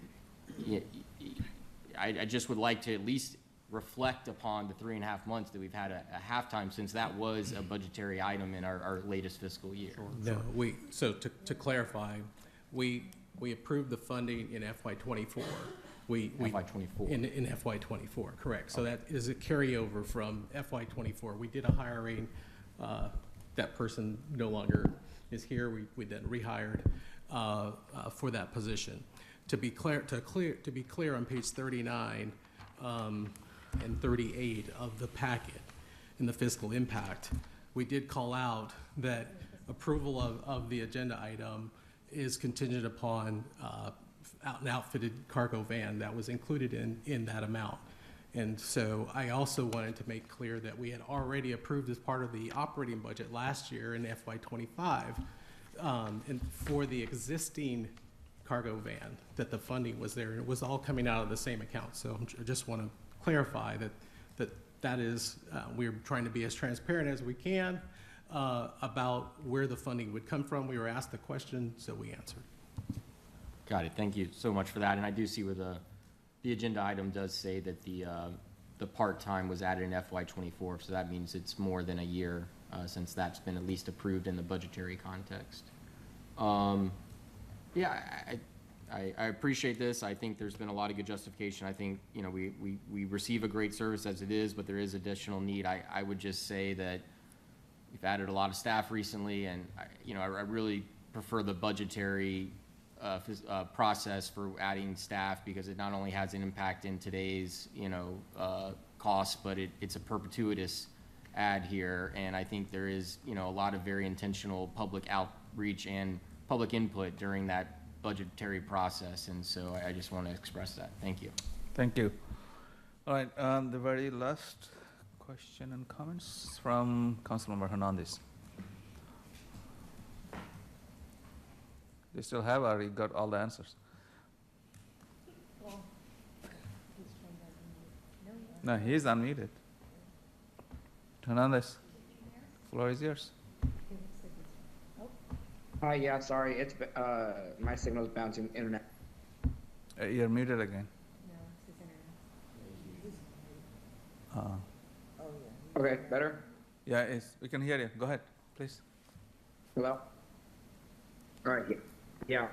I just would like to at least reflect upon the 3.5 months that we've had a halftime, since that was a budgetary item in our latest fiscal year. No, so to clarify, we approved the funding in FY '24. FY '24. In FY '24, correct. So that is a carryover from FY '24. We did a hiring, that person no longer is here. We then rehired for that position. To be clear, on page 39 and 38 of the packet in the fiscal impact, we did call out that approval of the agenda item is contingent upon an outfitted cargo van that was included in that amount. And so I also wanted to make clear that we had already approved as part of the operating budget last year in FY '25 and for the existing cargo van, that the funding was there, and it was all coming out of the same account. So I just want to clarify that is, we're trying to be as transparent as we can about where the funding would come from. We were asked the question, so we answered. Got it. Thank you so much for that. And I do see where the agenda item does say that the part-time was added in FY '24, so that means it's more than a year since that's been at least approved in the budgetary context. Yeah, I appreciate this. I think there's been a lot of good justification. I think, you know, we receive a great service as it is, but there is additional need. I would just say that we've added a lot of staff recently, and I really prefer the budgetary process for adding staff, because it not only has an impact in today's costs, but it's a perpetuitous add here. And I think there is a lot of very intentional public outreach and public input during that budgetary process, and so I just want to express that. Thank you. Thank you. All right, the very last question and comments from Councilmember Hernandez. You still have, or you got all the answers? No, he's unmuted. Hernandez, floor is yours. Yeah, sorry, it's my signal's bouncing internet. You're muted again. Okay, better? Yeah, we can hear you. Go ahead, please. Hello? All right, yeah.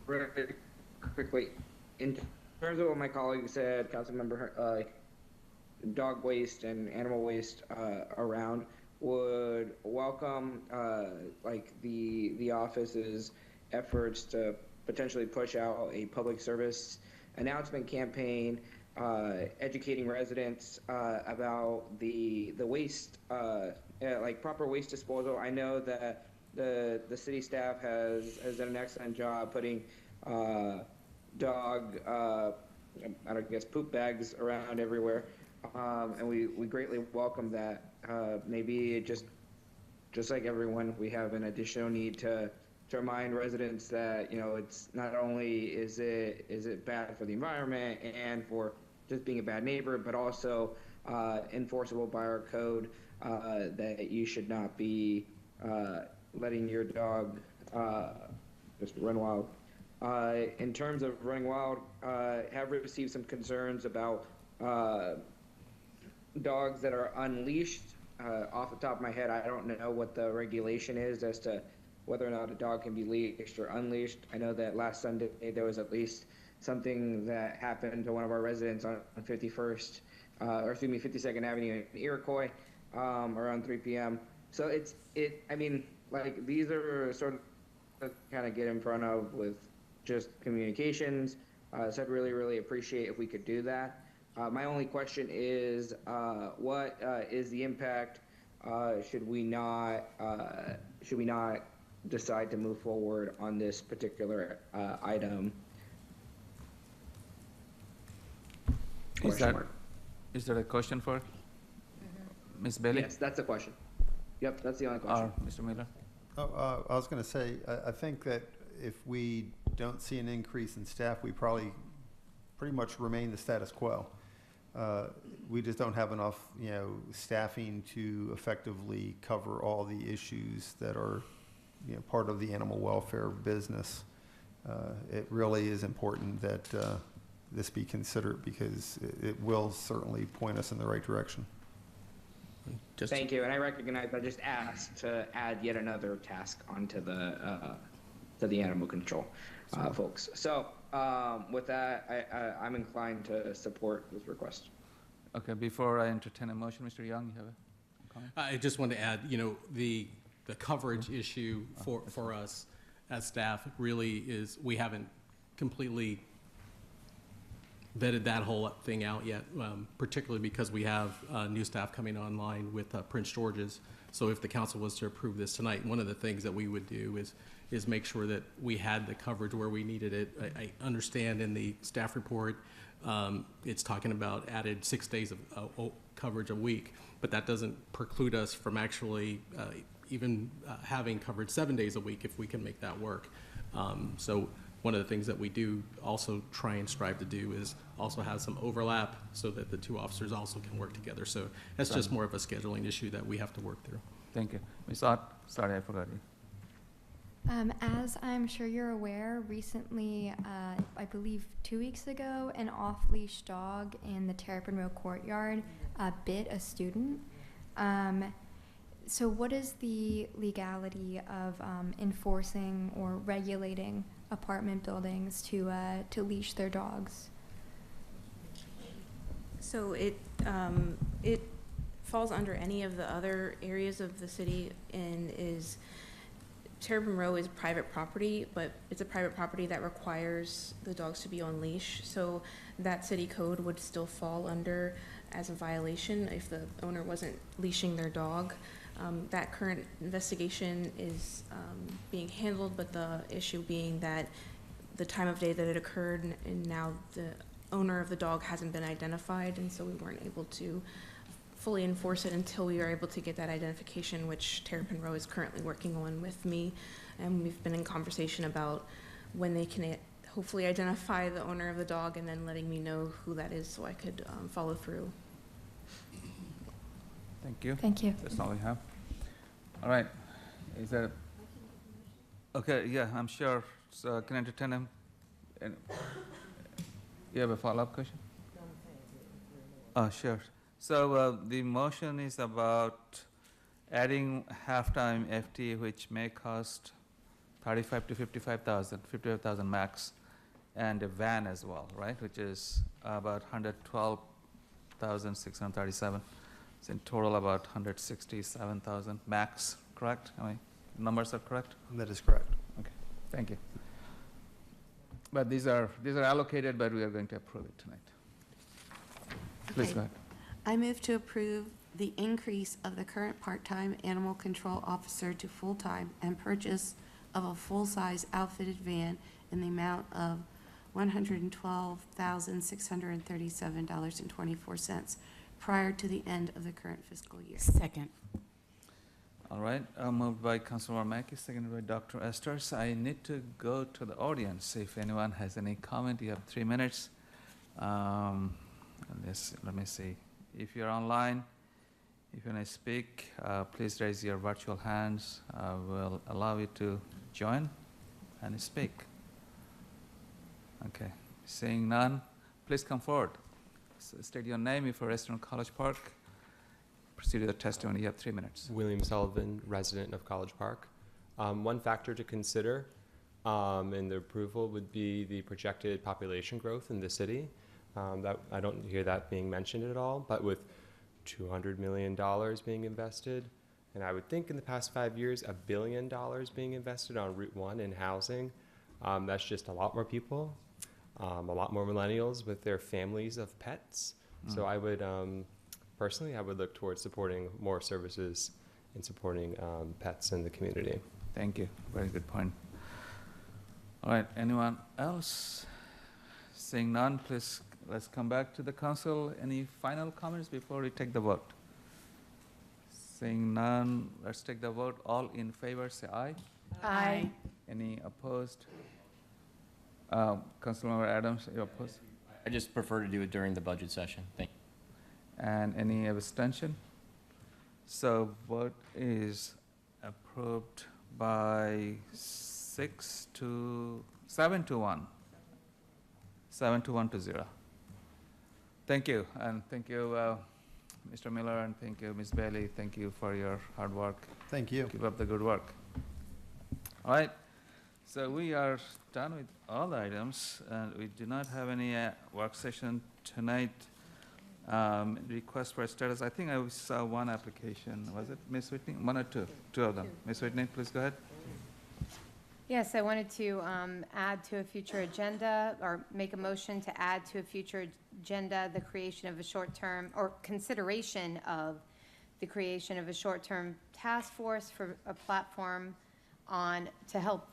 Really quickly, in terms of what my colleague said, Councilmember, dog waste and animal waste around, would welcome like the office's efforts to potentially push out a public service announcement campaign, educating residents about the waste, like proper waste disposal. I know that the city staff has done an excellent job putting dog, I guess, poop bags around everywhere, and we greatly welcome that. Maybe just like everyone, we have an additional need to remind residents that it's not only is it bad for the environment and for just being a bad neighbor, but also enforceable by our code, that you should not be letting your dog just run wild. In terms of running wild, have received some concerns about dogs that are unleashed. Off the top of my head, I don't know what the regulation is as to whether or not a dog can be leashed or unleashed. I know that last Sunday there was at least something that happened to one of our residents on 52nd Avenue in Iroquois around 3 p.m. So I mean, like, these are sort of kind of get in front of with just communications. So I'd really appreciate if we could do that. My only question is, what is the impact? Should we not decide to move forward on this particular item. Question mark. Is there a question for Ms. Bailey? Yes, that's the question. Yep, that's the only question. Or Mr. Miller? Oh, I was going to say, I think that if we don't see an increase in staff, we probably pretty much remain the status quo. We just don't have enough, staffing to effectively cover all the issues that are, part of the animal welfare business. It really is important that this be considered because it will certainly point us in the right direction. Thank you, and I recognize I just asked to add yet another task onto the animal control folks. So with that, I'm inclined to support this request. Okay, before I entertain a motion, Mr. Young, you have a comment? I just want to add, the coverage issue for us as staff really is, we haven't completely vetted that whole thing out yet, particularly because we have new staff coming online with Prince George's. So if the council was to approve this tonight, one of the things that we would do is make sure that we had the coverage where we needed it. I understand in the staff report, it's talking about added 6 days of coverage a week, but that doesn't preclude us from actually even having coverage 7 days a week if we can make that work. So one of the things that we do also try and strive to do is also have some overlap so that the two officers also can work together. So that's just more of a scheduling issue that we have to work through. Thank you. Ms. Ott, sorry, I forgot you. As I'm sure you're aware, recently, I believe 2 weeks ago, an off-leash dog in the Terrapin Row courtyard bit a student. So what is the legality of enforcing or regulating apartment buildings to leash their dogs? So it falls under any of the other areas of the city and is, Terrapin Row is private property, but it's a private property that requires the dogs to be on leash. So that city code would still fall under as a violation if the owner wasn't leashing their dog. That current investigation is being handled, but the issue being that the time of day that it occurred and now the owner of the dog hasn't been identified, and so we weren't able to fully enforce it until we were able to get that identification, which Terrapin Row is currently working on with me. And we've been in conversation about when they can hopefully identify the owner of the dog and then letting me know who that is so I could follow through. Thank you. Thank you. That's all we have. All right. Is there? Okay. Yeah, I'm sure. So can I entertain him? And you have a follow-up question? Oh, sure. So the motion is about adding halftime FT, which may cost 35 to 55,000 max, and a van as well, right? Which is about 112,637. It's in total about 167,000 max, correct? I mean, numbers are correct? That is correct. Okay, thank you. But these are allocated, but we are going to approve it tonight. Please Okay. go ahead. I move to approve the increase of the current part-time animal control officer to full-time and purchase of a full-size outfitted van in the amount of $112,637.24 prior to the end of the current fiscal year. Second. All right, moved by Councilor Mackey, seconded by Dr. Esters. I need to go to the audience. If anyone has any comment, you have 3 minutes. Let me see. If you're online, if you want to speak, please raise your virtual hands. We'll allow you to join and speak. Okay, seeing none, please come forward. State your name if you're resident of College Park. Proceed to the testimony. You have 3 minutes. William Sullivan, resident of College Park. One factor to consider in the approval would be the projected population growth in the city. That I don't hear that being mentioned at all, but with $200 million being invested, and I would think in the past 5 years, $1 billion being invested on Route 1 in housing, that's just a lot more people, a lot more millennials with their families of pets. So I would, personally, I would look towards supporting more services and supporting pets in the community. Thank you. Very good point. All right, anyone else? Seeing none, please, let's come back to the council. Any final comments before we take the vote? Seeing none, let's take the vote. All in favor, say aye. Aye. Any opposed? Councilmember Adams, you opposed? I just prefer to do it during the budget session. Thank you. And any abstention? So vote is approved by 7 to 1. 7 to 1 to 0. Thank you, and thank you, Mr. Miller, and thank you, Ms. Bailey. Thank you for your hard work. Thank you. Keep up the good work. All right, so we are done with all the items, and we do not have any work session tonight. Request for status, I think I saw one application. Was it Ms. Whitney? One or two? Two of them. Ms. Whitney, please go ahead. Yes, I wanted to add to a future agenda, or make a motion to add to a future agenda the creation of a short-term, or consideration of the creation of a short-term task force for a platform to help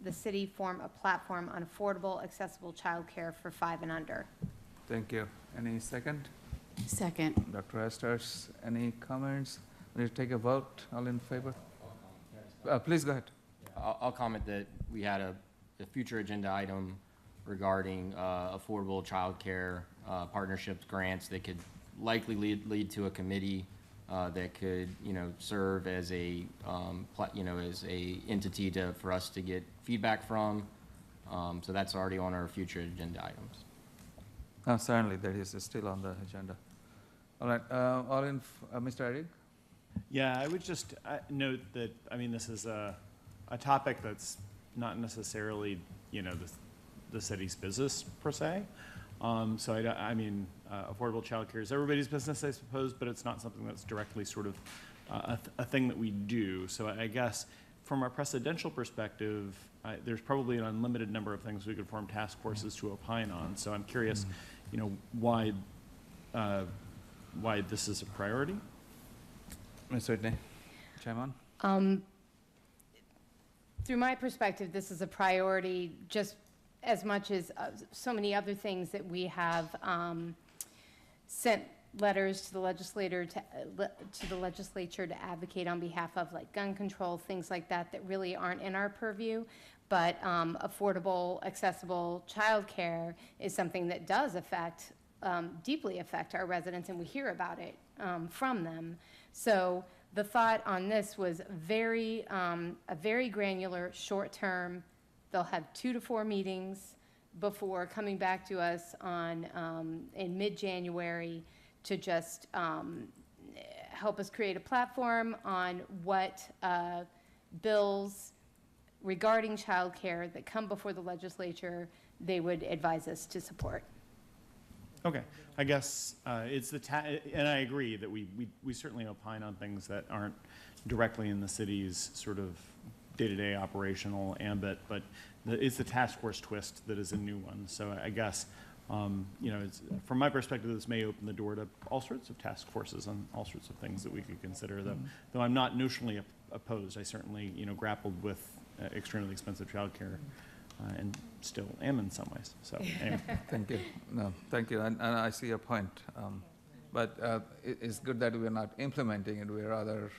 the city form a platform on affordable, accessible childcare for 5 and under. Thank you. Any second? Second. Dr. Esters, any comments? We need to take a vote. All in favor? Please go ahead. I'll comment that we had a future agenda item regarding affordable childcare partnerships grants that could likely lead to a committee that could, serve as a, as a entity for us to get feedback from. So that's already on our future agenda items. Certainly, that is still on the agenda. All right, Mr. Eric? Yeah, I would just note that, this is a topic that's not necessarily, the city's business per se. So affordable childcare is everybody's business, I suppose, but it's not something that's directly sort of a thing that we do. So I guess from a precedential perspective, there's probably an unlimited number of things we could form task forces to opine on. So I'm curious, why this is a priority. Ms. Whitney, chime on. Through my perspective, this is a priority just as much as so many other things that we have sent letters to the legislature to advocate on behalf of, like gun control, things like that, that really aren't in our purview. But affordable, accessible childcare is something that does deeply affect our residents, and we hear about it from them. So the thought on this was a very granular, short-term. They'll have 2 to 4 meetings before coming back to us in mid-January to just help us create a platform on what bills regarding childcare that come before the legislature they would advise us to support. Okay, I guess it's and I agree that we certainly opine on things that aren't directly in the city's sort of day-to-day operational ambit, but it's the task force twist that is a new one. So I guess, it's, from my perspective, this may open the door to all sorts of task forces on all sorts of things that we could consider. Though I'm not notionally opposed, I certainly grappled with extremely expensive childcare. And still am in some ways. So anyway. Thank you. No, thank you. And I see your point. But it's good that we're not implementing it. We're rather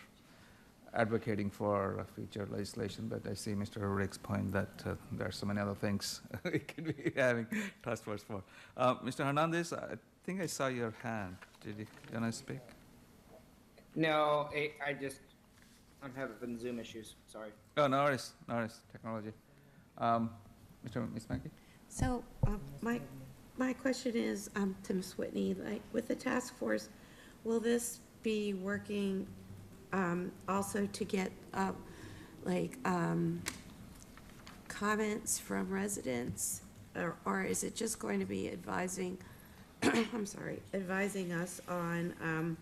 advocating for future legislation. But I see Mr. Rick's point that there are so many other things we could be having task force for. Mr. Hernandez, I think I saw your hand. Can I speak? No, I'm having Zoom issues. Sorry. Oh, no worries. Technology. Ms. Mackey? So my question is to Ms. Whitney, like with the task force, will this be working also to get comments from residents, or is it just going to be advising advising us on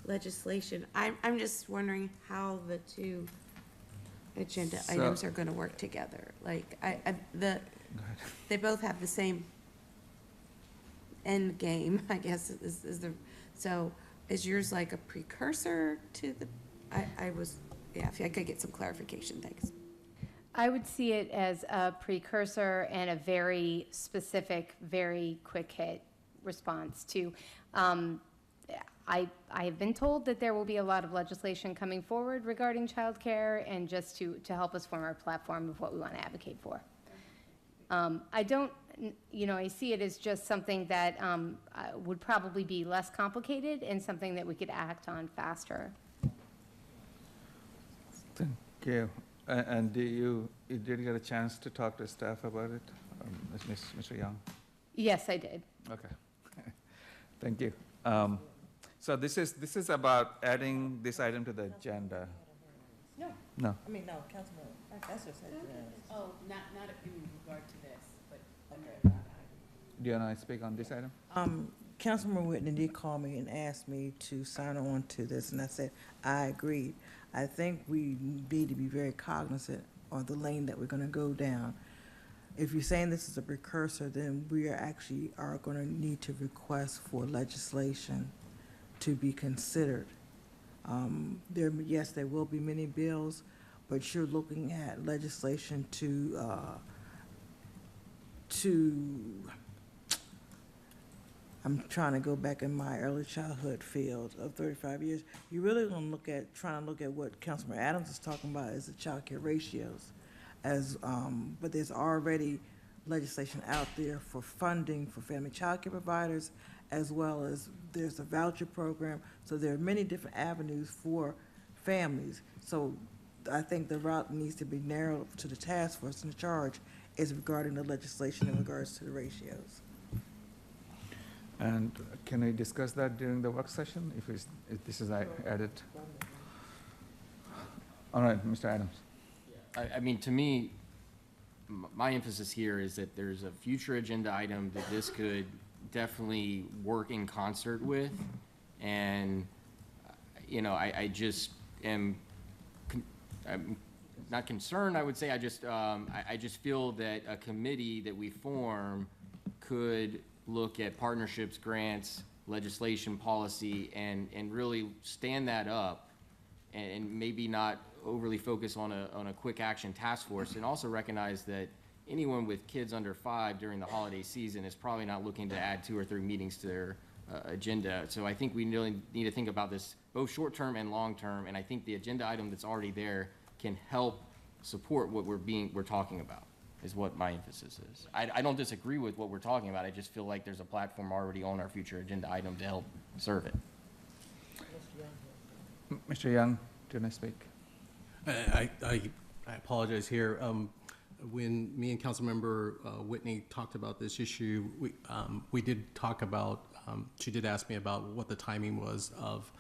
legislation? I'm just wondering how the two agenda items are going to work together. Like they both have the same end game, I guess. So is yours like a precursor to the? Yeah, if I could get some clarification, thanks. I would see it as a precursor and a very specific, very quick hit response to, I have been told that there will be a lot of legislation coming forward regarding childcare, and just to help us form our platform of what we want to advocate for. I don't, I see it as just something that would probably be less complicated and something that we could act on faster. Thank you. And did you get a chance to talk to staff about it, Mr. Young? Yes, I did. Okay. Thank you. So this is about adding this item to the agenda. No. No. I mean, no, Councilman, that's just. Oh, not in regard to this, but. Do you want to speak on this item? Councilman Whitney did call me and asked me to sign on to this, and I said, I agreed. I think we need to be very cognizant of the lane that we're gonna go down. If you're saying this is a precursor, then we are gonna need to request for legislation to be considered. Yes, there will be many bills, but you're looking at legislation to I'm trying to go back in my early childhood field of 35 years. You're really going to trying to look at what Councilman Adams is talking about as the child care ratios. But there's already legislation out there for funding for family child care providers, as well as there's a voucher program. So there are many different avenues for families. So I think the route needs to be narrowed to the task force, and the charge is regarding the legislation in regards to the ratios. And can we discuss that during the work session, if this is added? All right, Mr. Adams. I mean, to me, my emphasis here is that there's a future agenda item that this could definitely work in concert with. And, I just am, I'm not concerned, I would say. I just feel that a committee that we form could look at partnerships, grants, legislation, policy, and really stand that up, and maybe not overly focus on a quick action task force, and also recognize that anyone with kids under 5 during the holiday season is probably not looking to add 2 or 3 meetings to their agenda. So I think we really need to think about this both short-term and long-term, and I think the agenda item that's already there can help support what we're talking about, is what my emphasis is. I don't disagree with what we're talking about. I just feel like there's a platform already on our future agenda item to help serve it. Mr. Young, do you want to speak? I apologize here. When me and Councilmember Whitney talked about this issue, we did talk about, she did ask me about what the timing was of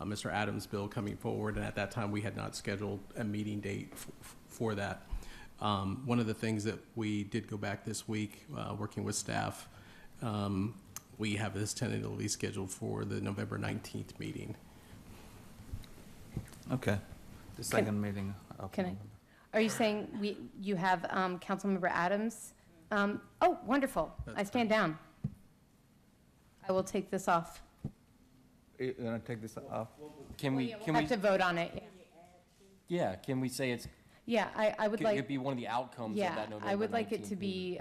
Mr. Adams' bill coming forward, and at that time we had not scheduled a meeting date for that. One of the things that we did go back this week, working with staff, we have this tentatively scheduled for the November 19th meeting. Okay. The second meeting. Are you saying you have Councilmember Adams? Oh, wonderful. I stand down. I will take this off. You want to take this off? Can we Have to vote on it. Yeah, can we say it's, Yeah, I would could like. it be one of the outcomes of Yeah, that November 19th I would like it to be,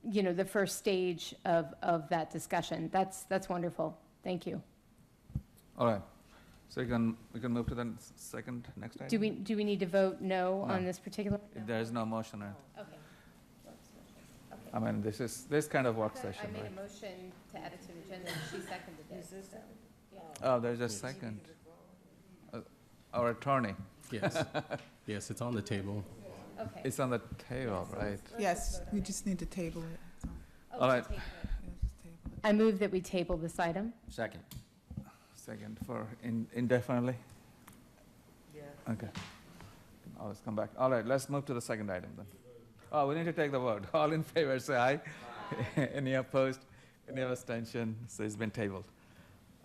the first stage of that discussion. That's wonderful. Thank you. All right. So we can move to the next item? Do we need to vote no on this particular? There is no motion, right? Okay. I mean, this kind of work session, I made right? a motion to add it to the agenda, and she seconded it. Oh, there's a second. Our attorney. Yes. Yes, it's on the table. Okay. It's on the table, right? Yes, we just need to table it. All right. I move that we table this item. Second. Second for indefinitely? Yeah. Okay. I'll just come back. All right, let's move to the second item then. Oh, we need to take the vote. All in favor, say aye. Any opposed? Any abstention? So it's been tabled.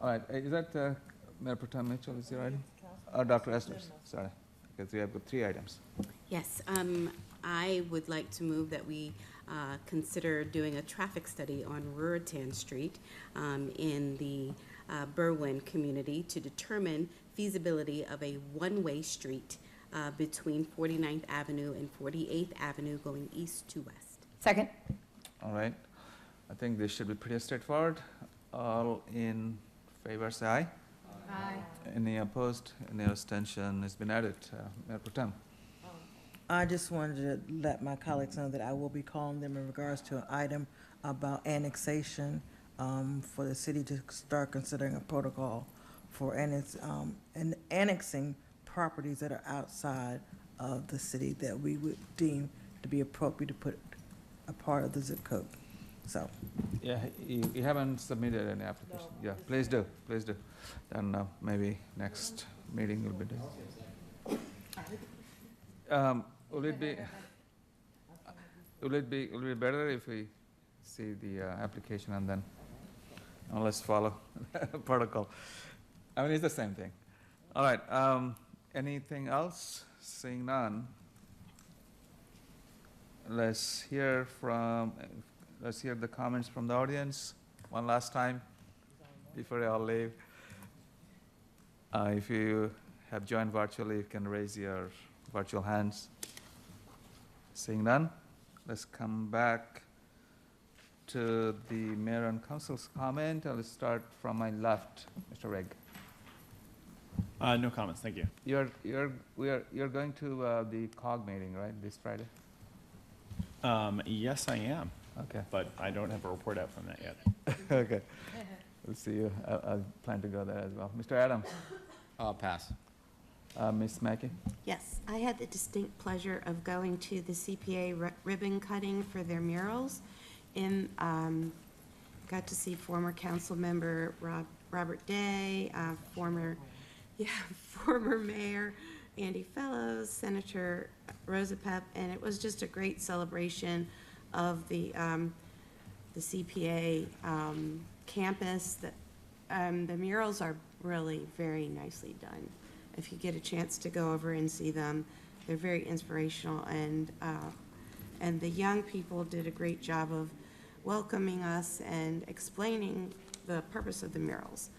All right, is that Mayor Pro Tem Mitchell, is your item? Dr. Esther, sorry, because we have 3 items. Yes, I would like to move that we consider doing a traffic study on Ruritan Street in the Berwyn community to determine feasibility of a one-way street between 49th Avenue and 48th Avenue going east to west. Second. All right. I think this should be pretty straightforward. All in favor, say aye. Aye. Any opposed? Any abstention? Has been added. Mayor Pro Tem. I just wanted to let my colleagues know that I will be calling them in regards to an item about annexation, for the city to start considering a protocol for annexing properties that are outside of the city that we would deem to be appropriate to put a part of the zip code. So, Yeah, you haven't submitted any application. Yeah, please do, please do. Then maybe next meeting will be done. Will it be better if we see the application and then let's follow protocol? I mean, it's the same thing. All right, anything else? Seeing none. Let's hear the comments from the audience one last time before they all leave. If you have joined virtually, you can raise your virtual hands. Seeing none, let's come back to the mayor and council's comment. I'll start from my left, Mr. Reg. No comments, thank you. You're going to the COG meeting, right, this Friday? Yes, I am. Okay. But I don't have a report out from that yet. Okay. We'll see you. I plan to go there as well. Mr. Adams? Pass. Ms. Mackey? Yes, I had the distinct pleasure of going to the CPA ribbon cutting for their murals. Got to see former council member Robert Day, former Mayor Andy Fellows, Senator Rosa Pepp, and it was just a great celebration of the CPA campus. The murals are really very nicely done. If you get a chance to go over and see them, they're very inspirational, and the young people did a great job of welcoming us and explaining the purpose of the murals.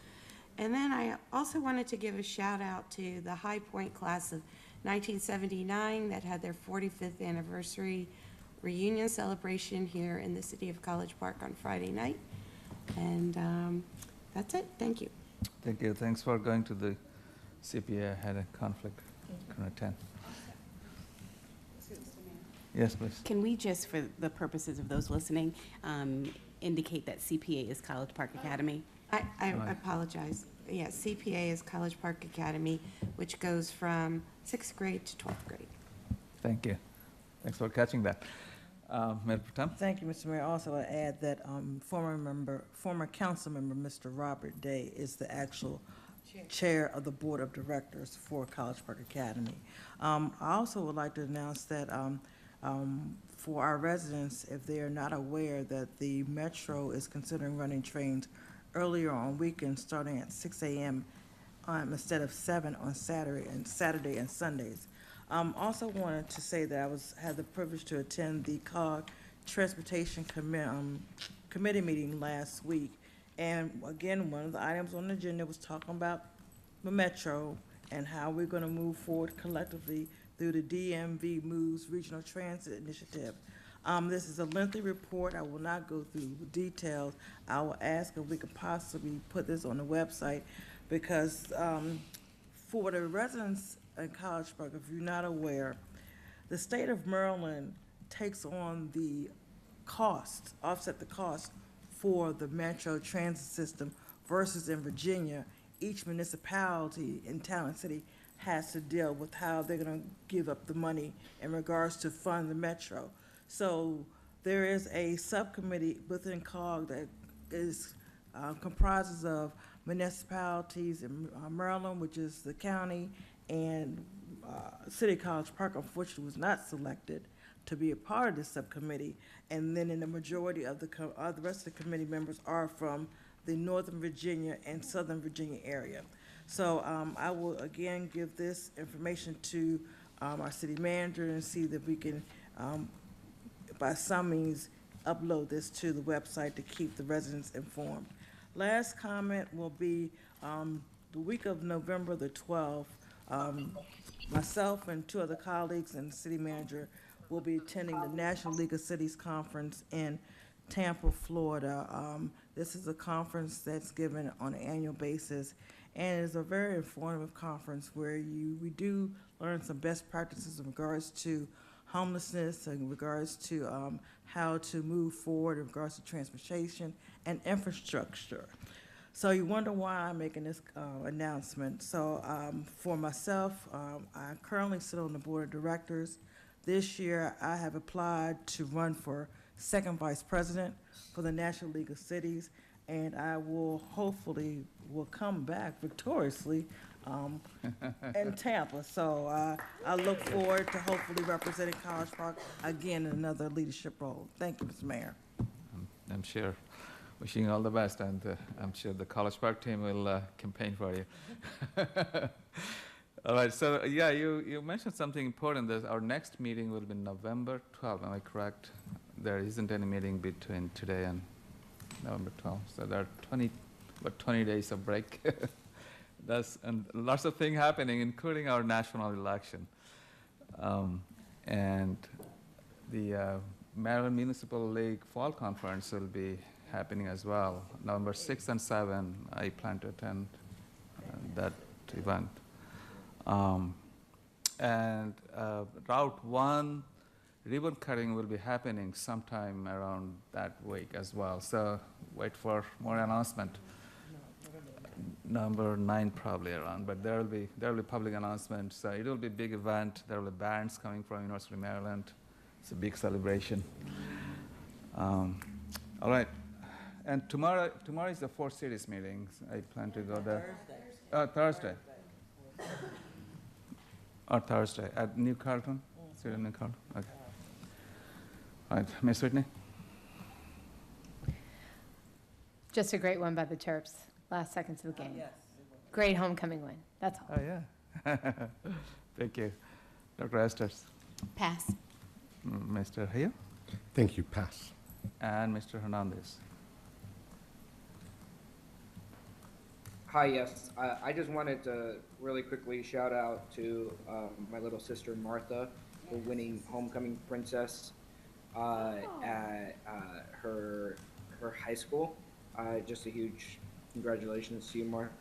And then I also wanted to give a shout out to the High Point class of 1979 that had their 45th anniversary reunion celebration here in the city of College Park on Friday night. And that's it. Thank you. Thank you. Thanks for going to the CPA. I had a conflict. Couldn't attend. Yes, please. Can we just, for the purposes of those listening, indicate that CPA is College Park Academy? I apologize. Yeah, CPA is College Park Academy, which goes from 6th grade to 12th grade. Thank you. Thanks for catching that. Mayor Pro Tem? thank you, Mr. Mayor. Also, I add that former council member, Mr. Robert Day, is the actual chair of the board of directors for College Park Academy. I also would like to announce that for our residents, if they are not aware that the Metro is considering running trains earlier on weekends, starting at 6 a.m. Instead of 7 on Saturday and Sundays. Also wanted to say that I had the privilege to attend the COG Transportation Committee meeting last week. And again, one of the items on the agenda was talking about the Metro and how we're going to move forward collectively through the DMV Moves Regional Transit Initiative. This is a lengthy report. I will not go through the details. I will ask if we could possibly put this on the website because for the residents in College Park, if you're not aware, the state of Maryland takes on the cost, offset the cost for the Metro transit system versus in Virginia, each municipality in town and city has to deal with how they're going to give up the money in regards to fund the Metro. So there is a subcommittee within COG that is comprises of municipalities in Maryland, which is the county, and City of College Park, unfortunately, was not selected to be a part of this subcommittee. And then in the majority of the rest of the committee members are from the Northern Virginia and Southern Virginia area. So I will again give this information to our city manager and see that we can, by some means, upload this to the website to keep the residents informed. Last comment will be the week of November the 12th. Myself and two other colleagues and the city manager will be attending the National League of Cities Conference in Tampa, Florida. This is a conference that's given on an annual basis, and it's a very informative conference where we do learn some best practices in regards to homelessness, in regards to how to move forward, in regards to transportation and infrastructure. So you wonder why I'm making this announcement. So for myself, I currently sit on the board of directors. This year, I have applied to run for second vice president for the National League of Cities, and I will hopefully come back victoriously in Tampa. So I look forward to hopefully representing College Park again in another leadership role. Thank you, Mr. Mayor. I'm sure. Wishing you all the best, and I'm sure the College Park team will campaign for you. All right, so yeah, you mentioned something important, that our next meeting will be November 12th, am I correct? There isn't any meeting between today and November 12th, so there are 20 days of break. And lots of things happening, including our national election. And the Maryland Municipal League Fall Conference will be happening as well. November 6th and 7th, I plan to attend that event. And Route 1 ribbon cutting will be happening sometime around that week as well. So wait for more announcement. Number 9 probably around, but there will be public announcement. So it will be a big event. There will be bands coming from University of Maryland. It's a big celebration. All right. And tomorrow is the 4 cities meeting. I plan to go there. Thursday. Or Thursday at New Carlton? City of New Carlton? Okay. All right, Ms. Whitney? Just a great one by the Terps, last seconds of the game. Great homecoming win, that's all. Oh, yeah. Thank you. Dr. Estes? Pass. Mr. Hill? Thank you. Pass. And Mr. Hernandez? Hi, yes. I just wanted to really quickly shout out to my little sister Martha for winning Homecoming Princess at her high school. Just a huge congratulations to you, Martha.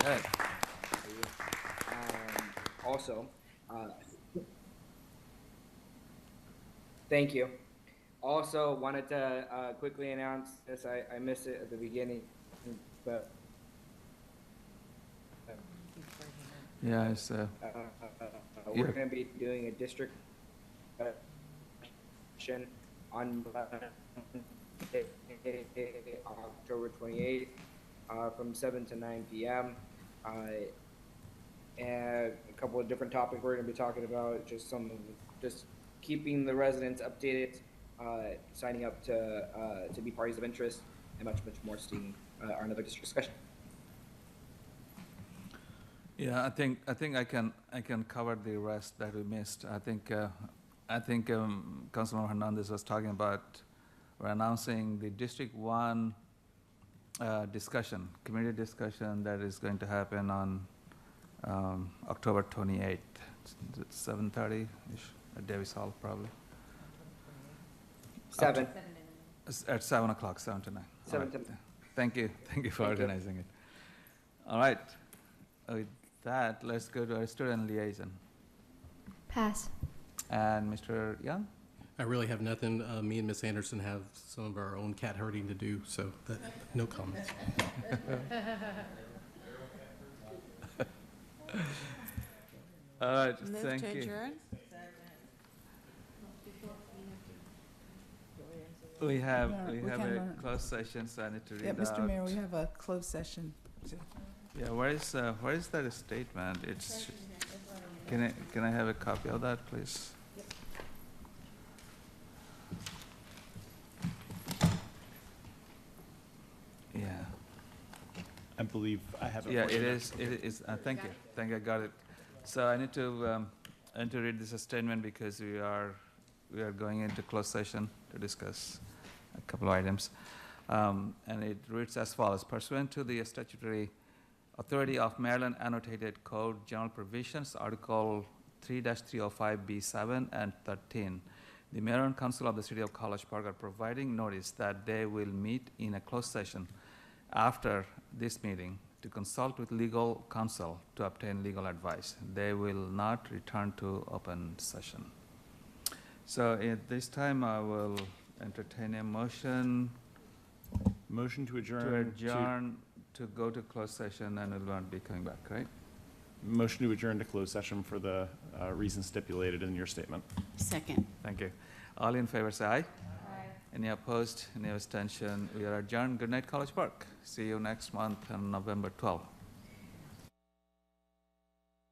Yes. Also, thank you. Also, wanted to quickly announce this. I missed it at the beginning, but yeah, it's we're going to be doing a district session on October 28th from 7 to 9 p.m. And a couple of different topics we're going to be talking about, just keeping the residents updated, signing up to be parties of interest, and much more seeing our another district discussion. Yeah, I think I can cover the rest that we missed. I think Councilman Hernandez was talking about, we're announcing the District 1 discussion, community discussion that is going to happen on October 28th. It's 7:30-ish at Davis Hall, probably. 7. At 7 o'clock, 7 to 9. 7 to 9. Thank you for organizing it. All right. With that, let's go to our student liaison. Pass. And Mr. Young? I really have nothing. Me and Ms. Anderson have some of our own cat herding to do, so no comments. All right, Move thank to you. adjourn? We have we a can, closed session, so I need to read Yeah, Mr. out. Mayor, we have a closed session. Yeah, where is that statement? It's, can I have a copy of that, please? Yeah. I believe I have it. Yeah, for you. it is, thank you, I got it. So I need to read this statement because we are going into closed session to discuss a couple of items. And it reads as follows: pursuant to the statutory authority of Maryland Annotated Code General Provisions, Article 3-305B7 and 13, the Mayor and Council of the City of College Park are providing notice that they will meet in a closed session after this meeting to consult with legal counsel to obtain legal advice. They will not return to open session. So at this time, I will entertain a motion Motion to to adjourn. adjourn, to go to closed session, and we'll not be coming back, right? Motion to adjourn to closed session for the reasons stipulated in your statement. Second. Thank you. All in favor, say aye. Aye. Any opposed, any abstention? We are adjourned. Good night, College Park. See you next month on November 12th.